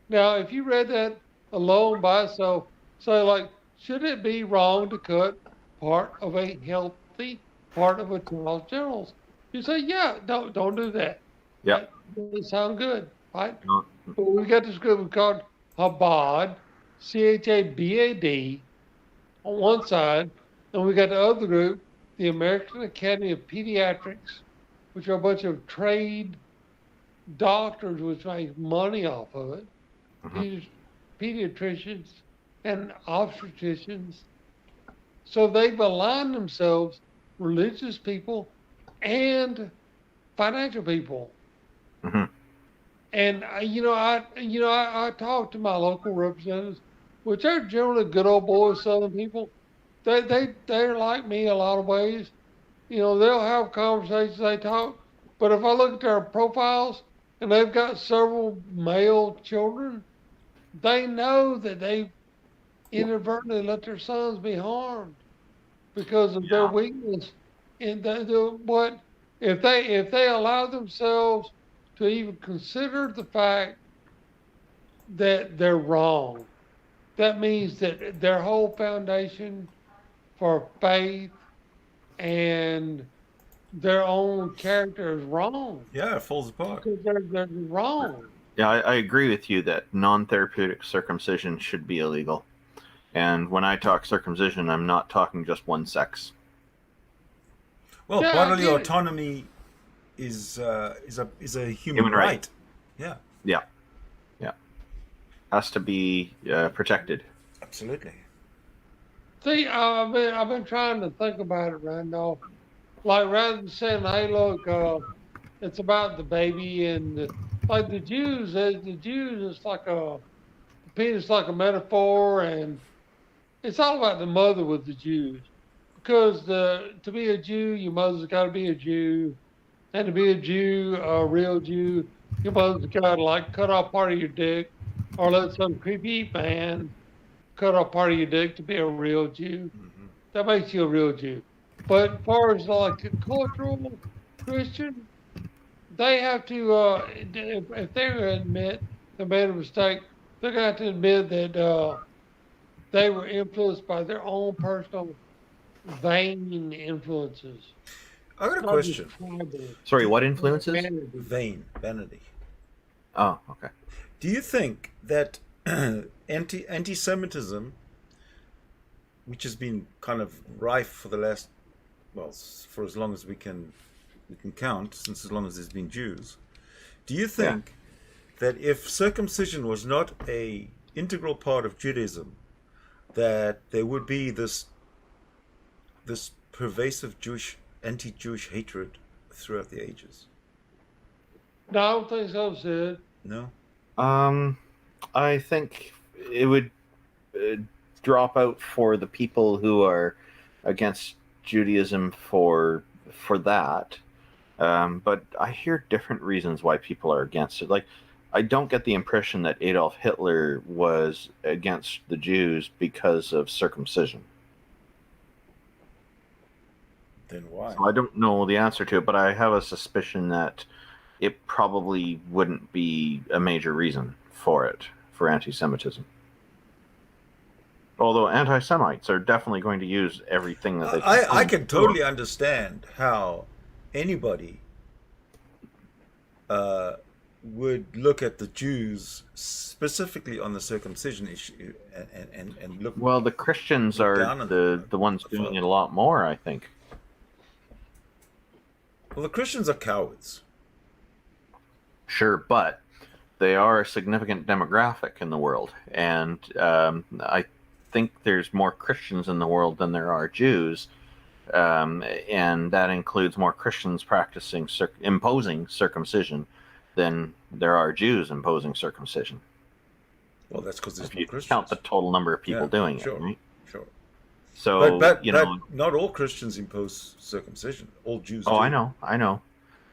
Now, if you read that alone by itself, say like, should it be wrong to cut part of a healthy part of a child's genitals? You say, yeah, don't do that. Yeah. That doesn't sound good, right? No. But we got this group called Chabad, Chabad, on one side, and we got the other group, the American Academy of Pediatrics, which are a bunch of trade doctors which make money off of it, pediatricians and obstetricians. So they've aligned themselves, religious people and financial people. And I talk to my local representatives, which are generally good old boys, Southern people. They're like me a lot of ways. They'll have conversations, they talk. But if I look at their profiles and they've got several male children, they know that they inadvertently let their sons be harmed because of their weakness. And what if they allow themselves to even consider the fact that they're wrong, that means that their whole foundation for faith and their own character is wrong. Yeah, it falls apart. Because they're wrong. Yeah, I agree with you that non-therapeutic circumcision should be illegal. And when I talk circumcision, I'm not talking just one sex. Well, Yeah, I bodily get it. autonomy is a human Human right. right. Yeah, Yeah. Has to be protected. absolutely. See, I've been trying to think about it, Randolph. Like rather than saying, "Hey, look, it's about the baby," and like the Jews, it's like the penis like a metaphor, and it's all about the mother with the Jews. Because to be a Jew, your mother's got to be a Jew, and to be a Jew, a real Jew, your mother's got to like cut off part of your dick, or let some creepy man cut off part of your dick to be a real Jew. Hmm. That makes you a real Jew. But as far as like a cultural Christian, they have to if they admit they made a mistake, they're gonna have to admit that they were influenced by their own personal vain influences, I got a not just question. tribal Sorry, what influences? vanity. Vanity. Oh, okay. Do you think that anti-Semitism, which has been kind of rife for the last, well, for as long as we can count, since as long as there's been Jews, do you think that if circumcision was not a integral part of Judaism, that there would be this pervasive anti-Jewish hatred throughout the ages? No, I don't think so, Sid. No. I think it would drop out for the people who are against Judaism for that. But I hear different reasons why people are against it. Like, I don't get the impression that Adolf Hitler was against the Jews because of circumcision. Then why? So I don't know the answer to it, but I have a suspicion that it probably wouldn't be a major reason for anti-Semitism. Although anti-Semites are definitely going to use everything that they can. I can totally understand how anybody would look at the Jews specifically on the circumcision issue and look. Well, the Christians are down on the ones doing it a lot more, I think. Well, the Christians are cowards. Sure, but they are a significant demographic in the world, and I think there's more Christians in the world than there are Jews, and that includes more Christians practicing imposing circumcision than there are Jews imposing circumcision. Well, that's because there's If more you Christians. count the total number of people doing sure, it, right? Sure. So, But you know, not all Christians impose circumcision. All Jews do. I know.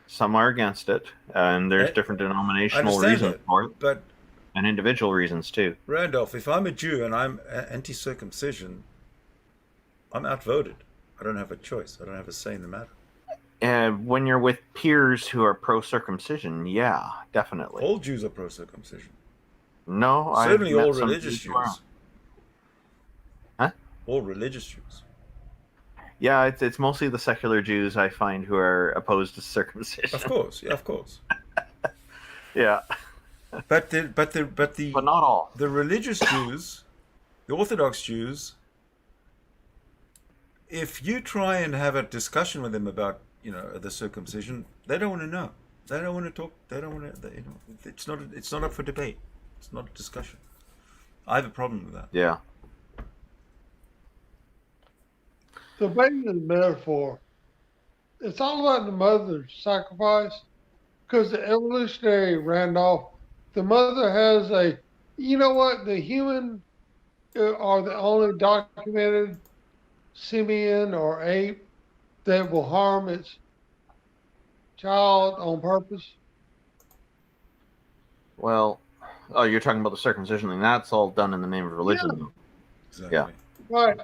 Some are against it, and there's different denominational reasons for it, But and individual reasons too. Randolph, if I'm a Jew and I'm anti-circumcision, I'm outvoted. I don't have a choice. I don't have a say in the matter. And when you're with peers who are pro-circumcision, yeah, definitely. All Jews are pro-circumcision. No, Certainly I've met all some religious who are. Jews. Huh? All religious Jews. Yeah, it's mostly the secular Jews I find who are opposed to circumcision. Of course, yeah, of course. Yeah, But not all. the religious Jews, the Orthodox Jews, if you try and have a discussion with them about, the circumcision, they don't want to know. They don't want to talk. They don't want to. It's not up for debate. It's not a discussion. I have a problem with that. Yeah. The baby is a metaphor. It's all about the mother's sacrifice, because the evolutionary Randolph, the mother has you know what, the human are the only documented simian or ape that will harm its child on purpose. Well, you're talking about the circumcision thing. That's all done in the name of religion, though. Exactly. Yeah. Right.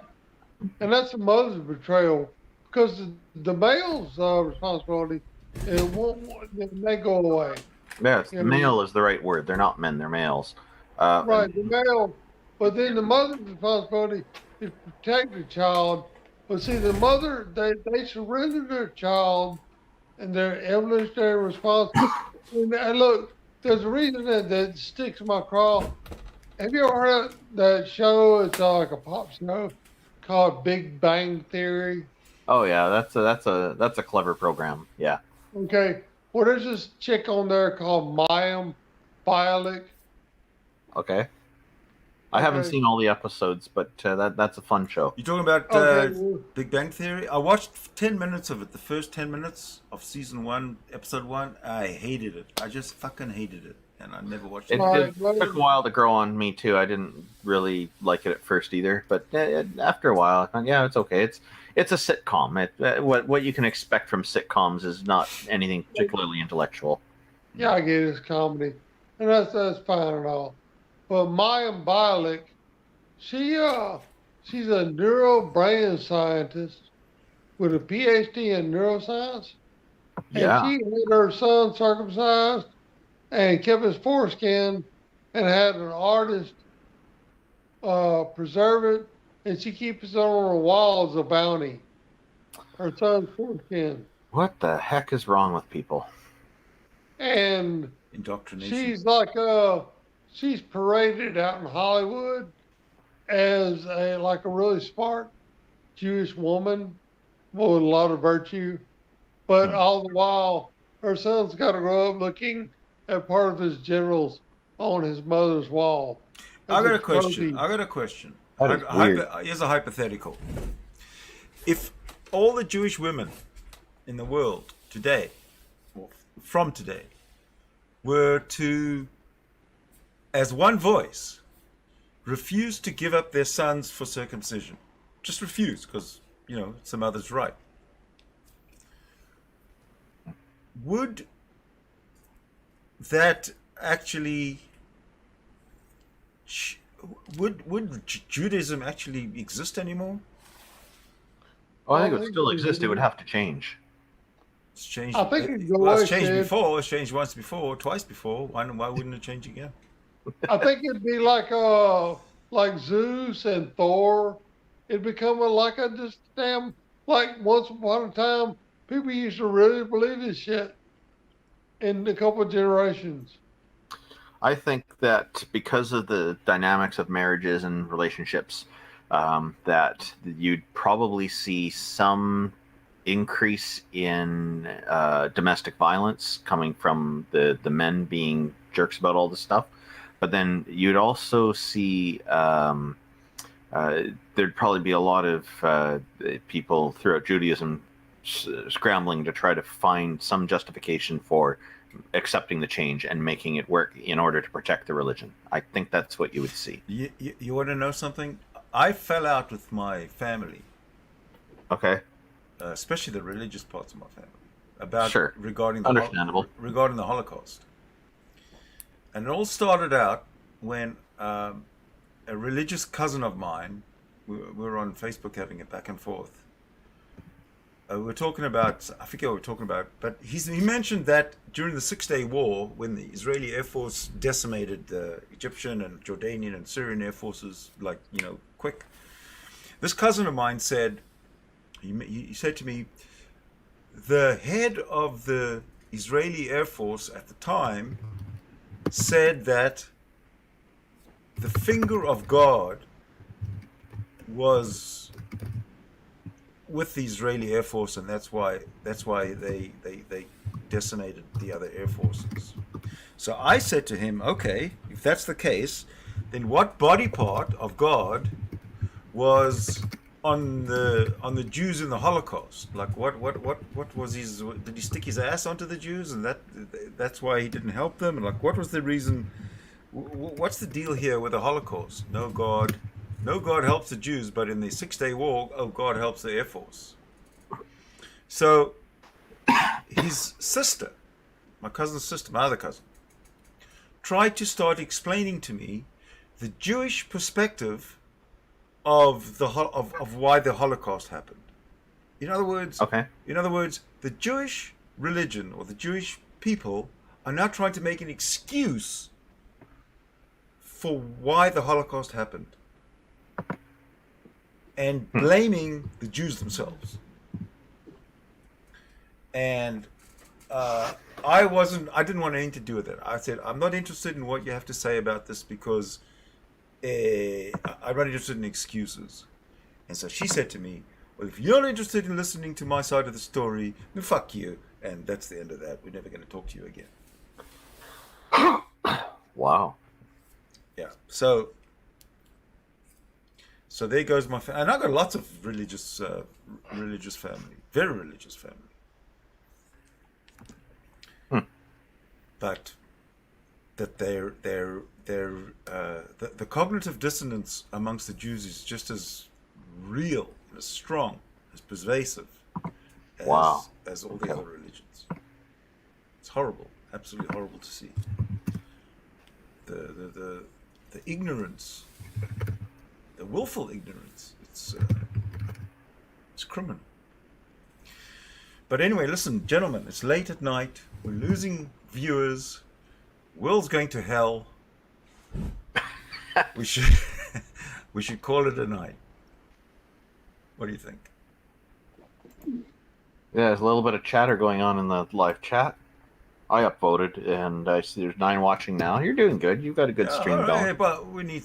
And that's the mother's betrayal, because the male's responsibility, they go away. Yes, Yeah, male is the right word. They're not men, they're males. Right, the male, but then the mother's responsibility is to protect the child. But see, the mother, they surrender their child and their evolutionary responsibility. And look, there's a reason that sticks in my craw. Have you ever heard that show? It's like a pop show called Big Bang Theory. Oh yeah, that's a clever program. Yeah. Okay. Well, there's this chick on there called Mayim Bialik. Okay. I haven't Okay. seen all the episodes, but that's a fun show. You talking about Okay. Well, Big Bang Theory? I watched 10 minutes of it, the first 10 minutes of season 1, episode 1. I hated it. I just fucking hated it. And I never watched it. It took a while to grow on me too. I didn't really like it at first either, but after a while, yeah, it's okay. It's a sitcom. What you can expect from sitcoms is not anything particularly intellectual. yeah, I get it. It's comedy, and that's fine and all. But Mayim Bialik, she's a neurobrain scientist with a PhD in neuroscience, Yeah. and she had her son circumcised and kept his foreskin and had an artist preserve it, and she keeps it on her wall as a bounty. Her son's foreskin. What the heck is wrong with people? And Indoctrination. she's paraded out in Hollywood as a really smart Jewish woman with a lot of virtue, but all the while her son's got to grow up looking at part of his genitals on his mother's wall. I got a question. That is weird. Here's a hypothetical. If all the Jewish women in the world today, or from today, were to, as one voice, refuse to give up their sons for circumcision, just refuse, because, it's the mother's right, would that actually, would Judaism actually exist anymore? Oh, I think it would still exist. It would have to change. It's changed. I think it's It's changed before. It's changed once before, twice before. Why wouldn't it change again? I think it'd be like Zeus and Thor. It'd become just damn, like once upon a time, people used to really believe this shit in a couple of generations. I think that because of the dynamics of marriages and relationships, that you'd probably see some increase in domestic violence coming from the men being jerks about all this stuff. But then you'd also see there'd probably be a lot of people throughout Judaism scrambling to try to find some justification for accepting the change and making it work in order to protect the religion. I think that's what you would see. You want to know something? I fell out with my family, Okay. especially the religious parts of my family, Sure. regarding Understandable. regarding the Holocaust. And it all started out when a religious cousin of mine, we were on Facebook having it back and forth. We were talking about, I forget what we were talking about, but he mentioned that during the 6-Day War, when the Israeli Air Force decimated the Egyptian and Jordanian and Syrian Air Forces, quick. This cousin of mine said, he said to me, the head of the Israeli Air Force at the time said that the finger of God was with the Israeli Air Force, and that's why they decimated the other air forces. So I said to him, okay, if that's the case, then what body part of God was on the Jews in the Holocaust? Like what was his? Did he stick his ass onto the Jews, and that's why he didn't help them? And what was the reason? What's the deal here with the Holocaust? No God helps the Jews, but in the 6-Day War, God helps the Air Force. So his sister, my cousin's sister, my other cousin, tried to start explaining to me the Jewish perspective of why the Holocaust happened. In other words, the Jewish religion or the Jewish people are now trying to make an excuse for why the Holocaust happened, and blaming the Jews themselves. And I didn't want anything to do with it. I said, I'm not interested in what you have to say about this because I'm not interested in excuses. And so she said to me, Well, if you're not interested in listening to my side of the story, then fuck you. And that's the end of that. We're never going to talk to you again. Wow. Yeah. So there goes my family. And I've got lots of religious family. Very religious family. But that the cognitive dissonance amongst the Jews is just as real, as strong, as pervasive as, Wow. as all the other religions. It's horrible, absolutely horrible to see. The ignorance, the willful ignorance. It's criminal. But anyway, listen, gentlemen, it's late at night. We're losing viewers. Will's going to hell. We should call it a night. What do you think? Yeah, there's a little bit of chatter going on in the live chat. I upvoted, and I see there's 9 watching now. You're doing good. You've got a good stream going. Yeah, but we need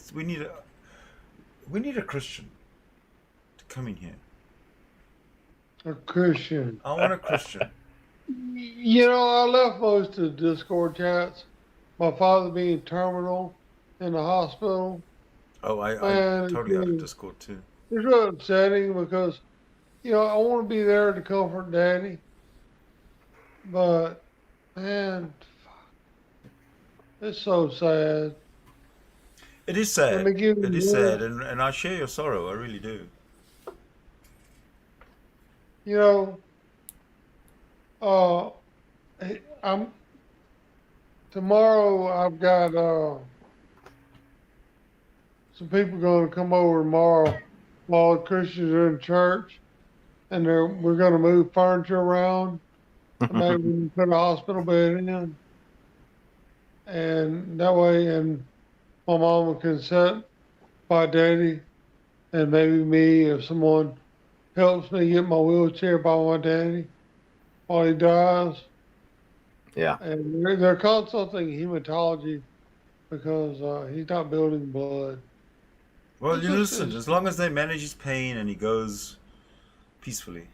a Christian to come in here. A Christian. I want a Christian. You know, I left most of the Discord chats. My father being terminal in the hospital. Oh, I Man, totally out of dude. Discord too. It's really upsetting because, you know, I want to be there to comfort Daddy. But, man, it's so sad. It is sad. Let me give It you is one. sad, and I share your sorrow. I really do. You know, I'm tomorrow. I've got some people going to come over tomorrow. While the Christians are in church, and we're going to move furniture around. And maybe we can put a hospital bed in, and that way, and my mama can sit by Daddy, and maybe me if someone helps me get my wheelchair by my daddy while he dies. Yeah. And they're consulting hematology because he's not building blood. Well, you listen. As long as they manage his pain and he goes peacefully,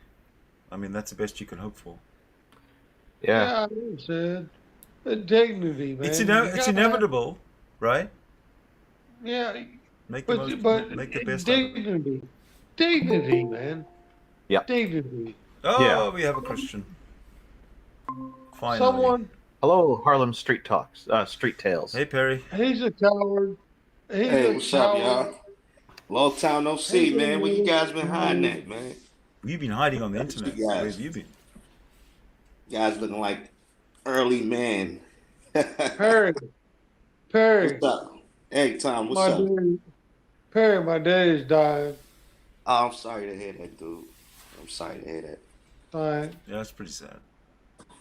I mean that's the best you can hope for. Yeah. I said, but dignity, man. It's You gotta inevitable, right? Yeah, Make the make the best out of it. dignity, man. Yeah. Dignity. Oh, Yeah. we have a Christian. Finally. Someone, Hello, Harlem Street Talks, Street Tales. Hey, Perry. he's a coward. He's Hey, a what's up, coward. y'all? Long time no see, man. Where you guys been hiding at, man? We've been hiding on the That's internet. you guys. Where have you been? You guys looking like early man. Perry. Perry. What's up? Hey, Tom, what's My up? daddy, Perry, my daddy's died. Oh, I'm sorry to hear that, dude. I'm sorry to hear that. Like, Yeah, that's pretty sad.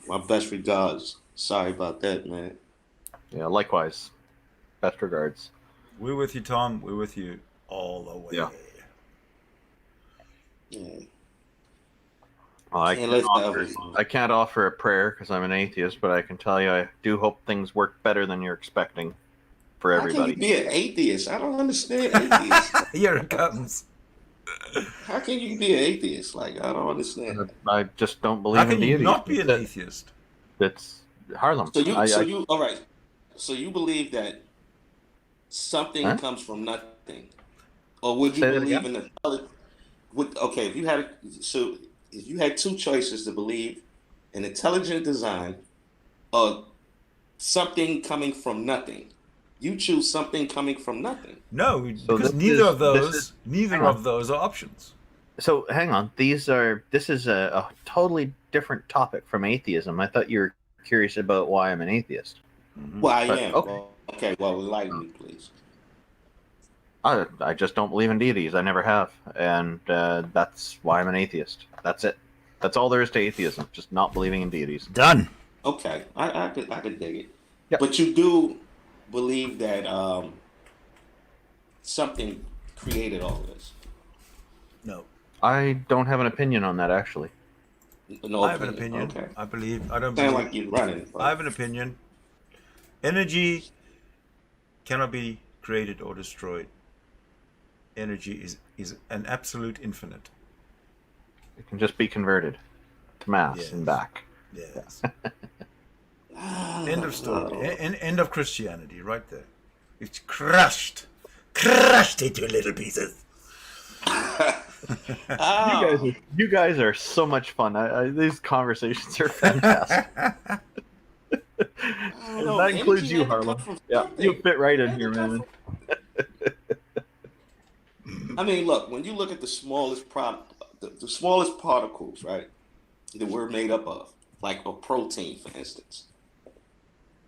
My best regards. Sorry about that, man. Yeah, likewise. Best regards. We're with you, Tom. We're with you all the way. Yeah. Yeah. I Can't can't, let the others. I can't offer a prayer because I'm an atheist, but I can tell you I do hope things work better than you're expecting for How can everybody. you be an atheist? I don't understand atheists. Here it comes. How can you be an atheist? Like, I don't understand. I just don't believe How in can you deity. not be an That's- atheist? That's Harlem. So you, I- all right. So you believe that something Huh? comes from nothing, or would you Say that believe again? in the? Okay, if you had two choices to believe in intelligent design, or something coming from nothing, you choose something coming from nothing. No, So because this neither is- of those, this is- neither hang on. of those are options. So hang on. This is a totally different topic from atheism. I thought you were curious about why I'm an atheist. Well, I But, am. okay. Okay. Well, enlighten me, please. I just don't believe in deities. I never have, and that's why I'm an atheist. That's it. That's all there is to atheism. Just not believing in deities. Done. Okay, I could dig it. Yep. But you do believe that something created all of this. No, I don't have an opinion on that actually. No I have an opinion. Okay. I believe. I don't Sound believe. like you're running. I have an opinion. Energy cannot be created or destroyed. Energy is an absolute infinite. It can just be converted to mass Yes. and back. Yes. End of story. End of Christianity, right there. It's crushed into little pieces. You guys are so much fun. These conversations are fantastic. And that includes you, Harlem. Yeah, you fit right in here, man. I mean, look, when you look at the smallest the smallest particles, right, that we're made up of, like a protein, for instance,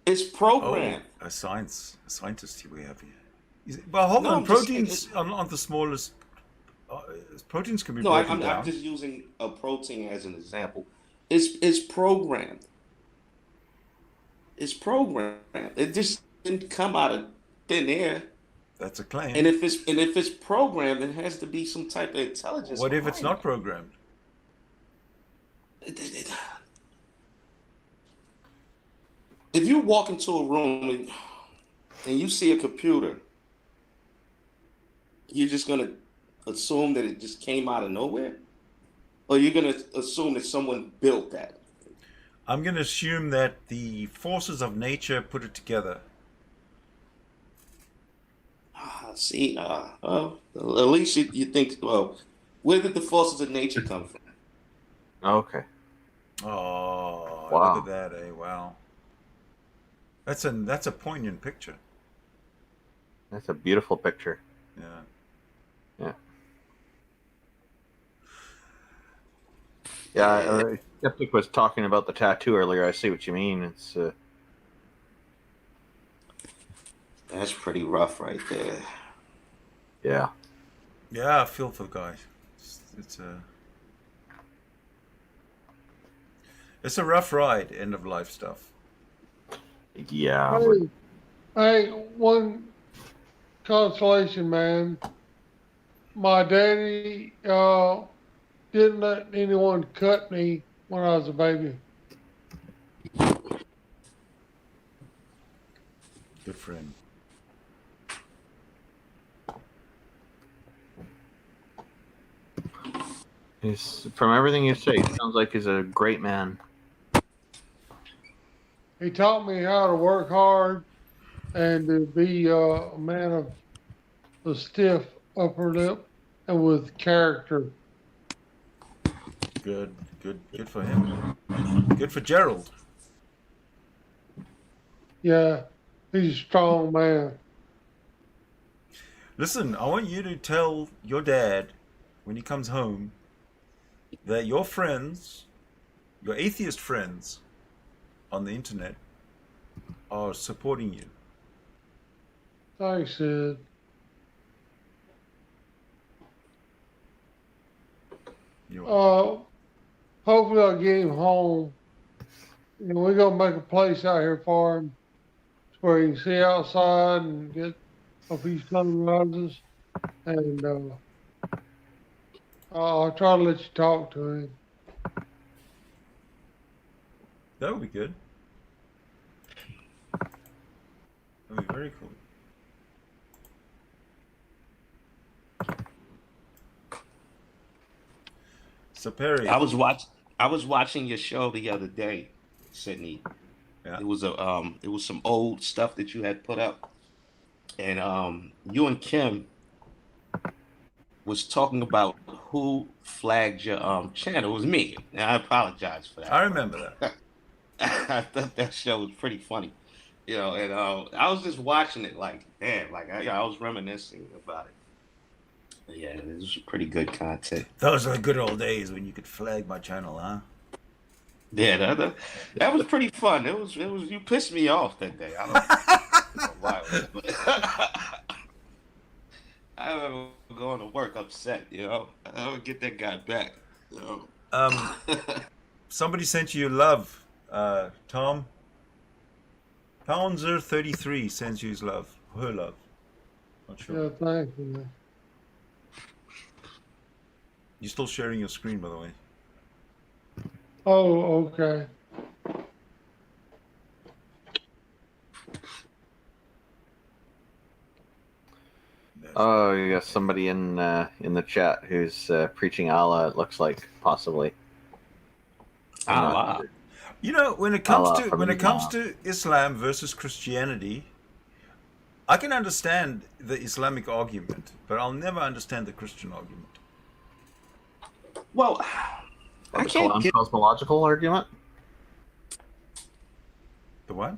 it's programmed. A scientist we have here. Well, hold on. Proteins on the smallest. Proteins can be broken down. I'm just using a protein as an example. It's programmed. It's programmed. It just didn't come out of thin air. That's a claim. And if it's programmed, it has to be some type of intelligence. What if it's not programmed? If you walk into a room and you see a computer, you're just gonna assume that it just came out of nowhere, or you're gonna assume that someone built that. I'm going to assume that the forces of nature put it together. See, at least you think, well, where did the forces of nature come from? Okay. Oh, wow. Look at that, eh? Wow. That's a poignant picture. That's a beautiful picture. Yeah. Yeah, Skeptic was talking about the tattoo earlier. I see what you mean. It's that's pretty rough right there. Yeah. Yeah, I feel for the guy. It's a rough ride, end of life stuff. Yeah. Hey, one consolation, man. My daddy didn't let anyone cut me when I was a baby. Good for him. From everything you say, it sounds like he's a great man. He taught me how to work hard and to be a man of a stiff upper lip and with character. Good for him. Good for Gerald. Yeah, he's a strong man. Listen, I want you to tell your dad when he comes home that your friends, your atheist friends on the internet, are supporting you. Thanks, Sid. Hopefully I'll get him home. And we're gonna make a place out here for him where he can see outside and get a few sunrises. And I'll try to let you talk to him. That would be good. That would be very cool. So Perry, I was watching your show the other day, Sydney. Yeah. It was some old stuff that you had put up, and you and Kim was talking about who flagged your channel. It was me, and I apologize for that. I remember that. I thought that show was pretty funny, and I was just watching it like, damn, like I was reminiscing about it. Yeah, it was pretty good content. Those are the good old days when you could flag my channel, huh? Yeah, that was pretty fun. It was you pissed me off that day. I don't know why, but I remember going to work upset. I would get that guy back. Somebody sent you love, Tom. Pounzer33 sends you his love, her love. Not sure. Yeah, thank you, man. You're still sharing your screen, by the way. Oh, okay. Oh, you got somebody in the chat who's preaching Allah. It looks like possibly. I'm not Allah. sure. You know, when it comes Allah to from when it comes Islam. to Islam versus Christianity, I can understand the Islamic argument, but I'll never understand the Christian argument. Well, I The can't Kalam get. cosmological argument. The what?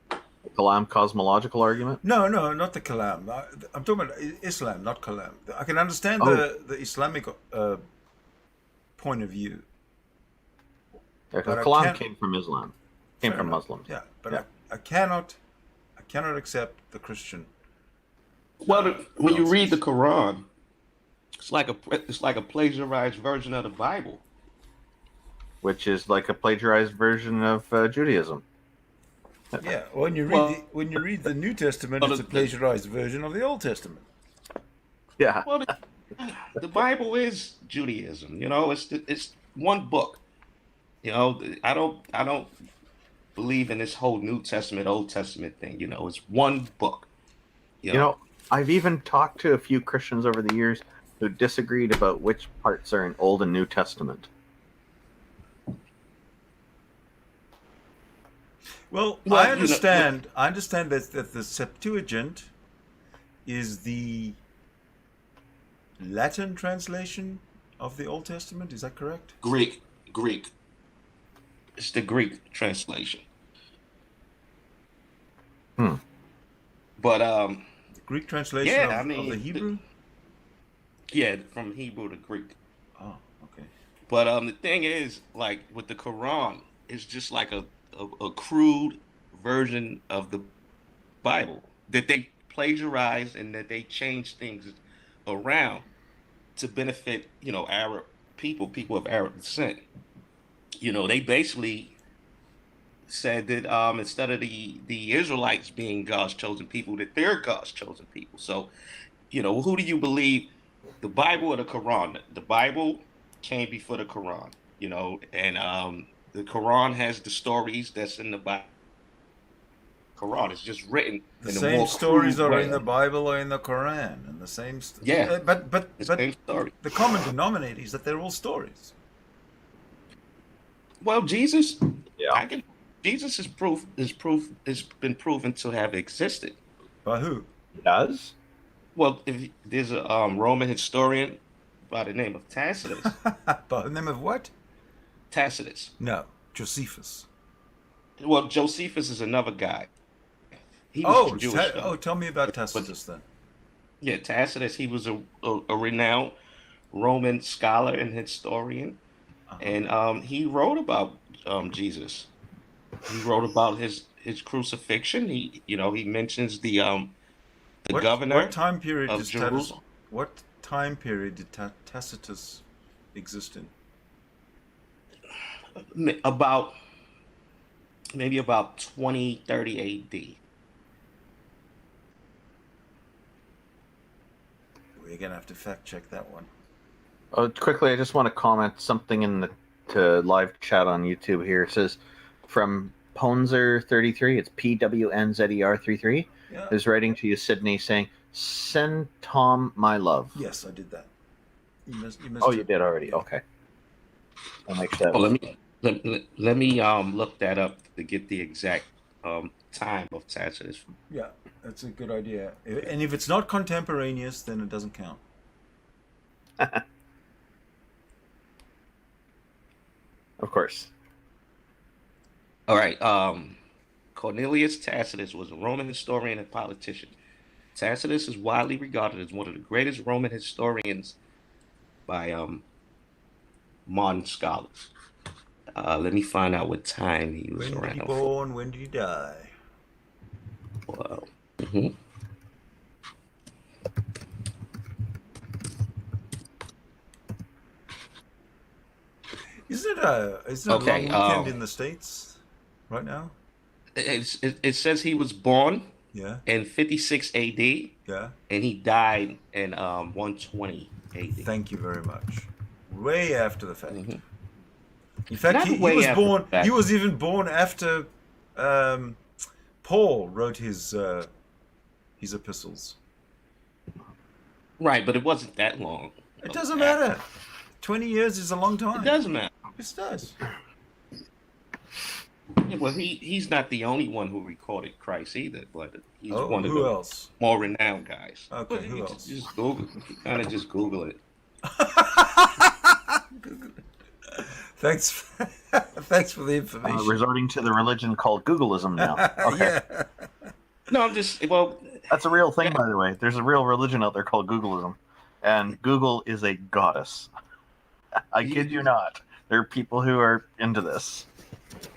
The Kalam cosmological argument. No, no, not the Kalam. I'm talking about Islam, not Kalam. I can understand Oh. the Islamic point of view. Yeah, But 'cause I Kalam can't- came from Islam. Came Fair from enough. Muslims. Yeah, but Yeah. I cannot accept the Christian. Well, when you read the Quran, it's like a plagiarized version of the Bible. Which is like a plagiarized version of Judaism. Yeah, when you read Well- when you read the New Testament, Well, it's a plagiarized version of the Old Testament. Yeah. Well, the Bible is Judaism. You know, it's one book. You know, I don't believe in this whole New Testament, Old Testament thing. You know, it's one book. You know, I've even talked to a few Christians over the years who disagreed about which parts are in Old and New Testament. Well, Well, I you know, understand. I understand that the Septuagint is the Latin translation of the Old Testament. Is that correct? Greek. It's the Greek translation. Hmm. But The Greek translation Yeah, of, I mean, of the Hebrew. yeah, from Hebrew to Greek. Oh, okay. But the thing is, like with the Quran, it's just like a crude version of the Bible that they plagiarized and that they changed things around to benefit, Arab people of Arab descent. They basically said that instead of the Israelites being God's chosen people, that they're God's chosen people. So, who do you believe, the Bible or the Quran? The Bible came before the Quran, and the Quran has the stories that's in the Bible. Quran is just written The in a same more stories crude are way. in the Bible or in the Quran, and the same. Yeah. But The same story. the common denominator is that they're all stories. Well, Jesus, Yeah. Jesus is has been proven to have existed. By who? Does? Well, if there's a Roman historian by the name of Tacitus. By the name of what? Tacitus. No, Josephus. Well, Josephus is another guy. He was Jewish. Though. Tell me about Tacitus then. Yeah, Tacitus. He was a renowned Roman scholar and historian, and he wrote about Jesus. He wrote about his crucifixion. He mentions the governor. What time period of did Jerusalem. What time period did Tacitus exist in? Maybe about 2030 AD. We're gonna have to fact check that one. Quickly, I just want to comment something in the live chat on YouTube here. It says from Ponzer33, it's PWNZER33, Yeah. is writing to you, Sydney, saying, "Send Tom my love." Yes, I did that. You missed Oh, you did already. Okay. I'll make sure. Oh, let me look that up to get the exact time of Tacitus. Yeah, that's a good idea. And if it's not contemporaneous, then it doesn't count. Of course. All right. Cornelius Tacitus was a Roman historian and politician. Tacitus is widely regarded as one of the greatest Roman historians by modern scholars. Let me find out what time he was When did around he for. born? When did he die? Wow. Mhm. Isn't it a Okay, long weekend in the States right now? It says he was born Yeah, in 56 AD yeah. and he died in 120 AD. Thank you very much. Way after the fact. Mhm. In fact, Not he way was after born. the fact. He was even born after Paul wrote his epistles. Right, but it wasn't that long. It doesn't matter. 20 years is a long time. It doesn't matter. It does. Yeah, well, he's not the only one who recorded Christ either, but he's one of who the else? more renowned guys. Okay, But who you else? Just Google. You kind of just Google it. Thanks. Thanks for the information. Resorting to the religion called Googleism now. Okay. Yeah. No, I'm just well. That's a real thing, by the way. There's a real religion out there called Googleism. And Google is a goddess. I kid you not. There are people who are into this.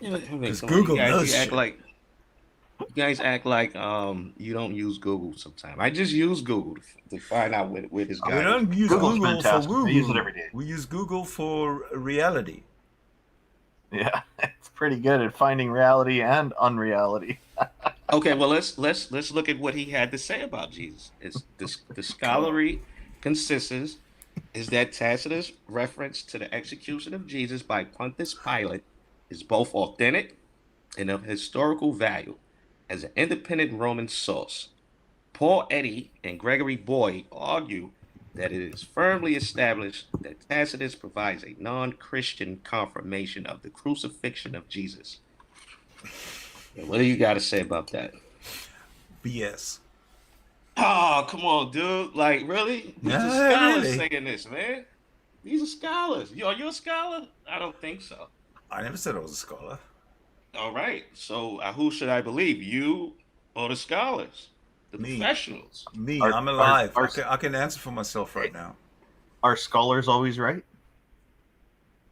Because Google knows shit. You guys act like you don't use Google sometimes. I just use Google to find out where this guy We don't use Google's Google fantastic. for I use it Google. every day. We use Google for reality. Yeah, it's pretty good at finding reality and unreality. Okay, well let's look at what he had to say about Jesus. It's the scholarly consensus is that Tacitus' reference to the execution of Jesus by Pontius Pilate is both authentic and of historical value as an independent Roman source. Paul Eddy and Gregory Boyd argue that it is firmly established that Tacitus provides a non-Christian confirmation of the crucifixion of Jesus. What do you got to say about that? BS. Oh, come on, dude. Like, really? These Yeah, are scholars really. saying this, man. These are scholars. Are you a scholar? I don't think so. I never said I was a scholar. All right. So who should I believe? You or the scholars? The Me. professionals? Me, Are- I'm alive. are- I can answer for myself right now. Are scholars always right?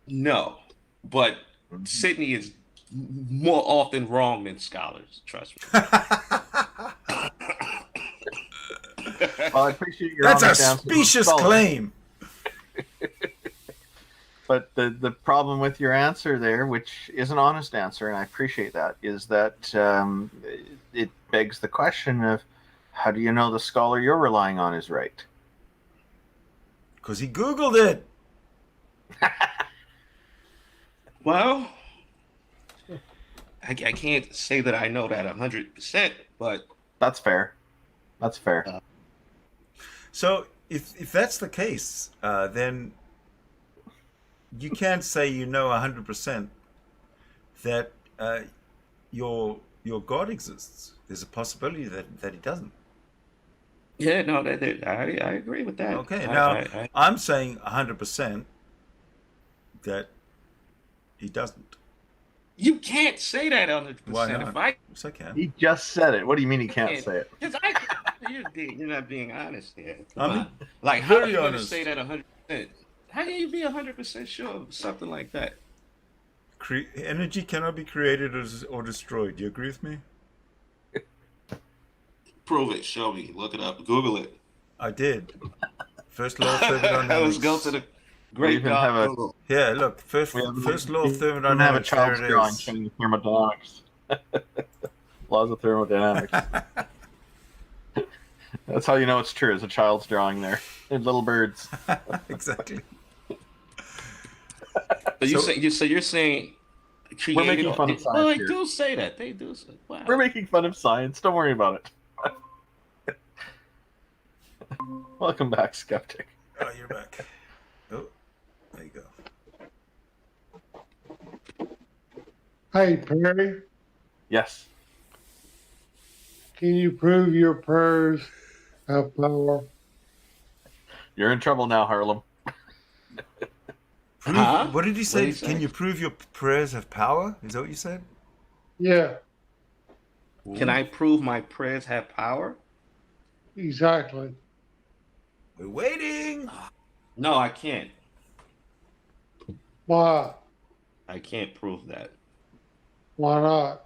No. But Sydney is more often wrong than scholars. Trust me. Well, I appreciate your That's a honest answer. specious Solid. claim. But the problem with your answer there, which is an honest answer, and I appreciate that, is that it begs the question of how do you know the scholar you're relying on is right? Because he Googled it. Well, I can't say that I know that 100%, but That's fair. That's fair. So if that's the case, then you can't say you know 100% that your God exists. There's a possibility that he doesn't. yeah, no, I agree with that. Okay, I- now I- I'm saying 100% that he doesn't. you can't say that 100%. Why not? If I Yes, I can. He just said it. What do you mean he can't Yeah. say it? Because you're not being honest here. I'm Come on. Like, how very are you going to honest. say that 100%? How can you be 100% sure of something like that? Energy cannot be created or destroyed. Do you agree with me? Prove it. Show me. Look it up. Google it. I did. First law of thermodynamics. Let's go to the We great even God have a- Google. Yeah, look. First We law of don't have a thermodynamics. child's There it drawing is. showing thermodynamics. Laws of thermodynamics. That's how you know it's true. It's a child's drawing there. They're little birds. Exactly. But So- you're saying created. making fun of Well, they science here. do say that. They do say. Wow. We're making fun of science. Don't worry about it. Welcome back, skeptic. Oh, you're back. Oh, there you go. Hey, Perry, Yes. can you prove your prayers have power? You're in trouble now, Harlem. Prove, Huh? What did you What say? did he Can say? you prove your prayers have power? Is that what you said? Yeah, Can I prove my prayers have power? exactly. We're waiting. No, I can't. Why? I can't prove that. Why not?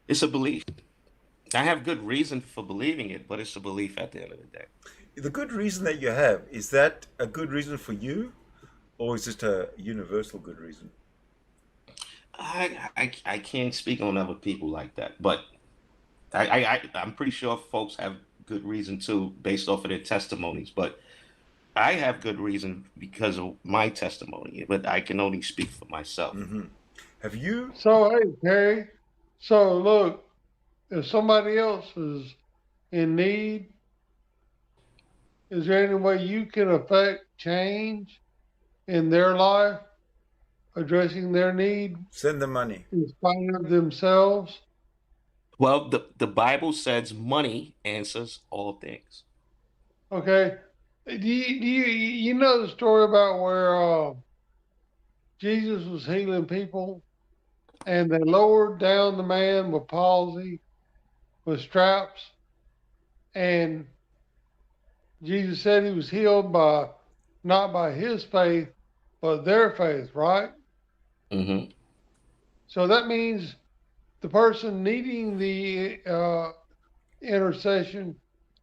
It's a belief. I have good reason for believing it, but it's a belief at the end of the day. The good reason that you have, is that a good reason for you? Or is it a universal good reason? I can't speak on other people like that, but I'm pretty sure folks have good reason too, based off of their testimonies. But I have good reason because of my testimony, but I can only speak for myself. Hmm. Have you? So, hey, Perry, so look, if somebody else is in need? Is there any way you can affect change in their life, addressing their need Send the money. in spite of themselves? Well, the Bible says money answers all things. Okay. Do you know the story about where Jesus was healing people and they lowered down the man with palsy with straps, and Jesus said he was healed by not by his faith but their faith, right? Mm-hmm. So that means the person needing the intercession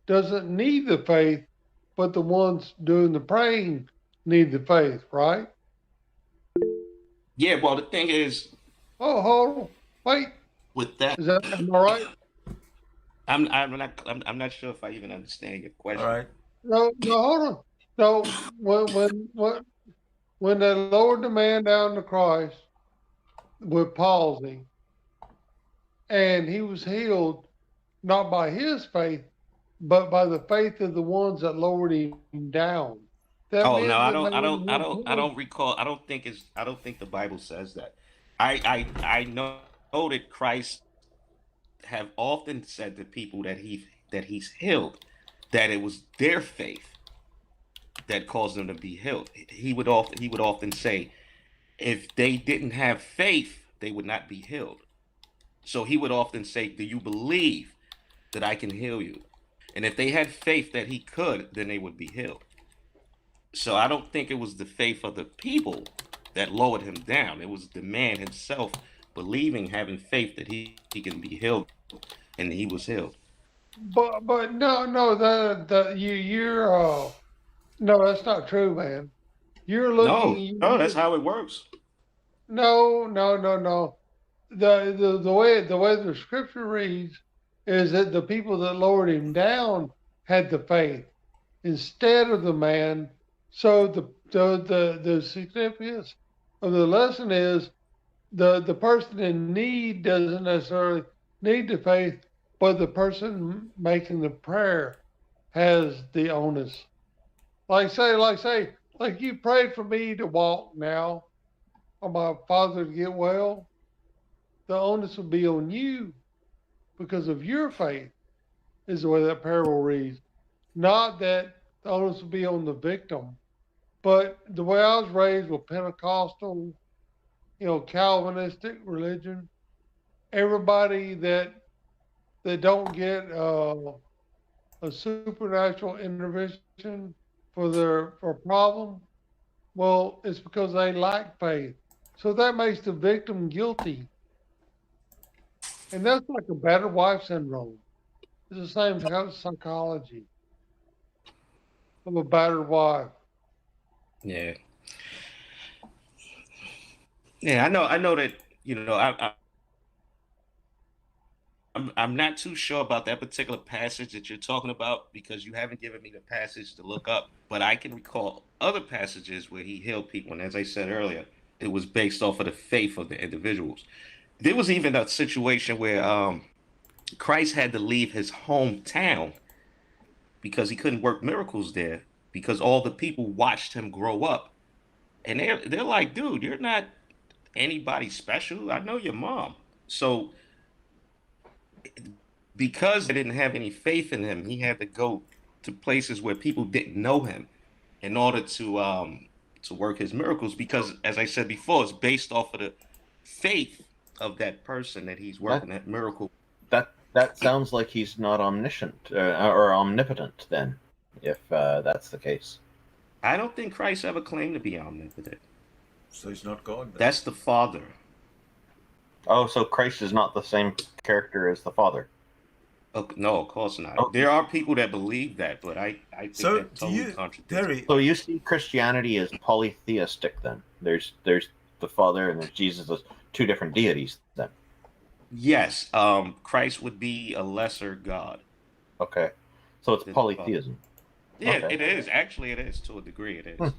doesn't need the faith, but the ones doing the praying need the faith, right? Yeah. Well, the thing is, Oh, hold on. Wait. with that, Is that, am I right? I'm not sure if I even understand your question. All right. No, no, hold on. No, when they lowered the man down to Christ with palsy, and he was healed not by his faith, but by the faith of the ones that lowered him down. That Oh no, meant I that don't, I man don't, I was don't, I healed. don't recall. I don't think the Bible says that. I know that Christ have often said to people that he's healed, that it was their faith that caused them to be healed. He would often say, if they didn't have faith, they would not be healed. So he would often say, "Do you believe that I can heal you?" And if they had faith that he could, then they would be healed. So I don't think it was the faith of the people that lowered him down. It was the man himself believing, having faith that he can be healed, and he was healed. But no, you're no, that's not true, man. You're looking. No, that's how it works. No. The way the scripture reads is that the people that lowered him down had the faith instead of the man. So the significance of the lesson is the person in need doesn't necessarily need the faith, but the person making the prayer has the onus. Like you prayed for me to walk now, or my father to get well. The onus will be on you because of your faith, is the way that parable reads. Not that the onus will be on the victim. But the way I was raised with Pentecostal, Calvinistic religion, everybody that don't get a supernatural intervention for a problem, well, it's because they lack faith. So that makes the victim guilty. And that's like a battered wife syndrome. It's the same kind of psychology of a battered wife. Yeah, yeah. I know that. I'm not too sure about that particular passage that you're talking about because you haven't given me the passage to look up. But I can recall other passages where he healed people, and as I said earlier, it was based off of the faith of the individuals. There was even a situation where Christ had to leave his hometown because he couldn't work miracles there because all the people watched him grow up, and they're like, "Dude, you're not anybody special. I know your mom." So because they didn't have any faith in him, he had to go to places where people didn't know him in order to work his miracles. Because, as I said before, it's based off of the faith of that person that he's working that miracle. That sounds like he's not omniscient or omnipotent. Then, if that's the case, I don't think Christ ever claimed to be omnipotent. So he's not God then. That's the Father. oh, so Christ is not the same character as the Father. Oh, no, of course not. Okay. There are people that believe that, but I think So that do totally you, contradicts. Terry? So you see Christianity as polytheistic. Then there's the Father and there's Jesus as two different deities. Then Yes, Christ would be a lesser God. okay, so it's Than the polytheism. Yeah, Okay. it is. Actually, it is to a degree. It is.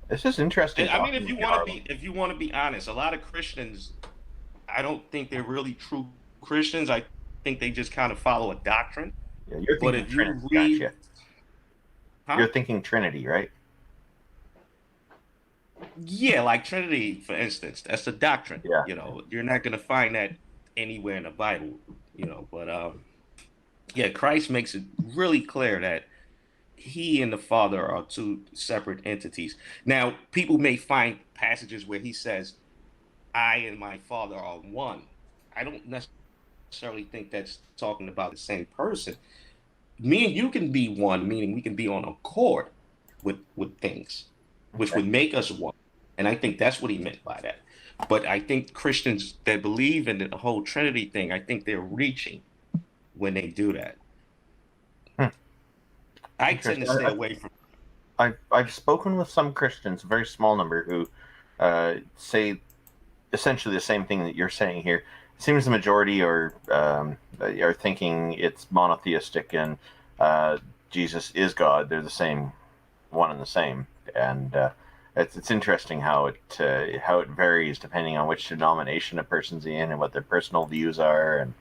This is interesting. I mean, talking if you want to be honest, a lot of Christians, I don't think they're really true Christians. I think they just kind of follow a doctrine, Yeah, you're But thinking if you Trinity, aren't read, you? huh? You're thinking Trinity, right? Yeah, like Trinity, for instance, that's the doctrine. Yeah. You're not going to find that anywhere in the Bible. But yeah, Christ makes it really clear that he and the Father are two separate entities. Now, people may find passages where he says, "I and my Father are one." I don't necessarily think that's talking about the same person. Me and you can be one, meaning we can be on accord with things, which Okay. would make us one. And I think that's what he meant by that. But I think Christians that believe in the whole Trinity thing, I think they're reaching when they do that. I tend to Interesting. stay away from. I've spoken with some Christians, a very small number, who say essentially the same thing that you're saying here. It seems the majority are thinking it's monotheistic and Jesus is God. They're the same, one and the same, and it's interesting how it varies depending on which denomination a person's in and what their personal views are. And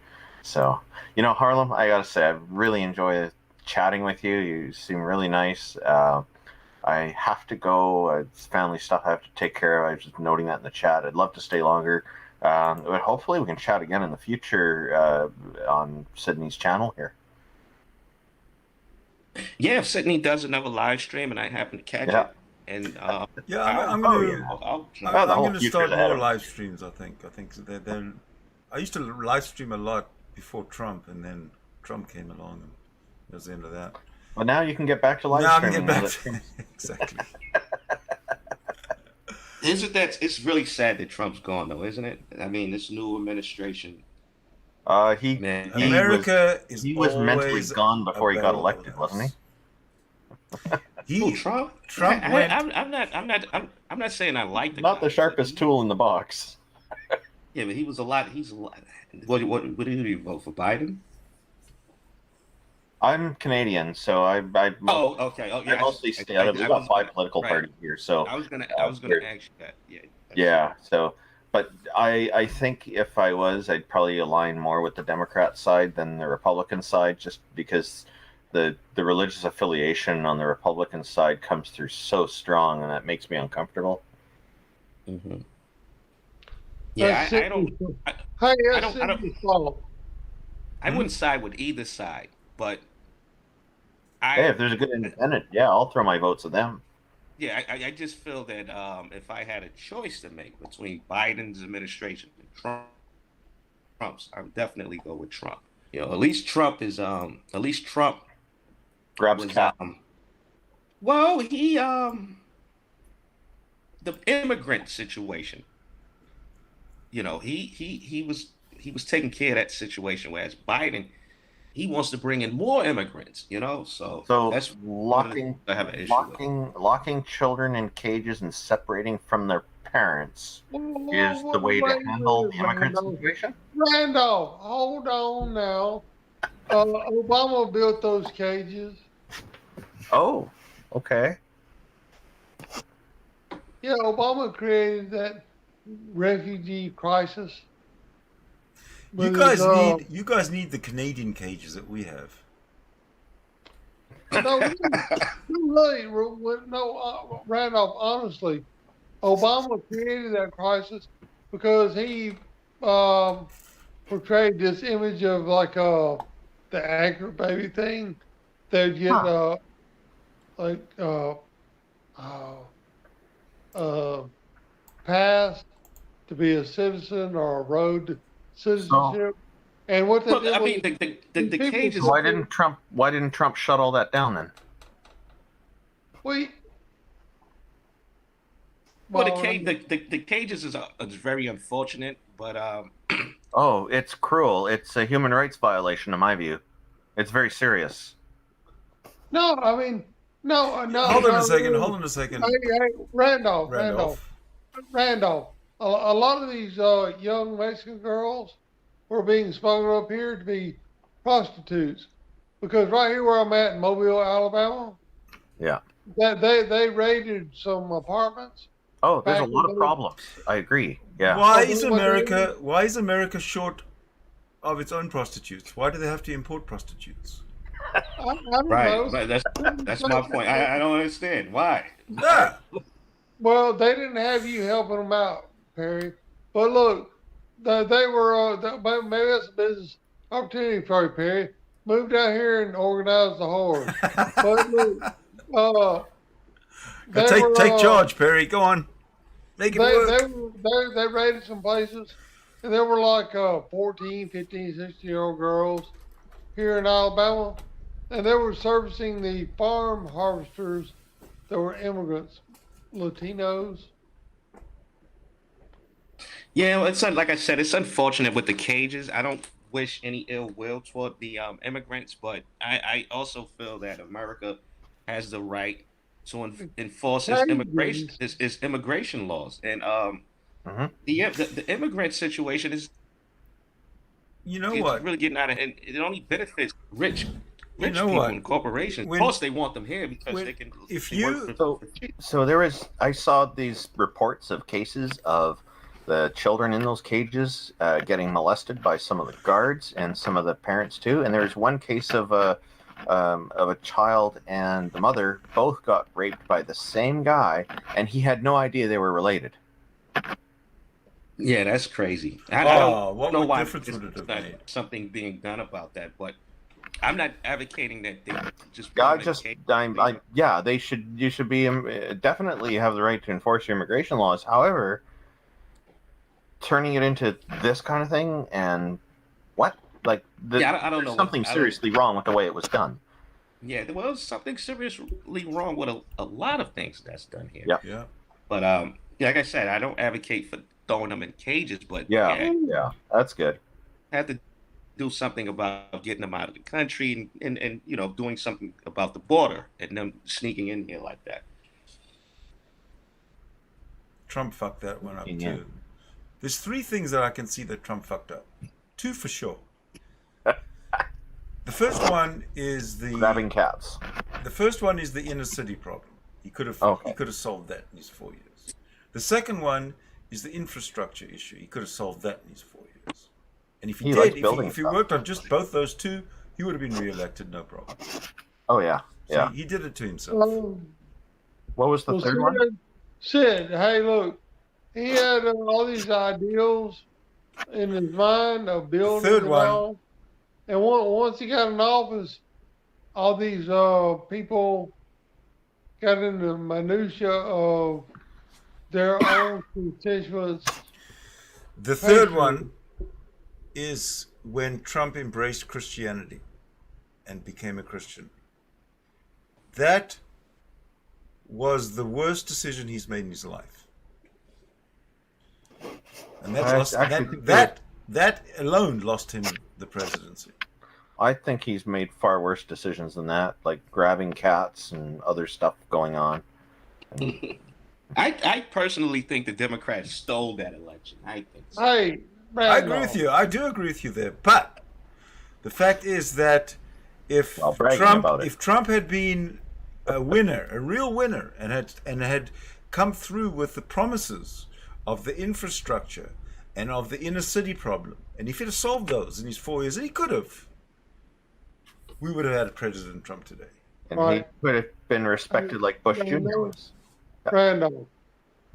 so, Harlem, I gotta say, I really enjoy chatting with you. You seem really nice. I have to go. It's family stuff I have to take care of. I was just noting that in the chat. I'd love to stay longer. But hopefully we can chat again in the future on Sydney's channel here. Yeah, if Sydney does another live stream and I happen to catch it, and Yeah, I'm going to start more live streams. I think they're. I used to live stream a lot before Trump, and then Trump came along, and that was the end of that. Well, now you can get back to live streaming. Now I can get back to exactly. It's really sad that Trump's gone, though, isn't it? I mean, this new administration. He was mentally gone before he got elected, wasn't he? Trump. I'm not saying I like the. Not the sharpest tool in the box. Yeah, but he's a lot. What did you vote for, Biden? I'm Canadian, so I okay. Oh, yeah. I mostly stay out of. We've got 5 political parties here, so I was gonna ask you that. Yeah. Yeah. So, but I think if I was, I'd probably align more with the Democrat side than the Republican side, just because the religious affiliation on the Republican side comes through so strong, and that makes me uncomfortable. Mm-hmm. Yeah, I wouldn't side with either side, but if there's a good independent, I'll throw my votes at them. Yeah, I just feel that if I had a choice to make between Biden's administration and Trump's, I would definitely go with Trump. At least Trump grabs cap. Well, he the immigrant situation. He was taking care of that situation, whereas Biden, he wants to bring in more immigrants, so that's locking children in cages and separating from their parents is the way to handle the immigrant situation. Randolph, hold on now. Obama built those cages. Oh, okay. Yeah, Obama created that refugee crisis. You guys need the Canadian cages that we have. No, Randolph, honestly, Obama created that crisis because he portrayed this image of like the anchor baby thing. They'd get passed to be a citizen or a road to citizenship. And what they did the cages. Why didn't Trump shut all that down then? The cages is very unfortunate, but oh, it's cruel. It's a human rights violation, in my view. It's very serious. No, I mean, no. Hold on a second. Hey, Randolph. A lot of these young Mexican girls were being smuggled up here to be prostitutes, because right here where I'm at in Mobile, Alabama, that they raided some apartments. Oh, there's a lot of problems. I agree. Yeah. Why is America short of its own prostitutes? Why do they have to import prostitutes? don't Right, know. but that's my point. I don't understand why. Yeah. Well, they didn't have you helping them out, Perry. But look, they were maybe that's a business opportunity for you, Perry. Moved out here and organized the horde. But look, they Take were charge, Perry. Go on. Make it work. they raided some places, and there were like 14, 15, 16-year-old girls here in Alabama, and they were servicing the farm harvesters that were immigrants, Latinos. Yeah, well, it's like I said, it's unfortunate with the cages. I don't wish any ill will toward the immigrants, but I also feel that America has the right to enforce its immigration laws, and the immigrant situation is You know it's what? really getting out of hand. It only benefits rich You know people what? and corporations. When- of course, they want them here because when- they can. if they you- work for- So there was, I saw these reports of cases of the children in those cages getting molested by some of the guards and some of the parents too. And there was one case of a child and the mother both got raped by the same guy, and he had no idea they were related. Yeah, that's crazy. I what don't know why difference would it have not made? something being done about that, but I'm not advocating that they just. Yeah, they should. You should be definitely have the right to enforce your immigration laws. However, turning it into this kind of thing and what, like, I don't know. There's something seriously wrong with the way it was done. Yeah, well, there's something seriously wrong with a lot of things that's done here. Yep. Yeah. But like I said, I don't advocate for throwing them in cages, but Yeah, that's good. have to do something about getting them out of the country and doing something about the border and them sneaking in here like that. Trump fucked that one up Yeah. too. There's 3 things that I can see that Trump fucked up. 2 for sure. The first one is Grabbing cats. The first one is the inner city problem. He could have solved that in his 4 years. The second one is the infrastructure issue. He could have solved that in his 4 years. And if he likes did, building if he stuff. worked on just both those 2, he would have been re-elected, no problem. Oh yeah, So yeah. he did it to himself. What was the third one? Sid, hey, look, he had all these ideals in his mind of building third and one. all. And once he got in office, all these people got into the minutia of their own constituents. The third one is when Trump embraced Christianity and became a Christian. That was the worst decision he's made in his life. And that alone lost him the presidency. I think he's made far worse decisions than that, like grabbing cats and other stuff going on. I personally think the Democrats stole that election. I think so. Hey, I agree with you. I do agree with you there. But the fact is that if Trump had been a winner, a real winner, and had come through with the promises of the infrastructure and of the inner city problem, and if he'd have solved those in his 4 years, and he could have, we would have had a President Trump today. And he could have been respected like Bush Jr. was. Randolph,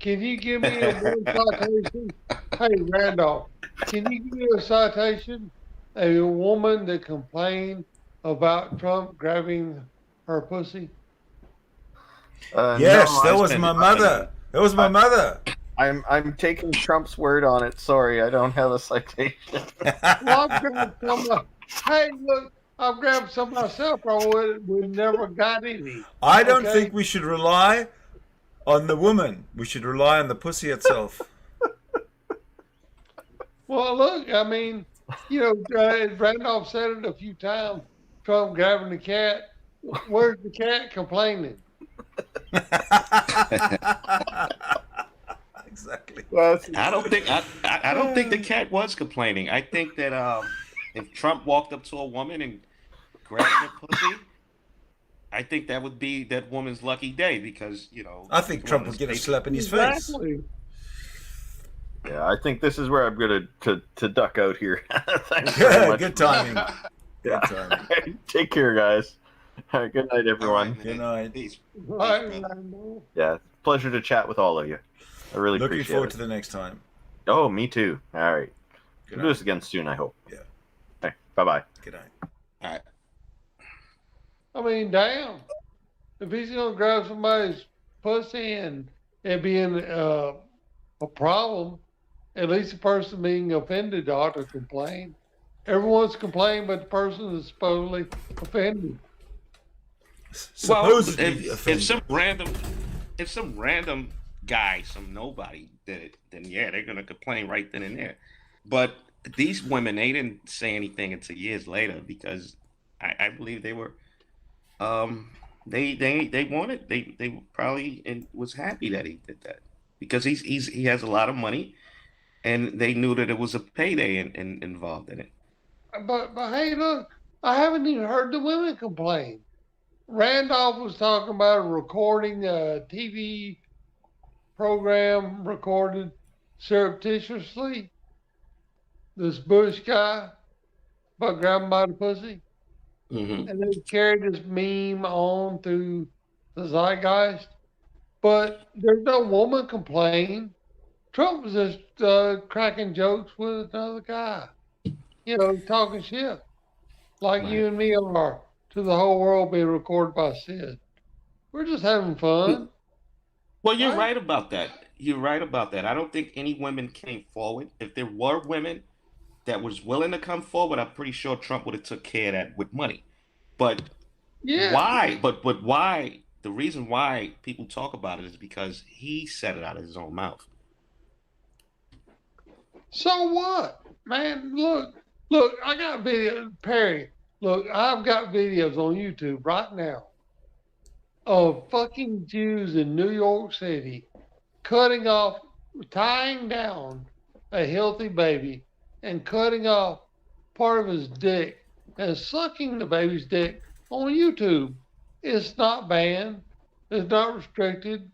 can you give me a citation? Hey, Randolph, can you give me a citation? A woman that complained about Trump grabbing her pussy? Yes, that was my mother. That was my mother. I'm taking Trump's word on it. Sorry, I don't have a citation. Well, I've grabbed some. Hey, look, I've grabbed some myself. I would never got any. I don't think we should rely on the woman. We should rely on the pussy itself. Well, look, I mean, Randolph said it a few times. Trump grabbing the cat. Where's the cat complaining? Exactly. Well, I don't think the cat was complaining. I think that if Trump walked up to a woman and grabbed her pussy, I think that would be that woman's lucky day because I think Trump would get a slap in his face. Yeah, I think this is where I'm gonna to duck out here. Thanks very much. Good timing. Great time. Take care, guys. Good night, All everyone. right, man. Good night. Peace. Right, brother. Randall. Yeah, pleasure to chat with all of you. I really Looking appreciate forward it. to the next time. Oh, me too. All right. Good We'll do night. this again soon, I hope. Yeah. Okay, bye-bye. Good night. All right. I mean, damn. If he's gonna grab somebody's pussy and it being a problem, at least the person being offended ought to complain. Everyone's complaining, but the person is supposedly offended. Well, Supposedly if some random guy, some nobody did it, then yeah, they're gonna complain right then and there. But these women, they didn't say anything until years later because I believe they were they wanted they probably and was happy that he did that because he has a lot of money and they knew that it was a payday involved in it. But hey, look, I haven't even heard the women complain. Randolph was talking about recording a TV program recorded surreptitiously. This Bush guy about grabbing by the pussy, Mm-hmm. and they carried this meme on through the zeitgeist. But there's no woman complaining. Trump was just cracking jokes with another guy, talking shit like Right. you and me are to the whole world being recorded by Sid. We're just having fun. Well, you're Right. right about that. You're right about that. I don't think any women came forward. If there were women that was willing to come forward, I'm pretty sure Trump would have took care of that with money. But Yeah. why? But why? The reason why people talk about it is because he said it out of his own mouth. So what? Man, look, I got video, Perry. Look, I've got videos on YouTube right now of fucking Jews in New York City cutting off, tying down a healthy baby and cutting off part of his dick and sucking the baby's dick on YouTube. It's not banned, it's not restricted.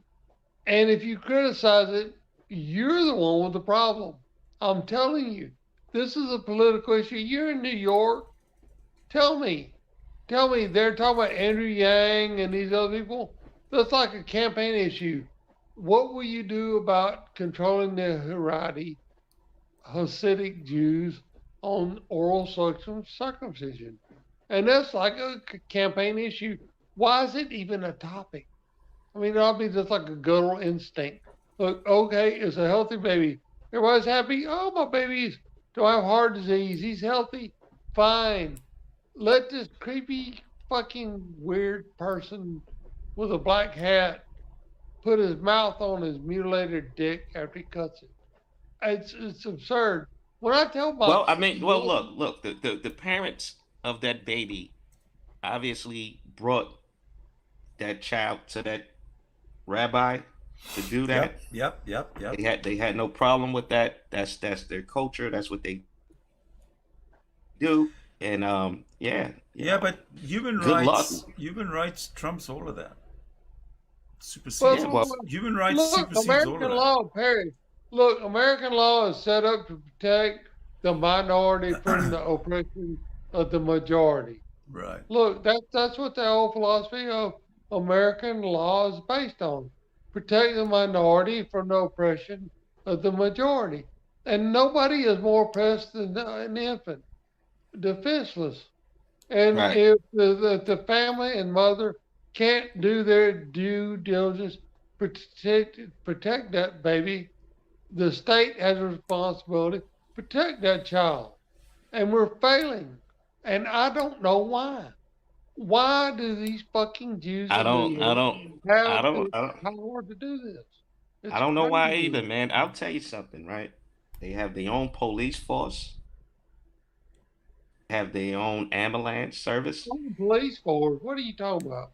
And if you criticize it, you're the one with the problem. I'm telling you, this is a political issue. You're in New York. Tell me, they're talking about Andrew Yang and these other people. That's like a campaign issue. What will you do about controlling the Hasidic Jews on oral circumcision? And that's like a campaign issue. Why is it even a topic? I mean, it'll be just like a guttural instinct. Look, okay, it's a healthy baby. Everybody's happy. Oh, my baby's don't have heart disease. He's healthy. Fine. Let this creepy, fucking weird person with a black hat put his mouth on his mutilated dick after he cuts it. It's absurd. When I tell my Well, I mean, well, look, the parents of that baby obviously brought that child to that rabbi to do that. Yep. They had no problem with that. That's their culture. That's what they do. And yeah. Yeah, but human Good rights trumps all of that. Well, Human rights look, supersedes all of American that. law, Perry. Look, American law is set up to protect the minority from the oppression of the majority. Right. Look, that's what the whole philosophy of American law is based on. Protect the minority from the oppression of the majority. And nobody is more oppressed than an infant, defenseless. And Right. if the family and mother can't do their due diligence, protect that baby, the state has a responsibility to protect that child. And we're failing. And I don't know why. Why do these fucking Jews I in don't New I York don't have I don't the I don't power to do this? It's I don't know why crazy. either, man. I'll tell you something, right? They have their own police force, have their own ambulance service. What the police force? What are you talking about?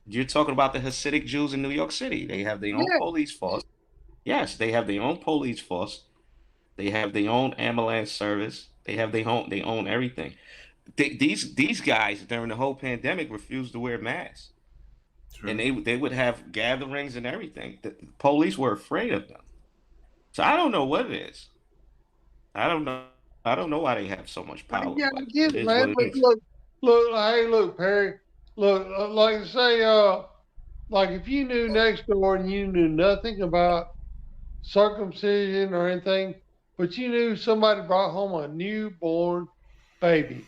You're talking about the Hasidic Jews in New York City. They have their own Yeah. police force. Yes, they have their own police force. They have their own ambulance service. They own everything. These guys during the whole pandemic refused to wear masks, True. and they would have gatherings and everything. The police were afraid of them. So I don't know what it is. I don't know I don't know why they have so much power, Yeah, I but get it it, is what man. it But is. look, hey, look, Perry. Look, like say, like if you knew next door and you knew nothing about circumcision or anything, but you knew somebody brought home a newborn baby,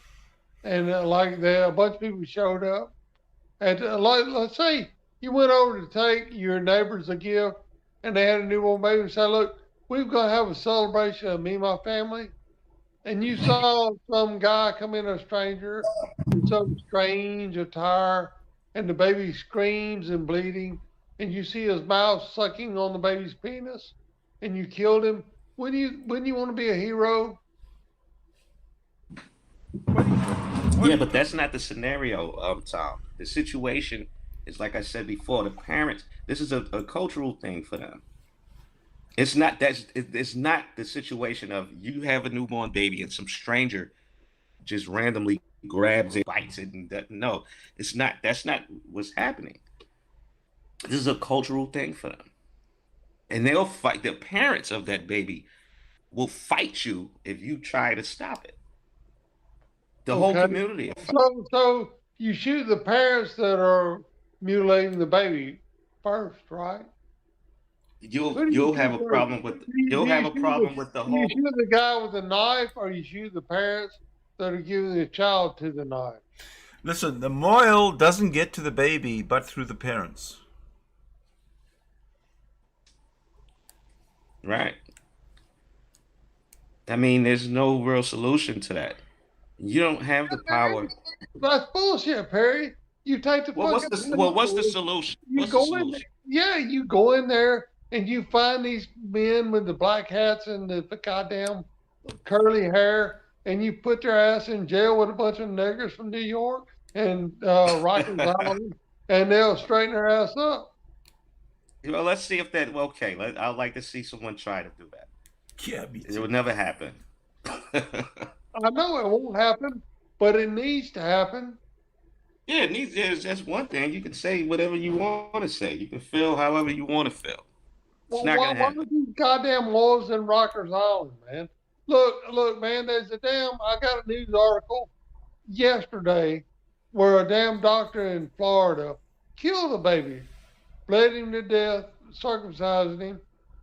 and like a bunch of people showed up, and like let's say you went over to take your neighbors a gift, and they had a newborn baby, and say, look, we're gonna have a celebration of me and my family, and you saw some guy come in, a stranger, in some strange attire, and the baby screams and bleeding, and you see his mouth sucking on the baby's penis, and you killed him. Wouldn't you want to be a hero? Yeah, but that's not the scenario, Tom. The situation is like I said before. The parents. This is a cultural thing for them. It's not the situation of you have a newborn baby and some stranger just randomly grabs it, bites it, and no, it's not. That's not what's happening. This is a cultural thing for them, and they'll fight. The parents of that baby will fight you if you try to stop it. The whole Okay. community. So you shoot the parents that are mutilating the baby first, right? Who do you You'll have shoot a first? problem with Do you'll you have a shoot the problem with the do you whole. shoot the guy with the knife, or you shoot the parents that are giving the child to the knife? Listen, the moil doesn't get to the baby, but through the parents. Right. I mean, there's no real solution to that. You don't have the power. That's bullshit, Perry. You take the fucking What's the solution? you What's the go in solution? yeah, you go in there and you find these men with the black hats and the goddamn curly hair, and you put their ass in jail with a bunch of niggers from New York and Rikers Island, and they'll straighten their ass up. Well, let's see if that. Well, okay, I'd like to see someone try to do that. Yeah, me It too. would never happen. I know it won't happen, but it needs to happen. Yeah, it needs. That's one thing. You can say whatever you want to say. You can feel however you want to feel. It's Well, not why, gonna why happen. are these goddamn laws in Rikers Island, man? Look, man, there's a damn, I got a news article yesterday where a damn doctor in Florida killed a baby, bled him to death, circumcised him,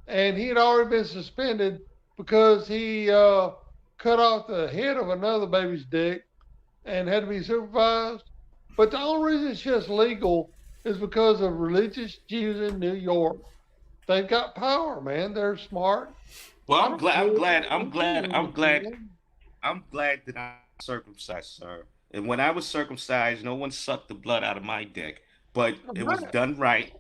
and he had already been suspended because he cut off the head of another baby's dick and had to be supervised. But the only reason it's just legal is because of religious Jews in New York. They've got power, man. They're smart. Well, I I'm don't glad. I'm care. glad. I I'm don't glad. care I'm what you glad. want. I'm glad that I'm circumcised, sir. And when I was circumcised, no one sucked the blood out of my dick, but it was Right. done right.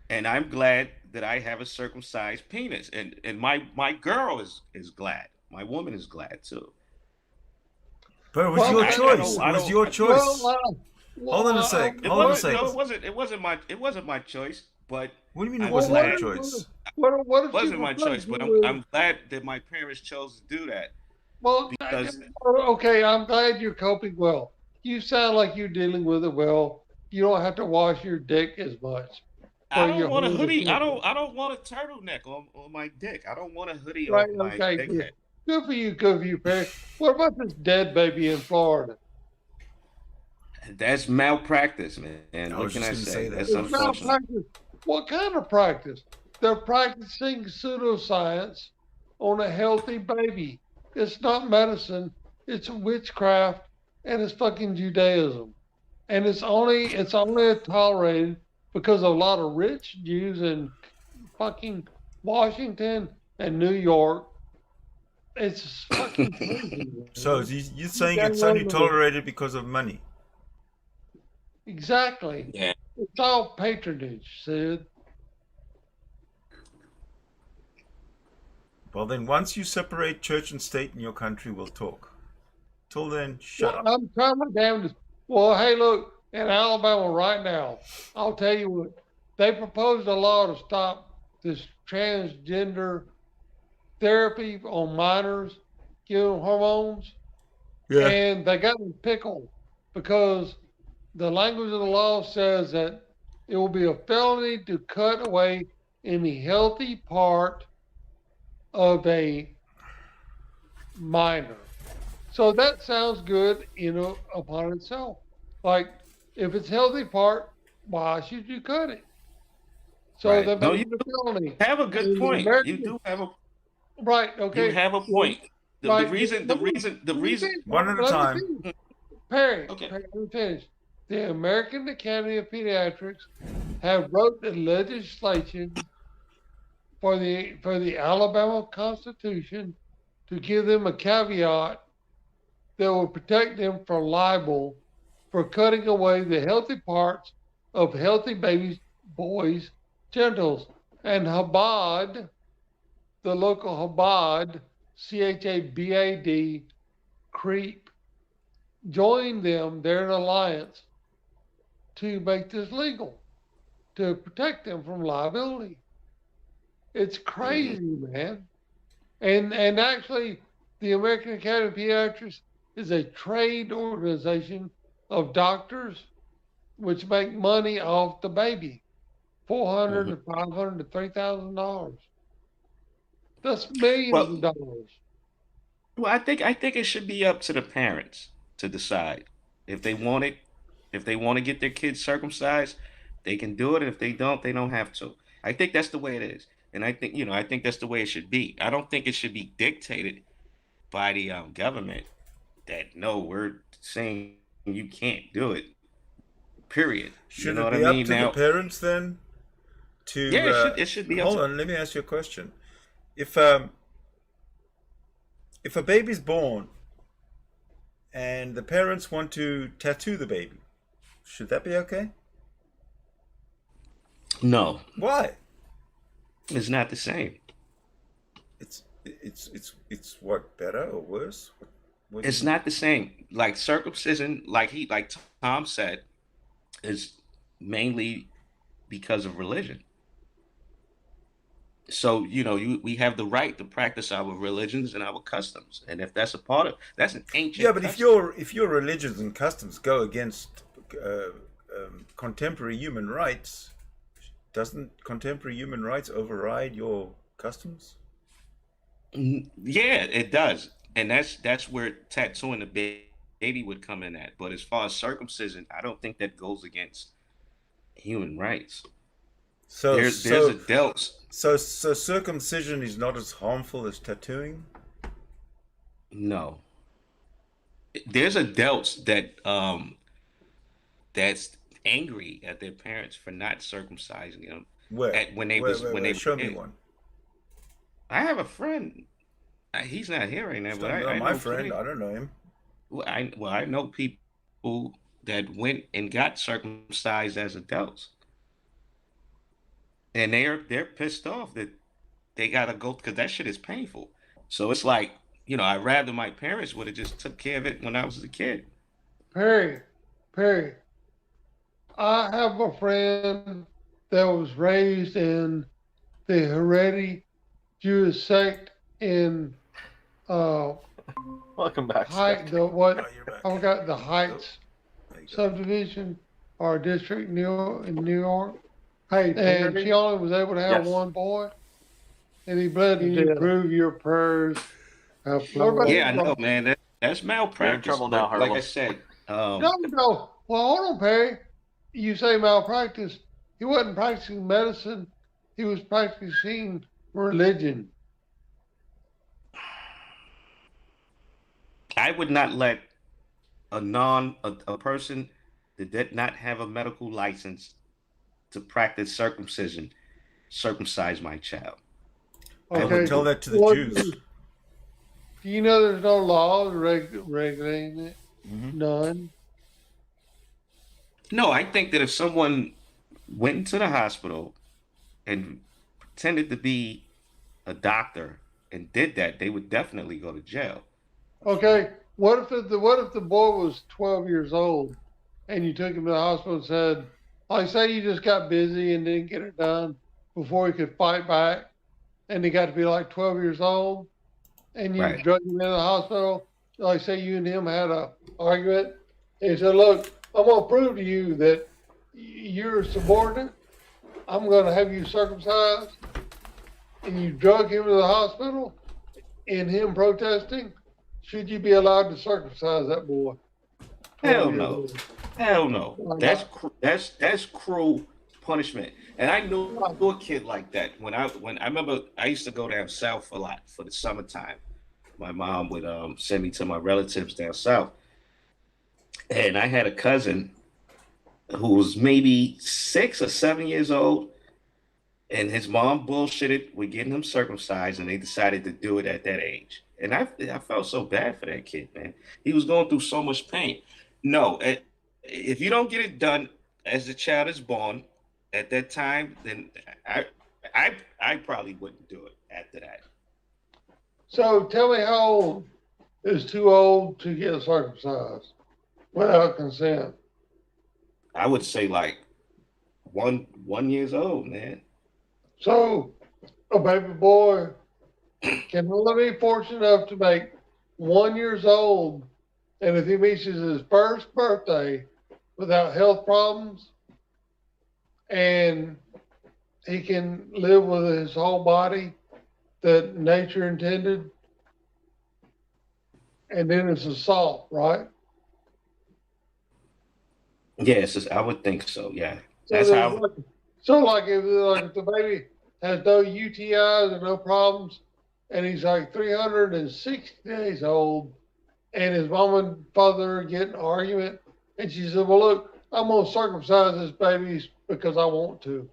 And I'm glad that I have a circumcised penis. And my girl is glad. My woman is glad too. But it was Well, your that, choice. I It was don't. your well, choice. Hold on a sec. It Hold on a wasn't. sec. No, it wasn't. It wasn't my choice. But What do you mean it I'm well, wasn't your what glad. if, choice? what It if she wasn't my prefers choice. But you? I'm glad that my parents chose to do that Well, because okay, I'm glad you're coping well. You sound like you're dealing with it well. You don't have to wash your dick as much I for don't your want a whole hoodie. attention. I don't want a turtleneck on my dick. I don't want a hoodie Right? off my Okay, dick good. head. Good for you, Perry. What about this dead baby in Florida? That's malpractice, man. And I what was can just I going to say? say that. That's It's unfortunate. malpractice. What kind of practice? They're practicing pseudoscience on a healthy baby. It's not medicine. It's witchcraft, and it's fucking Judaism. And it's only tolerated because of a lot of rich Jews in fucking Washington and New York. It's fucking crazy, So man. you're You saying gotta it's only learn to- tolerated because of money? Exactly. Yeah. It's all patronage, Sid. Well, then once you separate church and state in your country, we'll talk. Till then, shut Well, up. I'm trying my damnedest. Well, hey, look, in Alabama right now, I'll tell you what, they proposed a law to stop this transgender therapy on minors, giving them hormones, Yeah. and they got in pickle because the language of the law says that it will be a felony to cut away any healthy part of a minor. So that sounds good, upon itself. Like, if it's healthy part, why should you cut it? So Right. they No, made you it a felony. have a good And the point. You American, do have a right? you Okay. have a Well, point. The right. reason the Let me, reason the let me reason finish. One at a Let me time. finish. Perry, okay. let me finish. The American Academy of Pediatrics have wrote the legislation for the Alabama Constitution to give them a caveat that will protect them from libel for cutting away the healthy parts of healthy babies, boys' genitals. And Chabad, the local Chabad, Chabad, creep, joined them. They're an alliance to make this legal to protect them from liability. It's Mhm. crazy, man. And actually, the American Academy of Pediatrics is a trade organization of doctors which make money off the baby, 400 Mhm. to 500 to $3,000. That's millions of Well, dollars. I think it should be up to the parents to decide if they want it. If they want to get their kids circumcised, they can do it. If they don't have to. I think that's the way it is, and I think that's the way it should be. I don't think it should be dictated by the government that no, we're saying you can't do it. Period. You Should know it what I be up mean? to the Now, parents then yeah, to it should be up hold to. on? Let me ask you a question. If if a baby's born and the parents want to tattoo the baby, should that be okay? No, Why? it's not the same. It's what, better or worse? What do you It's think? not the same. Like circumcision, like Tom said, is mainly because of religion. So we have the right to practice our religions and our customs, and if that's a part of that's an Yeah, ancient but custom. if your religions and customs go against uh, contemporary human rights, doesn't contemporary human rights override your customs? Yeah, it does, and that's where tattooing the baby would come in at. But as far as circumcision, I don't think that goes against human rights. So There's so adults. so circumcision is not as harmful as tattooing. No, there's adults that's angry at their parents for not circumcising them Where? at when they Where? were Show me kids. one. I have a friend. He's not here right now, It's but not, not I my know friend. plenty. I don't know him. I know people that went and got circumcised as adults, and they're pissed off that they gotta go because that shit is painful. So it's like I'd rather my parents would have just took care of it when I was a kid. Perry, Perry, I have a friend that was raised in the Haredi Jewish sect in uh Welcome back, Height Skeptic. the what Oh, you're back. I forgot the Oh, Heights there you go. subdivision or district in New York. Hey, And Perry, she only was able to have Yes. one boy and he bled can to you death. prove your prayers have What about power? Yeah, I you? know, man. That's You're in malpractice. trouble now, But like I Harlow. said, No. Well, hold on, Perry. You say malpractice. He wasn't practicing medicine. He was practicing religion. I would not let a person that did not have a medical license to practice circumcision circumcise my child. I Okay. would wouldn't tell do it. that to the Well, Jews. do you know there's no laws regulating it? Hmm. None. No, I think that if someone went into the hospital and pretended to be a doctor and did that, they would definitely go to jail. Okay. What if the boy was 12 years old and you took him to the hospital and said, like, say you just got busy and didn't get it done before he could fight back, and he got to be like 12 years old, and you Right. drug him into the hospital, like say you and him had a argument, and he said, "Look, I'm gonna prove to you that you're a subordinate. I'm gonna have you circumcised," and you drug him to the hospital, and him protesting, should you be allowed to circumcise that boy? 12 Hell years no. old. Hell no. Why That's not? that's cruel punishment. And I knew a kid like that when I remember I used to go down south a lot for the summertime. My mom would send me to my relatives down south, and I had a cousin who was maybe 6 or 7 years old, and his mom bullshitted with getting him circumcised, and they decided to do it at that age. And I felt so bad for that kid, man. He was going through so much pain. No, if you don't get it done as the child is born at that time, then I probably wouldn't do it after that. So tell me how old is too old to get circumcised without consent? I would say like 1 years old, man. So a baby boy can only be fortunate enough to make 1 years old, and if he reaches his first birthday without health problems, and he can live with his whole body that nature intended, and then it's assault, right? Yes, I would think so. Yeah, So that's there's how. like, so like if the baby has no UTIs and no problems, and he's like 360 days old, and his mom and father get in an argument, and she said, "Well, look, I'm gonna circumcise this baby because I want to."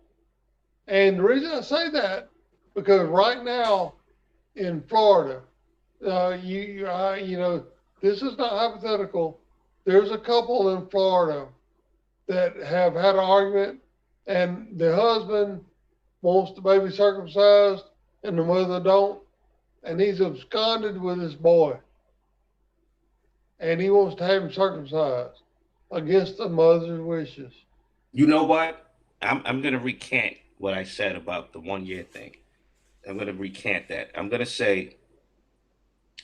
And the reason I say that because right now in Florida, you know, this is not hypothetical. There's a couple in Florida that have had an argument, and the husband wants the baby circumcised, and the mother don't, and he's absconded with his boy, and he wants to have him circumcised against the mother's wishes. You know what? I'm gonna recant what I said about the 1 year thing. I'm gonna recant that. I'm gonna say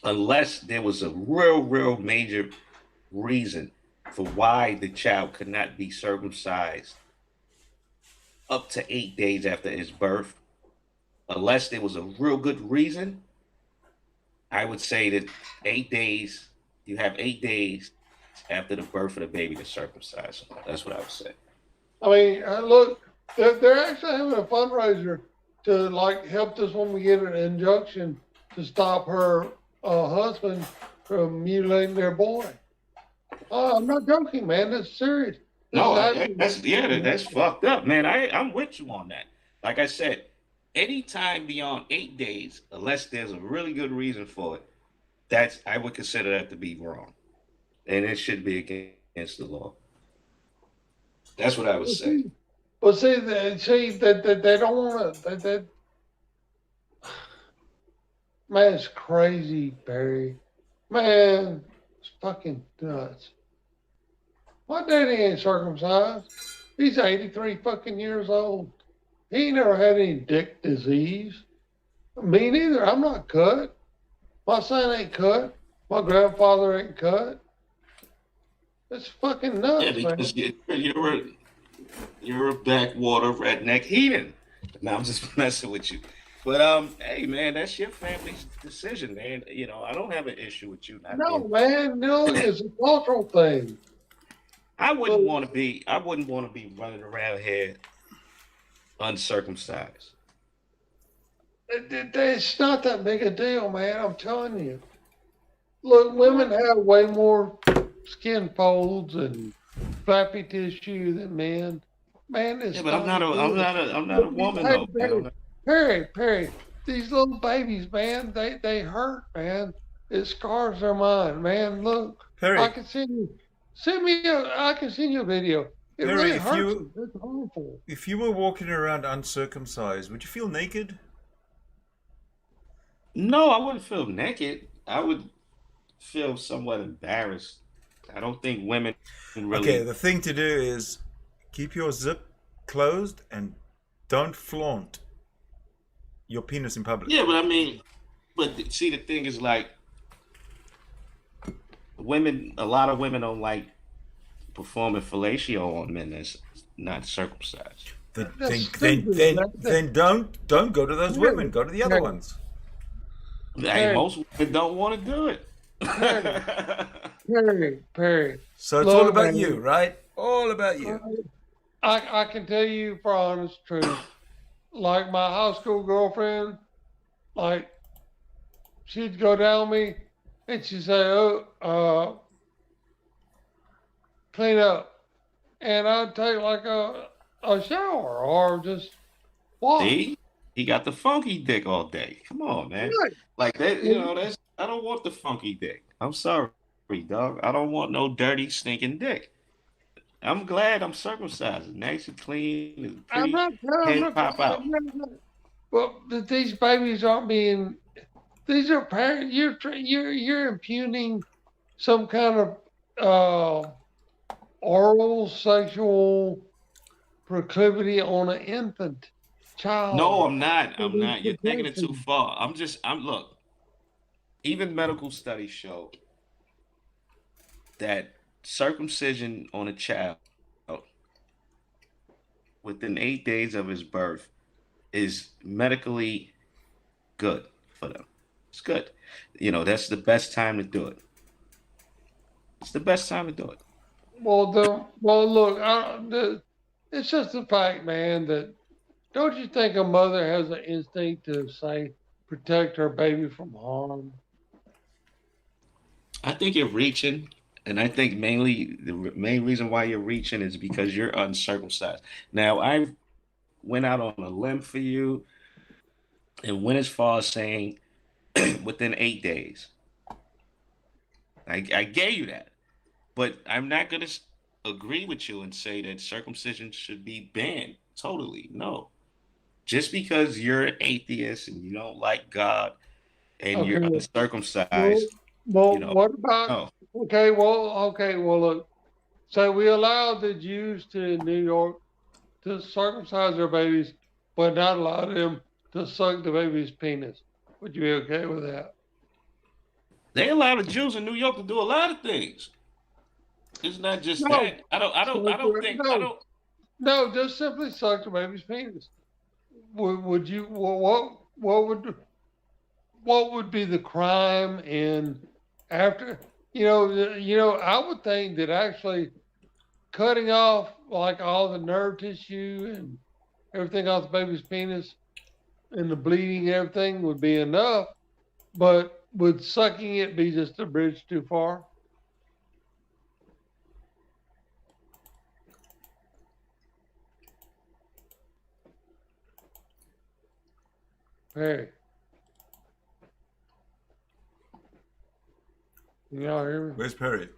unless there was a real major reason for why the child could not be circumcised up to 8 days after his birth, unless there was a real good reason, I would say that 8 days, you have 8 days after the birth of the baby to circumcise him. That's what I would say. I mean, look, they're actually having a fundraiser to like help this woman get an injunction to stop her husband from mutilating their boy. I'm not joking, man. That's serious. No, that's fucked up, man. I'm with you on that. Like I said, anytime beyond 8 days, unless there's a really good reason for it, I would consider that to be wrong, and it should be against the law. That's what I would say. Well, see, that they don't want to. That man, it's crazy, Barry. Man, it's fucking nuts. My daddy ain't circumcised. He's 83 fucking years old. He ain't never had any dick disease. Me neither. I'm not cut. My son ain't cut. My grandfather ain't cut. It's fucking nuts, Yeah, because man. you're a backwater redneck heathen. No, I'm just messing with you. But hey man, that's your family's decision, man. You know, I don't have an issue with you not No, being. man. No, it's a cultural thing. I wouldn't want to be running around here uncircumcised. It's not that big a deal, man. I'm telling you. Look, women have way more skin folds and flappy tissue than men. Man, it's Yeah, but I'm not a woman Hey, though. Perry, these little babies, man, they hurt, man. It scars their mind, man. Look, Perry. I can send you a video. It Perry, really if hurts. you- It's harmful. If you were walking around uncircumcised, would you feel naked? No, I wouldn't feel naked. I would feel somewhat embarrassed. I don't think women really. Okay, the thing to do is keep your zip closed and don't flaunt your penis in public. Yeah, but I mean, see, the thing is like, a lot of women don't like performing fellatio on men that's not circumcised. Then, That's then, stupid. then, That- then don't go to those women. Go to the other ones. Hey, most women don't want to do it. Perry. So it's Look, all about man, you, right? All about you. I can tell you for honest truth. Like my high school girlfriend, like she'd go down me and she'd say, "Oh, clean up," and I'd take like a shower or just wash. See, he got the funky dick all day. Come on, man. Right. Like that, you know. That's I don't want the funky dick. I'm sorry, dog. I don't want no dirty, stinking dick. I'm glad I'm circumcised, nice and clean, and I'm pretty. not. Head pop out. Well, these babies aren't being. These are parents. You're impugning some kind of oral sexual proclivity on an infant child. No, I'm not. I'm not. You're taking it too far. I'm look. Even medical studies show that circumcision on a child within 8 days of his birth is medically good for them. It's good. You know, that's the best time to do it. It's the best time to do it. Well, look, it's just the fact, man, that don't you think a mother has an instinct to say protect her baby from harm? I think you're reaching, and I think mainly the main reason why you're reaching is because you're uncircumcised. Now, I went out on a limb for you and went as far as saying within 8 days. I gave you that, but I'm not going to agree with you and say that circumcision should be banned totally. No, just because you're an atheist and you don't like God and you're uncircumcised. Well, you know, what about? no. Okay, well, look. So we allowed the Jews in New York to circumcise their babies, but not allow them to suck the baby's penis. Would you be okay with that? They allow the Jews in New York to do a lot of things. It's not just that. I don't think. No, just simply suck the baby's penis. Would you? What would be the crime in after? You know, I would think that actually cutting off like all the nerve tissue and everything off the baby's penis and the bleeding and everything would be enough, but would sucking it be just a bridge too far? Hey. Can y'all hear me? Where's Perry?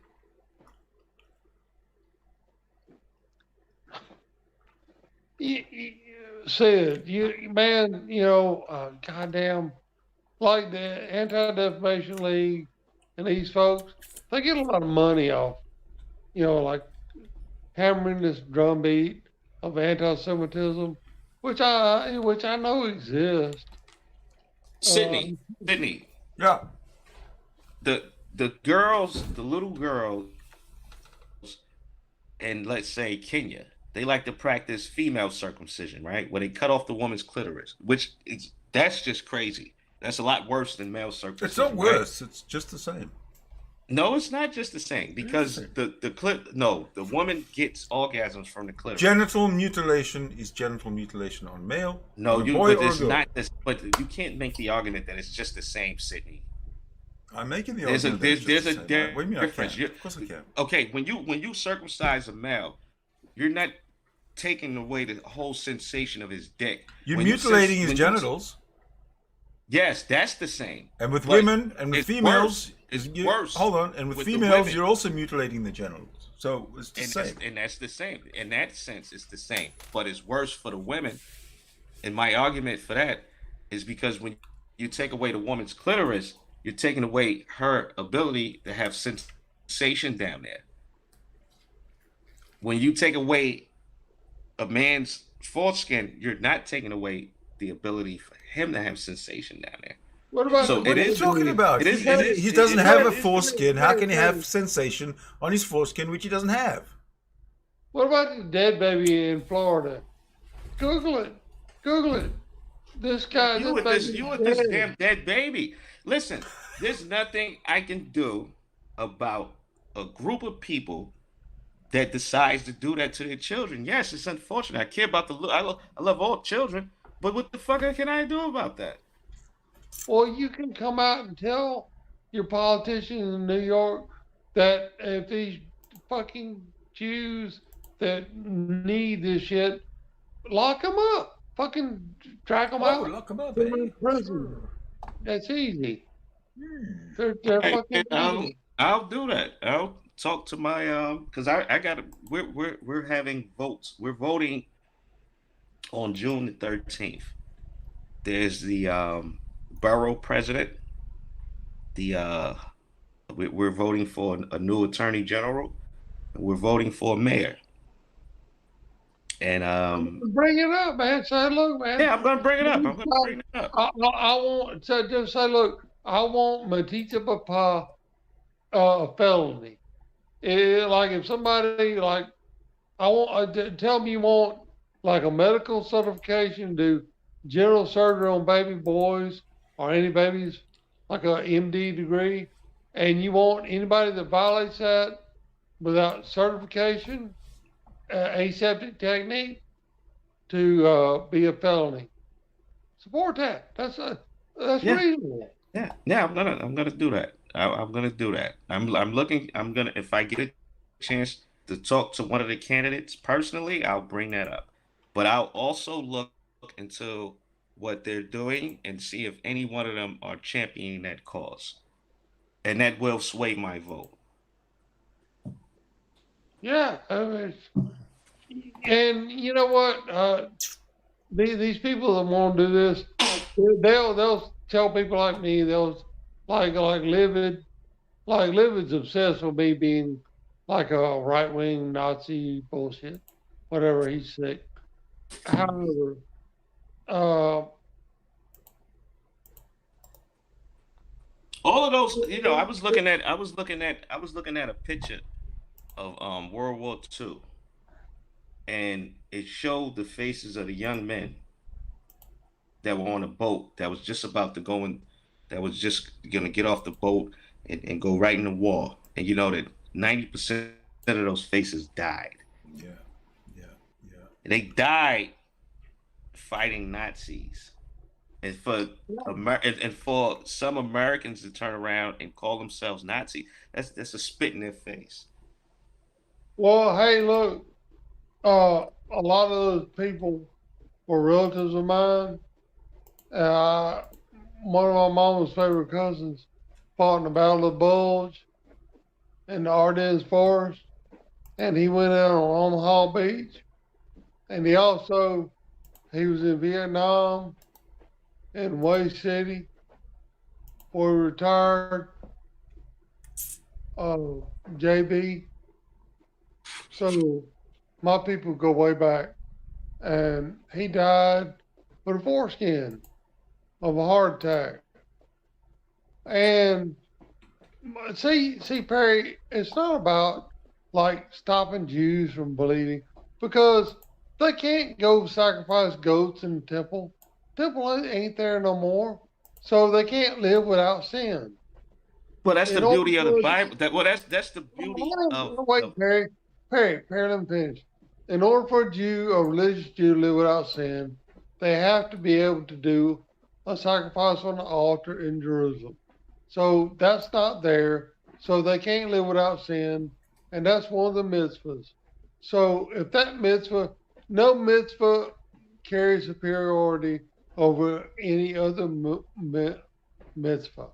Said you man, goddamn, like the Anti-Defamation League and these folks, they get a lot of money off, like hammering this drumbeat of anti-Semitism, which I know exists. Sydney. Yeah. The girls, the little girls, in let's say Kenya, they like to practice female circumcision, right? Where they cut off the woman's clitoris, that's just crazy. That's a lot worse than male circumcision. It's not worse. Right? It's just the same. No, it's not just the same because the woman gets orgasms from the clitoris. Genital mutilation is genital mutilation on male. No, on a boy but or it's a girl. not this. But you can't make the argument that it's just the same, Sydney. I'm making the There's a argument. that it's there's just a the same. What do you mean I difference. can? Of course I can. Okay, when you circumcise a male, you're not taking away the whole sensation of his dick. You're mutilating his genitals. Yes, that's the same. And with women and with females, it's worse. Hold on, and with with females, you're also mutilating the genitals. So it's the same. And that's the same. In that sense, it's the same. But it's worse for the women. And my argument for that is because when you take away the woman's clitoris, you're taking away her ability to have sensation down there. When you take away a man's foreskin, you're not taking away the ability for him to have sensation down there. What about what are you talking about? He doesn't have a foreskin. How can he have sensation on his foreskin, which he doesn't have? What about the dead baby in Florida? Google it. This guy. You with this damn dead baby. Listen, there's nothing I can do about a group of people that decides to do that to their children. Yes, it's unfortunate. I care about I love all children, but what the fuck can I do about that? Well, you can come out and tell your politicians in New York that if these fucking Jews that need this shit, lock them up. Fucking track them Oh, out. lock them up, Put 'em eh? in prison. Sure. That's easy. Hmm. They're Hey, fucking needy. I'll do that. I'll talk to my because I got to. We're having votes. We're voting on June the 13th. There's the borough president. The we're voting for a new attorney general. And we're voting for a mayor. And Bring it up, man. Say, look, man. yeah, I'm gonna bring it up. I'm gonna bring it up. I want to just say, look, I want Matita Papa a felony. Like if somebody like I want tell me you want like a medical certification to do general surgery on baby boys or any babies, like a MD degree, and you want anybody that violates that without certification, aseptic technique to be a felony. Support that. That's Yeah. reasonable. Yeah. I'm gonna do that. I'm gonna do that. I'm looking. I'm gonna if I get a chance to talk to one of the candidates personally, I'll bring that up. But I'll also look into what they're doing and see if any one of them are championing that cause, and that will sway my vote. Yeah, I mean, and you know what? These people that want to do this, they'll tell people like me. They'll like Livid's obsessed with me being like a right wing Nazi bullshit, whatever. He's sick. However, uh, All of those, I was looking at a picture of World War II, and it showed the faces of the young men that were on a boat that was just about to go in, that was just gonna get off the boat and go right in the war. And you know that 90% of those faces died. Yeah, yeah, yeah. And they died fighting Nazis. And for and for some Americans to turn around and call themselves Nazi, that's a spit in their face. well, hey, look, a lot of those people were relatives of mine. Uh, One of my mama's favorite cousins fought in the Battle of the Bulge in the Ardennes Forest, and he went out on Omaha Beach, and he was in Vietnam in Way City before he retired. Uh, JB. So my people go way back, and he died with a foreskin of a heart attack. And see, Perry, it's not about like stopping Jews from believing because they can't go sacrifice goats in the temple. Temple ain't there no more, so they can't live without sin. Well, that's In the order beauty of the for Bible. That's the beauty of wait, Perry, let me finish. In order for a religious Jew, to live without sin, they have to be able to do a sacrifice on the altar in Jerusalem. So that's not there. So they can't live without sin, and that's one of the mitzvahs. So if that mitzvah, no mitzvah carries superiority over any other mitzvah.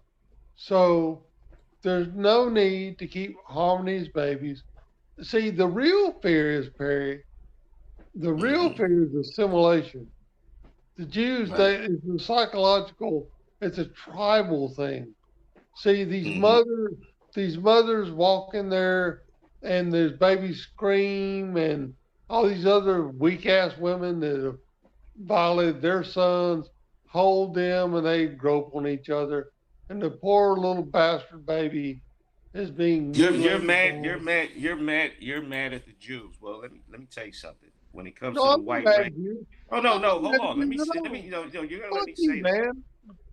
So there's no need to keep harming these babies. See, the real fear is, Perry, the real fear is assimilation. The Jews, Right. it's a psychological, it's a tribal thing. See, Mhm. these mothers walk in there and there's babies scream and all these other weak ass women that have violated their sons hold them and they grope on each other. And the poor little bastard baby is being You're mutilated. mad. You're mad at the Jews. Well, let me tell you something. When it comes No, to the I'm not white mad race, at you. oh no, I'm not no, hold mad at on. you at Let me all. you're gonna let Fuck me you, say this. man.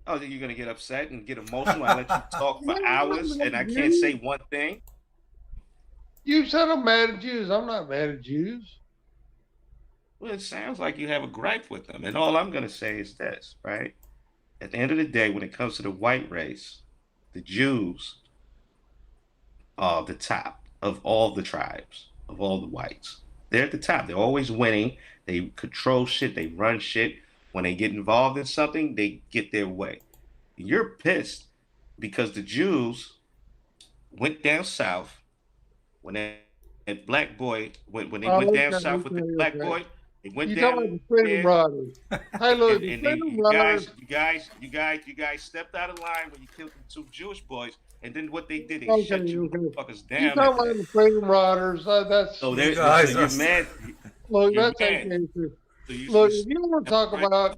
Oh, then you're gonna get upset and get emotional. I let you talk for hours, and I can't say one thing. You said I'm mad at Jews. I'm not mad at Jews. Well, it sounds like you have a gripe with them, and all I'm gonna say is this, right? At the end of the day, when it comes to the white race, the Jews are the top of all the tribes, of all the whites. They're at the top. They're always winning. They control shit. They run shit. When they get involved in something, they get their way. You're pissed because the Jews went down south when that black boy when they went down south with the black boy. They went You down talking about the Freedom there, Riders? Hey, look, the and Freedom you Riders. guys stepped out of line when you killed them two Jewish boys, and then what they did, they Okay, shut you okay. motherfuckers You down. talking about the Freedom Riders? That's So You guys you're are- mad. look. you're That's mad. okay. So Look, if you want to talk right. about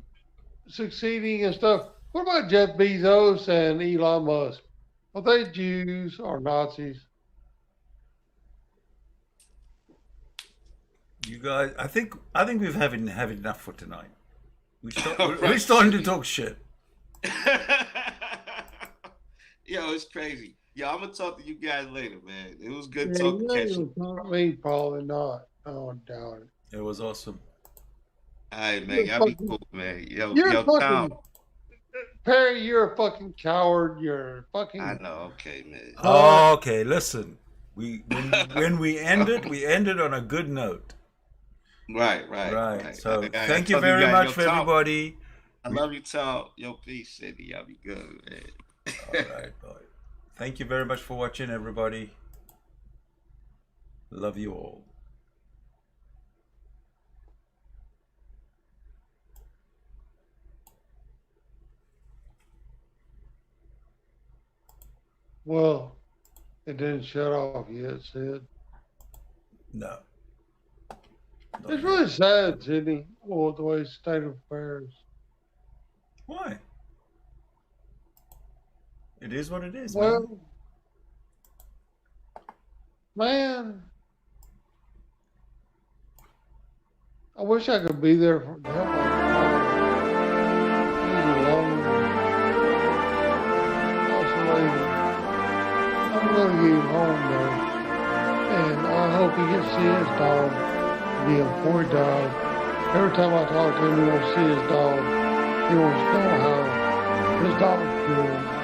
succeeding and stuff, what about Jeff Bezos and Elon Musk? Are they Jews or Nazis? You guys, I think we've had enough for tonight. We're Right. starting to talk shit. Yo, it's crazy. Yo, I'm gonna talk to you guys later, man. It was good Yeah, talking. you ain't Catching. gonna talk to me, probably not. Oh, doubt it. It was awesome. All right, man. You're Y'all be fucking- cool, man. Yo, You're yo, fucking Tom. Perry. You're a fucking coward. You're a fucking. I know. Okay, man. Okay, listen. When we ended on a good note. Right. So I thank you love very guys. much Yo, for Tom, everybody. I love you, Tom. Yo, peace, Cindy. Y'all be good, man. All right, bye. Thank you very much for watching, everybody. Love you all. Well, it didn't shut off yet, Sid. No. It's really sad, Sydney. Oh, the way state of affairs. Why? It is what it is, man. Well, man, I wish I could be there for to help my father. He's alone. Isolated. I'm gonna get him home though, and I hope he gets to see his dog. The poor dog. Every time I talk to him, he wants to see his dog. He wants to know how his dog's doing.